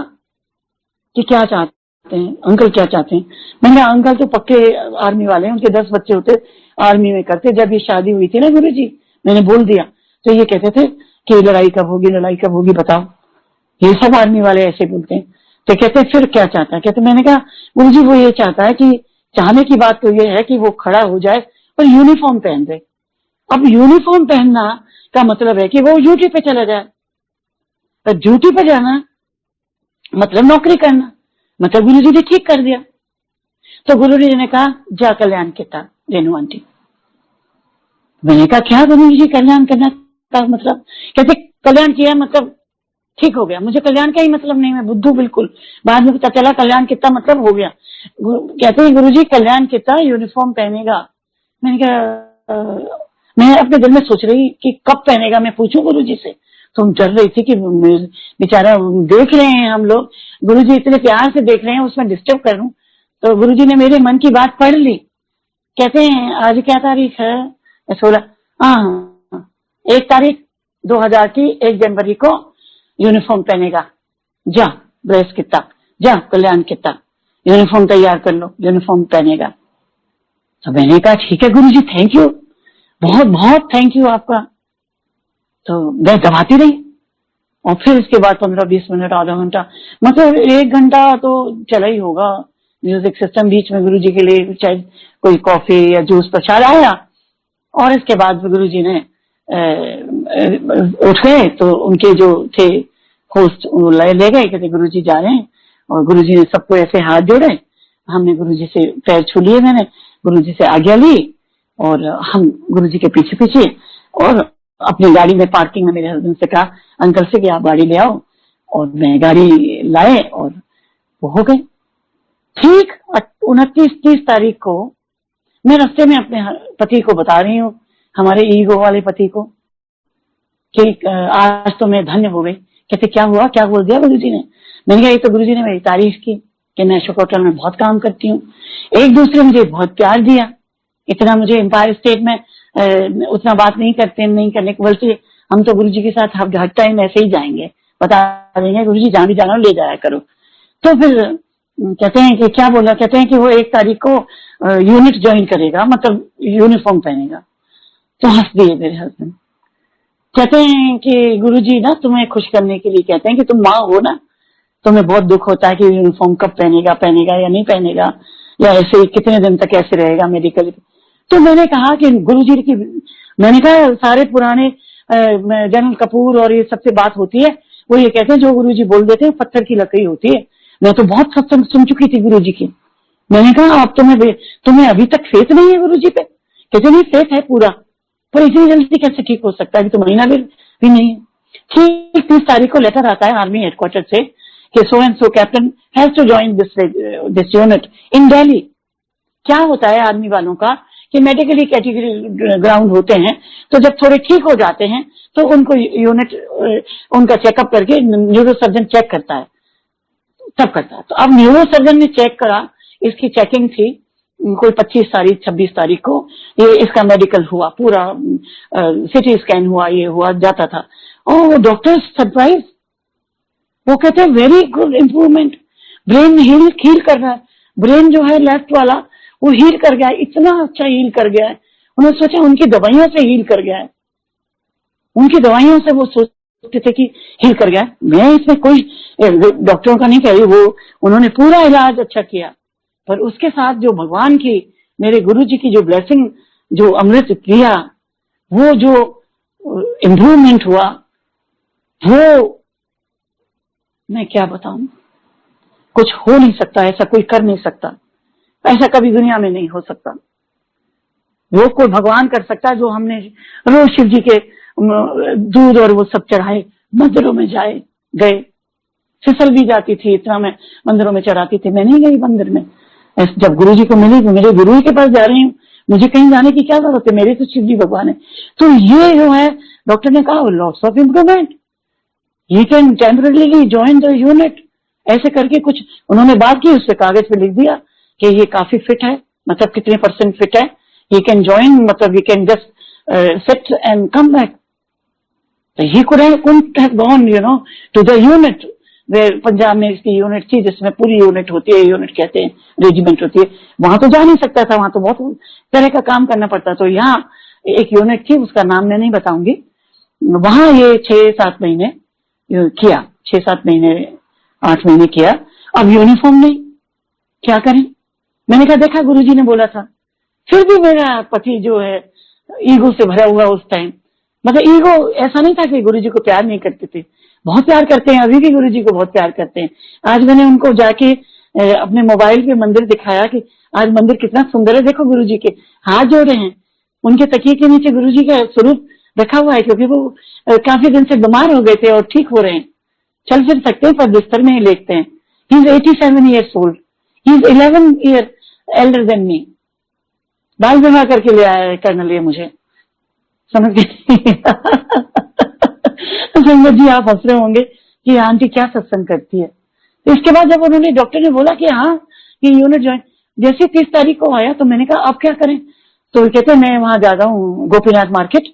कि क्या चाहते हैं अंकल, क्या चाहते हैं? मैंने कहा अंकल तो पक्के आर्मी वाले हैं, उनके 10 बच्चे होते आर्मी में करते। जब ये शादी हुई थी ना गुरुजी, मैंने बोल दिया, तो ये कहते थे कि लड़ाई कब होगी बताओ, ये सब आर्मी वाले ऐसे बोलते हैं। तो कहते फिर क्या चाहता है? कहते मैंने कहा गुरुजी वो ये चाहता है कि, चाहने की बात तो ये है कि वो खड़ा हो जाए और यूनिफॉर्म पहन दे। अब यूनिफॉर्म पहनना का मतलब है कि वो ड्यूटी पे चला जाए, तो ड्यूटी पे जाना मतलब नौकरी करना, मतलब गुरुजी ने ठीक कर दिया। तो गुरुजी ने कहा जा कल्याण किया रेनू आंटी। मैंने कहा क्या गुरुजी कल्याण करना का मतलब? कहते कल्याण किया मतलब ठीक हो गया। मुझे कल्याण का ही मतलब नहीं, मैं बुद्धू बिल्कुल, बाद में पता चला कल्याण कितना मतलब हो गया। कहते हैं गुरुजी कल्याण कितना यूनिफॉर्म पहनेगा। मैंने कहा मैं अपने दिल में सोच रही कि कब पहनेगा, मैं पूछूं गुरुजी से। तो हम डर रही थी कि बेचारा देख रहे हैं हम लोग, गुरुजी इतने प्यार से देख रहे हैं, उसमें डिस्टर्ब करूं। तो गुरुजी ने मेरे मन की बात पढ़ ली। कहते हैं आज क्या तारीख है? 16, हाँ 1 तारीख 2000 की 1 जनवरी को यूनिफॉर्म पहनेगा, जा ड्रेस कितना, जा कल्याण कितना, यूनिफॉर्म तैयार कर लो, यूनिफॉर्म पहनेगा। तो मैंने कहा ठीक है गुरुजी, थैंक यू, बहुत बहुत थैंक यू आपका। तो मैं दबाती रही और फिर इसके बाद 15-20 मिनट, आधा घंटा, मतलब 1 घंटा तो चला ही होगा म्यूजिक सिस्टम। बीच में गुरुजी के लिए चाहे कोई कॉफी या जूस प्रसाद आया, और इसके बाद गुरुजी ने उठ गए तो उनके जो थे होस्ट ले गए, कहते गुरुजी जा रहे हैं। और गुरुजी ने सबको ऐसे हाथ जोड़े, हमने गुरुजी से पैर छू लिए, मैंने गुरुजी से आज्ञा ली और हम गुरुजी के पीछे पीछे, और अपनी गाड़ी में पार्किंग में मेरे हस्बैंड से कहा अंकल से कि आप गाड़ी ले आओ, और मैं गाड़ी लाए और वो हो गए। ठीक 29-30 तारीख को मैं रास्ते में अपने पति को बता रही हूँ, हमारे ईगो वाले पति को, कि आज तो मैं धन्य हो गई। कहते क्या हुआ, क्या बोल दिया गुरुजी ने? मैंने कहा ये तो गुरुजी ने मेरी तारीफ की कि मैं अशोक होटल में बहुत काम करती हूँ, एक दूसरे मुझे बहुत प्यार दिया, इतना मुझे एम्पायर स्टेट में उतना बात नहीं करने को, बल्कि हम तो गुरुजी के साथ हर टाइम ऐसे ही जाएंगे, बता देंगे गुरुजी जहां भी जाना ले जाया करो। तो फिर कहते हैं कि क्या बोला? कहते हैं कि वो 1 तारीख को यूनिट ज्वाइन करेगा, मतलब यूनिफॉर्म पहनेगा। तो हंस दिए मेरे हस्बैंड। कहते हैं कि गुरुजी ना तुम्हें खुश करने के लिए कहते हैं कि तुम माँ हो ना, तुम्हें बहुत दुख होता है कि यूनिफॉर्म कब पहनेगा या नहीं पहनेगा, या ऐसे ही कितने दिन तक ऐसे रहेगा मेडिकल। तो मैंने कहा कि गुरुजी की, मैंने कहा सारे पुराने जनरल कपूर और ये सबसे बात होती है, वो ये कहते हैं जो गुरुजी बोल देते हैं पत्थर की लकड़ी होती है। मैं तो बहुत सत्संग सुन चुकी थी गुरुजी की। मैंने कहा अब तुम्हें अभी तक फेथ नहीं है गुरुजी पे? कहते नहीं फेथ है पूरा, पर इतनी जल्दी कैसे ठीक हो सकता है, अभी तो महीना भी नहीं है। ठीक 30 तारीख को लेटर आता है आर्मी हेडक्वार्टर से कि so and so captain has to join this unit in Delhi. क्या होता है आर्मी वालों का कि मेडिकली कैटेगरी ग्राउंड होते हैं, तो जब थोड़े ठीक हो जाते हैं तो उनको यूनिट उनका चेकअप करके न्यूरो सर्जन चेक करता है, तब करता है। तो अब न्यूरो सर्जन ने चेक करा, इसकी चेकिंग थी कोई 25 तारीख 26 तारीख को, ये इसका मेडिकल हुआ, पूरा सिटी स्कैन हुआ, ये हुआ जाता था। और डॉक्टर सरप्राइज, वो कहते हैं very good improvement, brain heal कर रहा है, ब्रेन जो है लेफ्ट वाला वो हील कर गया है, इतना अच्छा हील कर गया है। उन्होंने सोचा उनकी दवाइयों से हील कर गया है, उनकी दवाइयों से वो सोचते थे कि हील कर गया है। मैं इसमें कोई डॉक्टरों का नहीं कह रही, वो उन्होंने पूरा इलाज अच्छा किया, पर उसके साथ जो भगवान की, मेरे गुरु जी की जो ब्लेसिंग, जो अमृत किया, वो जो इम्प्रूवमेंट हुआ, वो मैं क्या बताऊं, कुछ हो नहीं सकता, ऐसा कोई कर नहीं सकता, ऐसा कभी दुनिया में नहीं हो सकता। वो कोई भगवान कर सकता है जो हमने रोज शिव जी के दूध और वो सब चढ़ाए, मंदिरों में गए, फिसल भी जाती थी, इतना मैं मंदिरों में चढ़ाती थी। मैं नहीं गई मंदिर में, जब गुरु जी को मिली तो मेरे गुरु जी के पास जा रही हूँ, मुझे कहीं जाने की क्या जरूरत है, मेरे तो शिव जी भगवान है। तो ये जो है डॉक्टर ने कहा lots of improvement, he can temporarily join the unit, ऐसे करके कुछ उन्होंने बात की, उससे कागज पे लिख दिया कि ये काफी फिट है, मतलब कितने % फिट है, ही कैन ज्वाइन, मतलब he can just sit and come back. He couldn't have gone, to the unit, Punjab में इसकी यूनिट थी जिसमें पूरी यूनिट होती है, यूनिट कहते हैं, रेजिमेंट होती है, वहां तो जा नहीं सकता था, वहां तो बहुत तरह का काम करना पड़ता। तो यहाँ एक यूनिट थी, उसका नाम मैं नहीं बताऊंगी, वहां ये 6-7 महीने किया, 6-7 महीने 8 महीने किया। अब यूनिफॉर्म नहीं, क्या करें? मैंने कहा देखा गुरुजी ने बोला था। फिर भी मेरा पति जो है ईगो से भरा हुआ उस टाइम, मतलब ईगो ऐसा नहीं था कि गुरुजी को प्यार नहीं करते थे, बहुत प्यार करते हैं, अभी भी गुरुजी को बहुत प्यार करते हैं। आज मैंने उनको जाके अपने मोबाइल पे मंदिर दिखाया कि आज मंदिर कितना सुंदर है, देखो गुरुजी के हाथ जोड़े हैं, उनके तकिए के नीचे गुरुजी का स्वरूप रखा हुआ है, क्योंकि वो काफी दिन से बीमार हो गए थे और ठीक हो रहे हैं, चल फिर सकते हैं, पर बिस्तर में ही लेटते हैं। He is 87 years old, he is 11 years elder than me। बाल जमा करके ले आया है कर्नल, ये मुझे समझ गए। संगत जी आप हंस रहे होंगे कि आंटी क्या सत्संग करती है। इसके बाद जब उन्होंने डॉक्टर ने बोला कि हाँ ये यूनिट ज्वाइन, जैसे 30 तारीख को आया तो मैंने कहा अब क्या करें, तो कहते मैं वहां जा रहा हूँ, गोपीनाथ मार्केट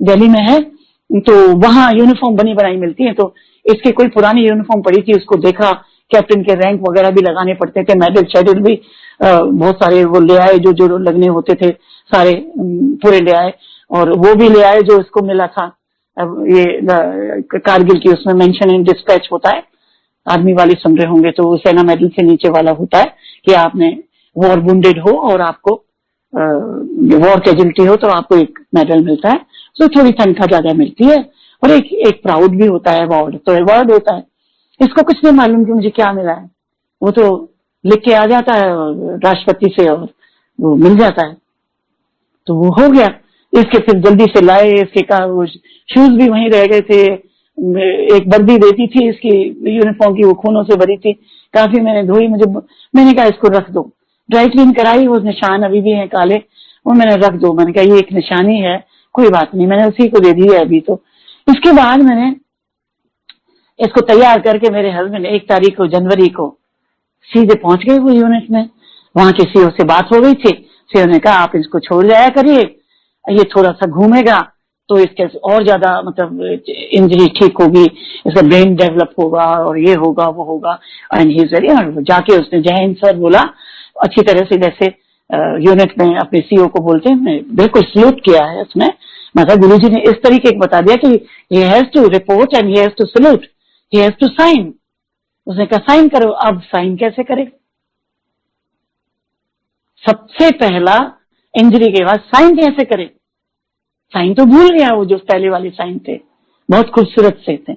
दिल्ली में है, तो वहां यूनिफॉर्म बनी बनाई मिलती है। तो इसकी कोई पुरानी यूनिफॉर्म पड़ी थी, उसको देखा, कैप्टन के रैंक वगैरह भी लगाने पड़ते थे, मेडल शेडल भी बहुत सारे वो ले आए, जो लगने होते थे सारे पूरे ले आए, और वो भी ले आए जो इसको मिला था। अब ये कारगिल की उसमें मेंशन इन डिस्पैच होता है, आर्मी वाले सुन रहे होंगे तो सेना मेडल से नीचे वाला होता है कि आपने वॉर वुंडेड हो और आपको वॉर कैजुअलिटी हो तो आपको एक मेडल मिलता है, तो थोड़ी तनख्वाह ज्यादा मिलती है, और एक प्राउड भी होता है, अवार्ड तो अवार्ड होता है। इसको कुछ नहीं मालूम कि मुझे क्या मिला है, वो तो लिख के आ जाता है राष्ट्रपति से और वो मिल जाता है, तो वो हो गया। इसके फिर जल्दी से लाए, इसके का वो शूज भी वहीं रह गए थे, एक वर्दी देती थी इसकी यूनिफॉर्म की, वो खूनों से भरी थी, काफी मैंने धोई, मैंने कहा इसको रख दो, ड्राई क्लीन कराई, वो निशान अभी भी है काले, वो मैंने रख दो, मैंने कहा ये एक निशानी है, कोई बात नहीं, मैंने उसी को दे दी है अभी। तो इसके बाद मैंने इसको तैयार करके मेरे हस्बैंड 1 तारीख को जनवरी को सीधे पहुंच गए वो यूनिट में। वहां के सीओ से बात हो गई थी, सीओ ने कहा आप इसको छोड़ जाया करिए, ये थोड़ा सा घूमेगा तो इसके और ज्यादा मतलब इंजरी ठीक होगी, इसका ब्रेन डेवलप होगा और ये होगा वो होगा। एंड ही इज वेरी, जाके उसने जय हिंद सर बोला अच्छी तरह से, जैसे यूनिट में अपने सीओ को बोलते हैं, बिल्कुल सल्यूट किया है उसने, माता गुरुजी ने इस तरीके से बता दिया कि he has to report and he has to salute, he has to sign। उसने कहा साइन करो। अब साइन कैसे करे? सबसे पहला इंजरी के बाद साइन कैसे करे? साइन तो भूल गया, वो जो पहले वाले साइन थे बहुत खूबसूरत से थे।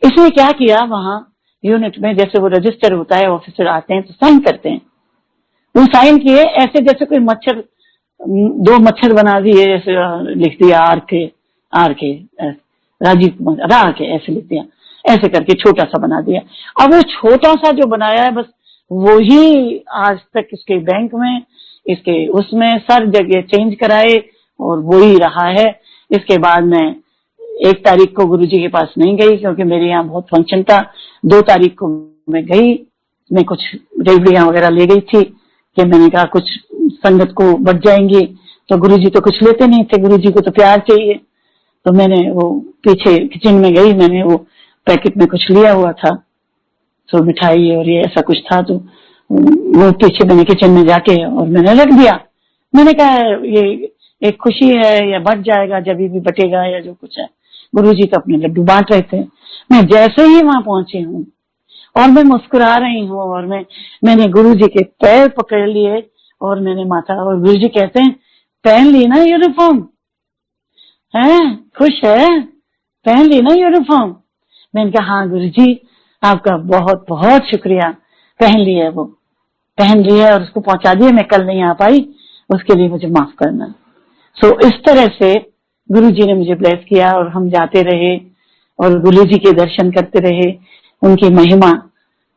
इसने क्या किया, वहां यूनिट में जैसे वो रजिस्टर होता है, ऑफिसर आते हैं तो साइन करते हैं, वो साइन किए ऐसे जैसे कोई मच्छर, दो मच्छर बना दिए, जैसे लिख दिया आर के राजीव कुमार रा के ऐसे लिख दिया, ऐसे करके छोटा सा बना दिया। अब वो छोटा सा जो बनाया है बस वो ही आज तक इसके बैंक में, इसके उसमें सर जगह चेंज कराए और वो ही रहा है। इसके बाद मैं 1 तारीख को गुरुजी के पास नहीं गई क्योंकि मेरे यहाँ बहुत फंक्शन था। 2 तारीख को मैं गई, मैं कुछ रेवड़ियां वगैरह ले गई थी कि मैंने कहा कुछ संगत को बच जाएंगी, तो गुरुजी तो कुछ लेते नहीं थे, गुरुजी को तो प्यार चाहिए। तो मैंने वो पीछे किचन में गई, मैंने वो पैकेट में कुछ लिया हुआ था, तो मिठाई और ये ऐसा कुछ था, तो वो पीछे मैंने किचन में जाके और मैंने रख दिया। मैंने कहा ये एक खुशी है या बट जाएगा जब भी बटेगा या जो कुछ है। गुरुजी तो अपने लड्डू बांट रहे थे। मैं जैसे ही वहां पहुंची हूँ और मैं मुस्कुरा रही हूँ और मैंने गुरुजी के पैर पकड़ लिए और मैंने माथा, और गुरुजी कहते हैं पहन ली ना यूनिफॉर्म, है खुश है, पहन ली ना यूनिफॉर्म। मैंने कहा हाँ गुरुजी आपका बहुत बहुत शुक्रिया, पहन ली है, वो पहन ली है और उसको पहुंचा दिया। मैं कल नहीं आ पाई, उसके लिए मुझे माफ करना। सो इस तरह से गुरुजी ने मुझे ब्लेस किया और हम जाते रहे और गुरुजी के दर्शन करते रहे, उनकी महिमा।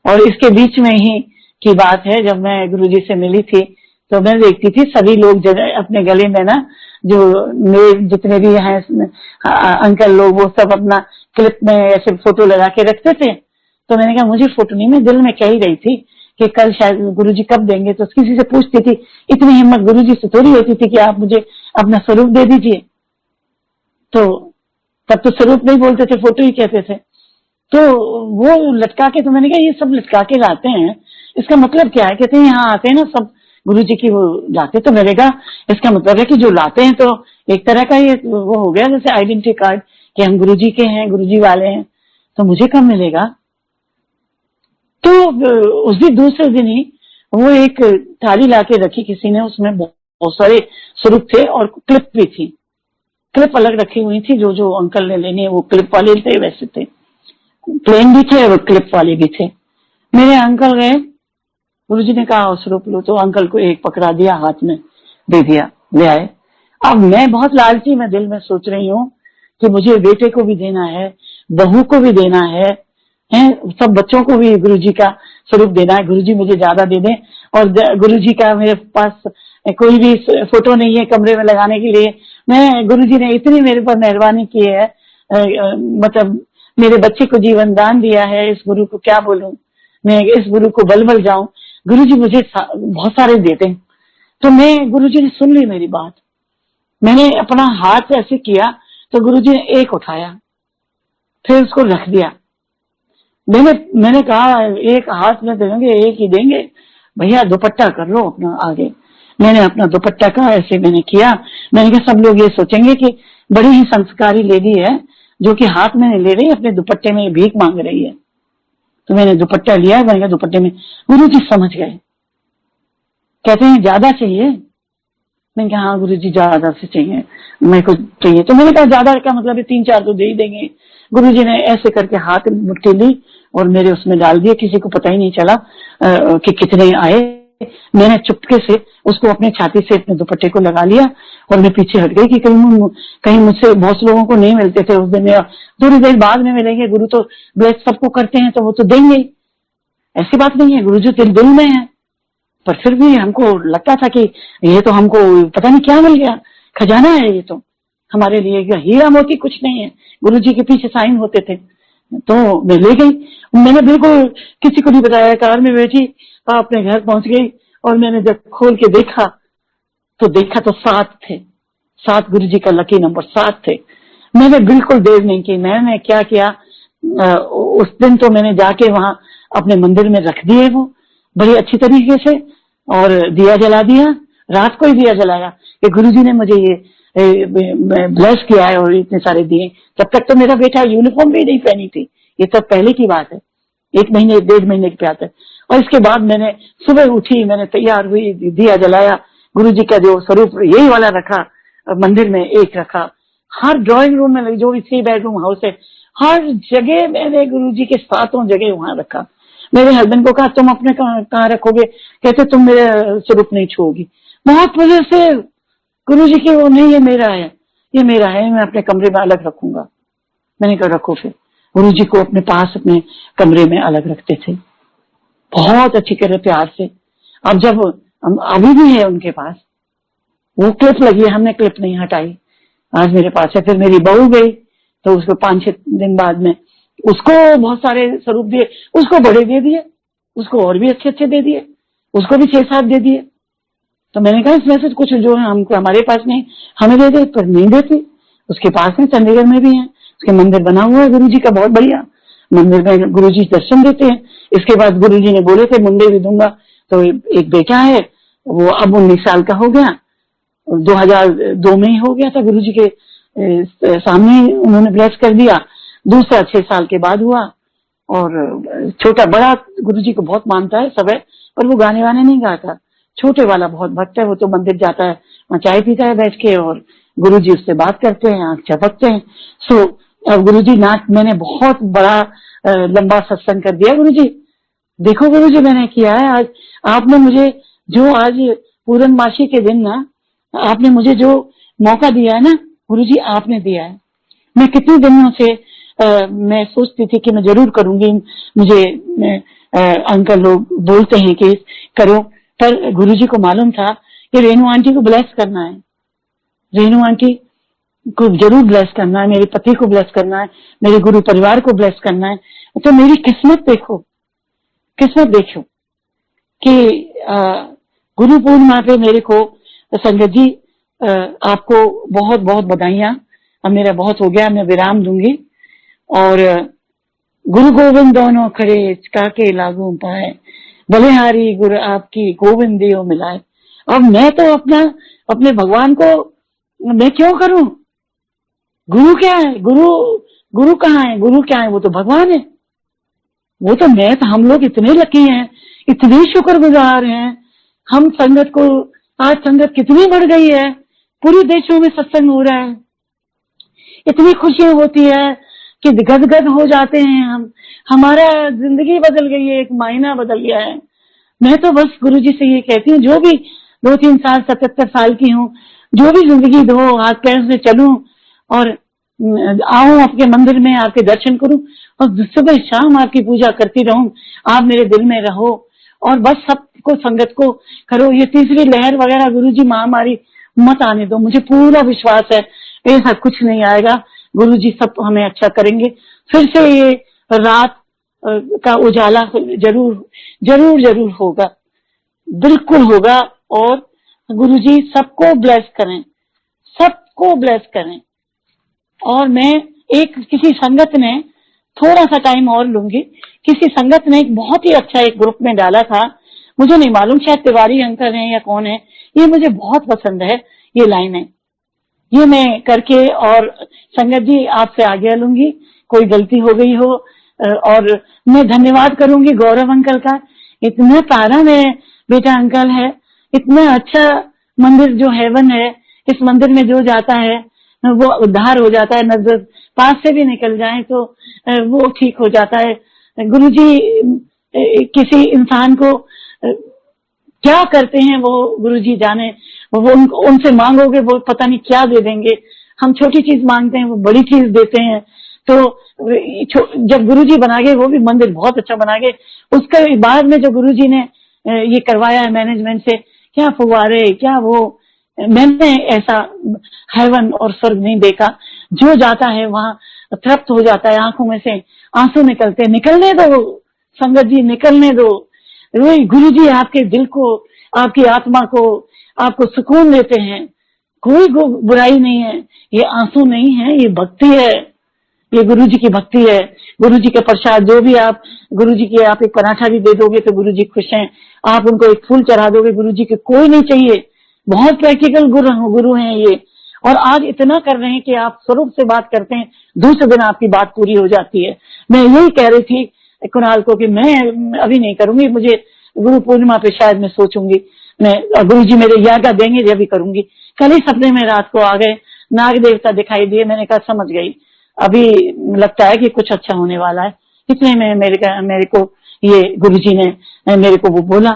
और इसके बीच में ही की बात है, जब मैं गुरुजी से मिली थी तो मैं देखती थी सभी लोग अपने गले में ना, जो मेरे जितने भी हैं अंकल लोग, वो सब अपना क्लिप में ऐसे फोटो लगा के रखते थे। तो मैंने कहा मुझे फोटो नहीं, मैं दिल में कह ही रही थी कि कल शायद गुरुजी कब देंगे। तो किसी से पूछती थी, इतनी हिम्मत गुरुजी से थोड़ी होती थी कि आप मुझे अपना स्वरूप दे दीजिए। तो तब तो स्वरूप नहीं बोलते थे, फोटो ही कहते थे। तो वो लटका के, तो मैंने कहा ये सब लटका के लाते हैं, इसका मतलब क्या है? कहते हैं यहाँ आते हैं ना सब गुरुजी की वो लाते। तो मैंने कहा इसका मतलब है कि जो लाते हैं तो एक तरह का ये वो हो गया जैसे आइडेंटिटी कार्ड कि हम गुरुजी के हैं, गुरुजी वाले हैं, तो मुझे कब मिलेगा? तो उस दिन दूसरे दिन ही वो एक थाली लाके रखी किसी ने, उसमें बहुत सारे स्वरूप थे और क्लिप भी थी, क्लिप अलग रखी हुई थी। जो जो अंकल ने लेनी है वो क्लिप वाले थे, वैसे थे प्लेन भी थे और क्लिप वाले भी थे। मेरे अंकल गए, गुरुजी ने कहा स्वरूप लो, तो अंकल को एक पकड़ा दिया, हाथ में दे दिया, ले आए। अब मैं बहुत लालची, मैं दिल में सोच रही हूँ कि मुझे बेटे को भी देना है, बहू को भी देना है, सब बच्चों को भी गुरुजी का स्वरूप देना है, गुरुजी मुझे ज्यादा दे दें। और गुरुजी का मेरे पास कोई भी फोटो नहीं है कमरे में लगाने के लिए। मैं गुरुजी ने इतनी मेरे पर मेहरबानी की है, मतलब मेरे बच्चे को जीवन दान दिया है, इस गुरु को क्या बोलूं, मैं इस गुरु को बल बल जाऊं। गुरुजी मुझे बहुत सारे देते हैं। तो मैं, गुरुजी ने सुन ली मेरी बात, मैंने अपना हाथ ऐसे किया तो गुरुजी ने एक उठाया, फिर उसको रख दिया। मैंने कहा एक हाथ में देंगे, एक ही देंगे भैया, दुपट्टा कर लो अपना आगे। मैंने अपना दुपट्टा का ऐसे मैंने किया। मैंने कहा सब लोग ये सोचेंगे कि बड़ी ही संस्कारी लेडी है जो कि हाथ में ले रही, अपने दुपट्टे में भीख मांग रही है। तो मैंने दुपट्टा लिया, मैंने कहा दुपट्टे में, गुरुजी समझ गए, कहते हैं ज्यादा चाहिए। मैंने कहा हाँ गुरुजी ज्यादा से चाहिए, मेरे को चाहिए। तो मैंने कहा ज्यादा का मतलब 3-4 तो दे ही देंगे। गुरुजी ने ऐसे करके हाथ मुट्ठी ली और मेरे उसमें डाल दिए, किसी को पता ही नहीं चला कि कितने आए। मैंने चुपके से उसको अपने छाती से अपने दुपट्टे को लगा लिया और मैं पीछे हट गई कि कहीं मुझसे बहुत लोगों को नहीं मिलते थे उस दिन, थोड़ी देर बाद में मिलेंगे, गुरु तो ब्लेस सबको करते हैं तो वो तो देंगे, ऐसी बात नहीं है, गुरुजी तेरे दिल में है। पर फिर भी हमको लगता था कि ये तो हमको पता नहीं क्या मिल गया, खजाना है ये तो हमारे लिए, हीरा मोती कुछ नहीं है। गुरुजी के पीछे साइन होते थे। तो मैं ले गई, मैंने बिल्कुल किसी को नहीं बताया, कार में बैठी अपने घर पहुंच गई और मैंने जब खोल के देखा तो 7 थे, 7 गुरुजी का लकी नंबर 7 थे। मैंने बिल्कुल देर नहीं की। मैंने क्या किया, उस दिन तो मैंने जाके वहां अपने मंदिर में रख दिए वो बड़ी अच्छी तरीके से, और दिया जला दिया, रात को ही दिया जलाया कि गुरुजी ने मुझे ये ब्लेस किया है और इतने सारे दिए। तब तक तो मेरा बेटा यूनिफॉर्म भी नहीं पहनी थी, ये तब पहले की बात है, 1 महीने 1.5 महीने की बात है। और इसके बाद मैंने सुबह उठी, मैंने तैयार हुई, दिया जलाया, गुरुजी का जो स्वरूप यही वाला रखा, मंदिर में एक रखा, हर ड्राइंग रूम में, जो भी 3 बेडरूम हाउस है, हर जगह मैंने गुरुजी के 7 जगह वहां रखा। मेरे हस्बैंड को कहा तुम अपने कहाँ रखोगे, कहते तुम मेरे स्वरूप नहीं छूओगी। बहुत वजह से गुरुजी की वो नहीं, ये मेरा है, ये मेरा है, मैं अपने कमरे में अलग रखूंगा। मैंने कहा रखो। फिर गुरुजी को अपने पास अपने कमरे में अलग रखते थे, बहुत अच्छी तरह प्यार से। अब जब अभी भी है उनके पास, वो क्लिप लगी है, हमने क्लिप नहीं हटाई, आज मेरे पास है। फिर मेरी बहू गई तो उसको 5-6 दिन बाद में उसको बहुत सारे स्वरूप दिए, उसको बड़े दे दिए, उसको और भी अच्छे अच्छे दे दिए, उसको भी 6-7 दे दिए। तो मैंने कहा इसमें से कुछ जो है हमको, हमारे पास नहीं, हमें दे दे, पर नहीं देती। उसके पास है, चंडीगढ़ में भी है, उसके मंदिर बना हुआ है गुरुजी का, बहुत बढ़िया मंदिर में गुरुजी दर्शन देते हैं। इसके बाद गुरुजी ने बोले थे मुंडे भी दूंगा, तो एक बेटा है, वो अब 19 साल का हो गया, 2002 में ही हो गया था, गुरुजी के सामने उन्होंने ब्लेस कर दिया। दूसरा 6 साल के बाद हुआ। और छोटा बड़ा गुरुजी को बहुत मानता है सब है, पर वो गाने वाने नहीं गाता। छोटे वाला बहुत भक्त है, वो तो मंदिर जाता है, वहाँ चाय पीता है बैठ के, और गुरुजी उससे बात करते हैं, आंख झपकते हैं। सो गुरुजी नाच, मैंने बहुत बड़ा लंबा सत्संग कर दिया। गुरुजी देखो, गुरुजी मैंने किया है, आज आपने मुझे जो आज पूर्णमासी के दिन ना आपने मुझे जो मौका दिया है ना गुरुजी, आपने दिया है। मैं कितने दिनों से मैं सोचती थी कि मैं जरूर करूंगी, मुझे अंकल लोग बोलते हैं कि करो, पर गुरुजी को मालूम था कि रेनू आंटी को ब्लेस करना है, रेनू आंटी को जरूर ब्लेस करना है, मेरे पति को ब्लेस करना है, मेरे गुरु परिवार को ब्लेस करना है। तो मेरी किस्मत देखो, किस्मत देखो कि गुरु पूर्णिमा पे मेरे को संगत जी आपको बहुत बहुत बधाइयां। अब मेरा बहुत हो गया, मैं विराम दूंगी। और गुरु गोविंद दोनों खड़े काके लागू पाए, बलिहारी गुरु आपकी गोविंद दियो मिलाए। अब मैं तो अपने भगवान को मैं क्यों करूं? गुरु क्या है? गुरु कहाँ है? गुरु क्या है? वो तो भगवान है, वो तो मैं, तो हम लोग इतने लकी हैं, इतने शुक्रगुजार हैं। हम संगत को, आज संगत कितनी बढ़ गई है, पूरे देशों में सत्संग हो रहा है, इतनी खुशियां होती है कि गदगद हो जाते हैं हम। हमारा जिंदगी बदल गई है, एक मायना बदल गया है। मैं तो बस गुरुजी से ये कहती हूँ, जो भी 2-3 साल 77 साल की हूँ, जो भी जिंदगी दो, हाथ पैर से चलूं और आऊं आपके मंदिर में, आपके दर्शन करूं और सुबह शाम आपकी पूजा करती रहूं, आप मेरे दिल में रहो और बस सबको संगत को करो। ये तीसरी लहर वगैरह गुरुजी महामारी मत आने दो, मुझे पूरा विश्वास है ऐसा कुछ नहीं आएगा। गुरुजी सब हमें अच्छा करेंगे। फिर से ये रात का उजाला जरूर जरूर जरूर होगा, बिल्कुल होगा। और गुरुजी सबको ब्लेस करें, सबको ब्लेस करें। और मैं किसी संगत ने, थोड़ा सा टाइम और लूंगी, किसी संगत ने एक बहुत ही अच्छा एक ग्रुप में डाला था, मुझे नहीं मालूम, शायद तिवारी अंकल हैं या कौन है, ये मुझे बहुत पसंद है ये लाइन है, ये मैं करके और संगत जी आपसे आज्ञा लूंगी, कोई गलती हो गई हो। और मैं धन्यवाद करूंगी गौरव अंकल का, इतना प्यारा मेरे बेटा अंकल है, इतना अच्छा मंदिर जो हेवन है, इस मंदिर में जो जाता है वो उद्धार हो जाता है, नजर पास से भी निकल जाए तो वो ठीक हो जाता है। गुरुजी किसी इंसान को क्या करते हैं वो गुरुजी जाने, वो उनसे मांगोगे वो पता नहीं क्या दे देंगे। हम छोटी चीज मांगते हैं वो बड़ी चीज देते हैं। तो जब गुरुजी बना गए, वो भी मंदिर बहुत अच्छा बना गए, उसके बाद में जो गुरुजी ने ये करवाया है मैनेजमेंट से, क्या फुवारे, क्या वो, मैंने ऐसा हेवन और स्वर्ग नहीं देखा। जो जाता है वहां तृप्त हो जाता है, आंखों में से आंसू निकलते, निकलने दो संगत जी, निकलने दो। गुरुजी आपके दिल को, आपकी आत्मा को, आपको सुकून देते हैं, कोई बुराई नहीं है, ये आंसू नहीं है, ये भक्ति है, ये गुरुजी की भक्ति है। गुरुजी के प्रसाद जो भी आप, गुरुजी के आप एक पराठा भी दे दोगे तो गुरुजी खुश हैं, आप उनको एक फूल चढ़ा दोगे, गुरुजी के कोई नहीं चाहिए। बहुत प्रैक्टिकल गुरु हैं ये, और आज इतना कर रहे हैं कि आप स्वरूप से बात करते हैं, दूसरे दिन आपकी बात पूरी हो जाती है। मैं यही कह रही थी कुणाल को कि मैं अभी नहीं करूंगी, मुझे गुरु पूर्णिमा पे शायद मैं सोचूंगी, मैं गुरु जी मेरे यागा देंगे जब भी करूंगी। कल ही सपने में रात को आ गए, नाग देवता दिखाई दिए, मैंने कहा समझ गई, अभी लगता है कि कुछ अच्छा होने वाला है। इतने में मेरे को ये गुरु जी ने मेरे को वो बोला।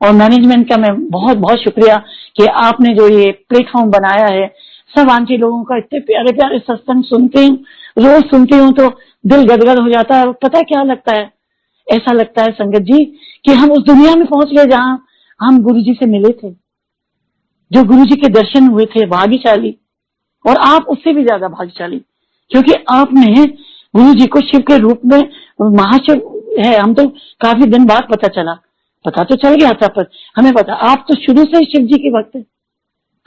और मैनेजमेंट का मैं बहुत बहुत शुक्रिया कि आपने जो ये प्लेटफॉर्म बनाया है, सब आंटी लोगों का इतने प्यारे प्यारे सत्संग सुनती हूँ, रोज सुनती हूँ तो दिल गदगद हो जाता है। पता क्या लगता है, ऐसा लगता है संगत जी कि हम उस दुनिया में पहुंच गए जहां हम गुरु जी से मिले थे, जो गुरु जी के दर्शन हुए थे, भाग्यशाली। और आप उससे भी ज्यादा भाग्यशाली, क्योंकि आपने गुरु जी को शिव के रूप में, महाशिव है, हम तो काफी दिन बाद पता तो चल गया था, पर हमें पता आप तो शुरू से ही शिव जी के भक्त है।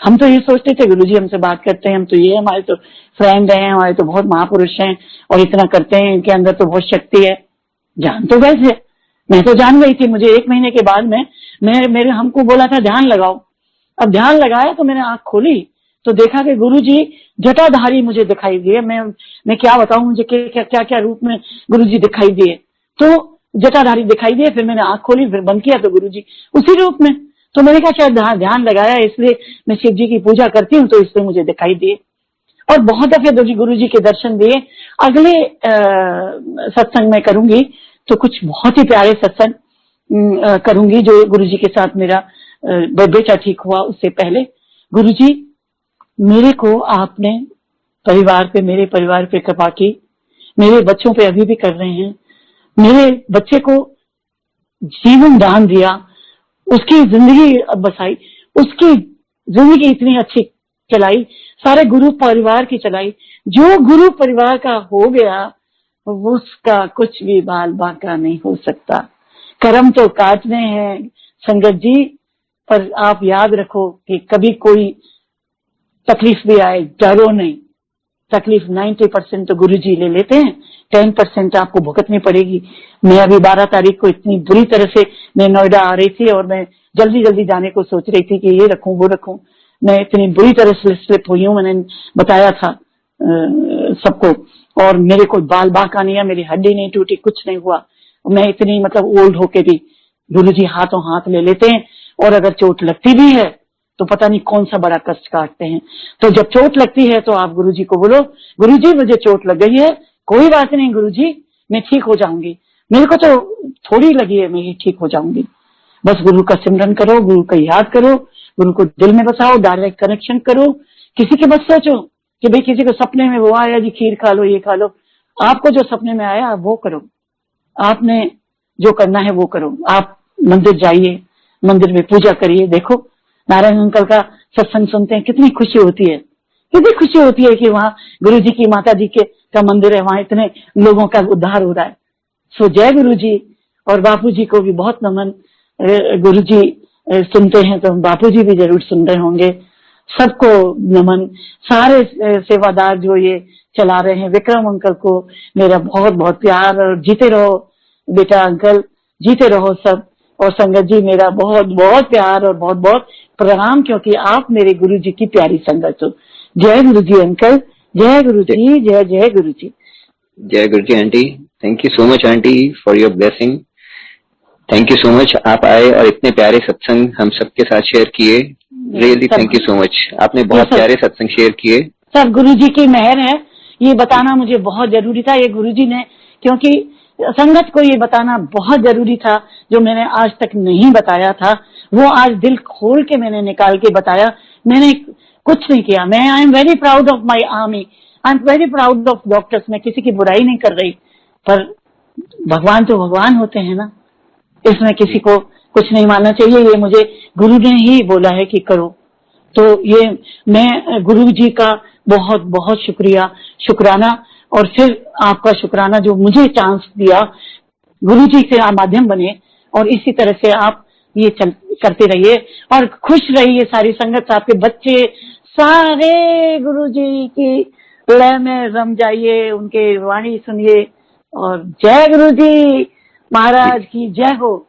हम तो ये सोचते थे गुरु जी हमसे बात करते हैं, हम तो ये हमारे तो फ्रेंड हैं, हमारे तो बहुत महापुरुष हैं और इतना करते हैं, इनके अंदर तो बहुत शक्ति है। जान तो वैसे मैं तो जान गई थी। मुझे 1 महीने के बाद में मेरे हमको बोला था ध्यान लगाओ। अब ध्यान लगाया तो मैंने आंख खोली तो देखा कि गुरु जी जटाधारी मुझे दिखाई दिए। मैं क्या बताऊं, मुझे क्या क्या रूप में गुरु जी दिखाई दिए। तो जटाधारी दिखाई दिए, फिर मैंने आंख खोली, फिर बंद किया तो गुरु जी उसी रूप में। तो मैंने कहा शायद ध्यान लगाया इसलिए मैं शिव जी की पूजा करती हूँ तो इसलिए मुझे दिखाई दिए। और बहुत दफे गुरु जी के दर्शन दिए। अगले सत्संग में करूंगी तो कुछ बहुत ही प्यारे सत्संग करूंगी जो गुरु जी के साथ मेरा बेटा ठीक हुआ उससे पहले। गुरु जी मेरे को आपने मेरे परिवार पे कृपा की, मेरे बच्चों पे अभी भी कर रहे हैं। मेरे बच्चे को जीवन दान दिया, उसकी जिंदगी बसाई, उसकी जिंदगी इतनी अच्छी चलाई, सारे गुरु परिवार की चलाई। जो गुरु परिवार का हो गया उसका कुछ भी बाल बांका नहीं हो सकता। कर्म तो काटने हैं संगत जी, पर आप याद रखो कि कभी कोई तकलीफ भी आए डरो नहीं। तकलीफ 90% तो गुरु जी ले लेते हैं, 10% आपको भुगतनी पड़ेगी। मैं अभी 12 तारीख को इतनी बुरी तरह से मैं नोएडा आ रही थी और मैं जल्दी जाने को सोच रही थी कि ये रखूं वो रखूं। मैं इतनी बुरी तरह से स्लिप हुई हूं, मैंने बताया था सबको। और मेरे को बाल बांका नहीं है, मेरी हड्डी नहीं टूटी, कुछ नहीं हुआ। मैं इतनी मतलब ओल्ड होके भी गुरु जी हाथों हाथ ले लेते हैं। और अगर चोट लगती भी है तो पता नहीं कौन सा बड़ा कष्ट काटते हैं। तो जब चोट लगती है तो आप गुरु जी को बोलो, गुरु जी मुझे चोट लग गई है, कोई बात नहीं गुरु जी, मैं ठीक हो जाऊंगी। मेरे को तो थोड़ी लगी है, मैं ही ठीक हो जाऊंगी। बस गुरु का सिमरन करो, गुरु का याद करो, गुरु को दिल में बसाओ, डायरेक्ट कनेक्शन करो। किसी के बस सोचो कि भाई किसी को सपने में वो आया जी खीर खा लो, ये खा लो। आपको जो सपने में आया वो करो, आपने जो करना है वो करो। आप मंदिर जाइए, मंदिर में पूजा करिए। देखो नारायण अंकल का सत्संग सुनते हैं, कितनी खुशी होती है, कितनी खुशी होती है कि वहाँ गुरु जी की माता जी के का मंदिर है, वहां इतने लोगों का उद्धार हो रहा है। सो जय गुरु जी। और बापू जी को भी बहुत नमन। गुरु जी सुनते हैं तो बापू जी भी जरूर सुन रहे होंगे। सबको नमन। सारे सेवादार जो ये चला रहे हैं, विक्रम अंकल को मेरा बहुत बहुत प्यार। और जीते रहो बेटा अंकल, जीते रहो सब। और संगत जी मेरा बहुत बहुत प्यार और बहुत बहुत प्रणाम, क्योंकि आप मेरे गुरु जी की प्यारी संगत हो। जय गुरु जी अंकल, जय गुरु जी, जय जय गुरु जी। जय गुरु जी aunty. Thank you so much aunty for your blessing. Thank you so much, आप आए और इतने प्यारे सत्संग हम सबके साथ शेयर किए। Really thank you so much, आपने बहुत प्यारे सत्संग शेयर किए। सब गुरु जी की मेहर है, ये बताना मुझे बहुत जरूरी था। ये गुरु जी ने, क्योंकि संगत को ये बताना बहुत जरूरी था, जो मैंने आज तक नहीं बताया था वो आज दिल खोल के मैंने निकाल के बताया। मैंने कुछ नहीं किया। आई am very proud of my army, I am very proud of doctors. मैं किसी की बुराई नहीं कर रही, पर भगवान तो भगवान होते हैं ना, इसमें किसी को कुछ नहीं मानना चाहिए। ये मुझे गुरु ने ही बोला है कि करो। तो ये मैं गुरु जी का बहुत बहुत शुक्राना। और फिर आपका शुक्राना जो मुझे चांस दिया, गुरु जी से आप माध्यम बने। और इसी तरह से आप ये करते रहिए और खुश रहिए। सारी संगत, आपके बच्चे सारे गुरु जी की लय में रम जाइए, उनके वाणी सुनिए। और जय गुरु जी महाराज की जय हो।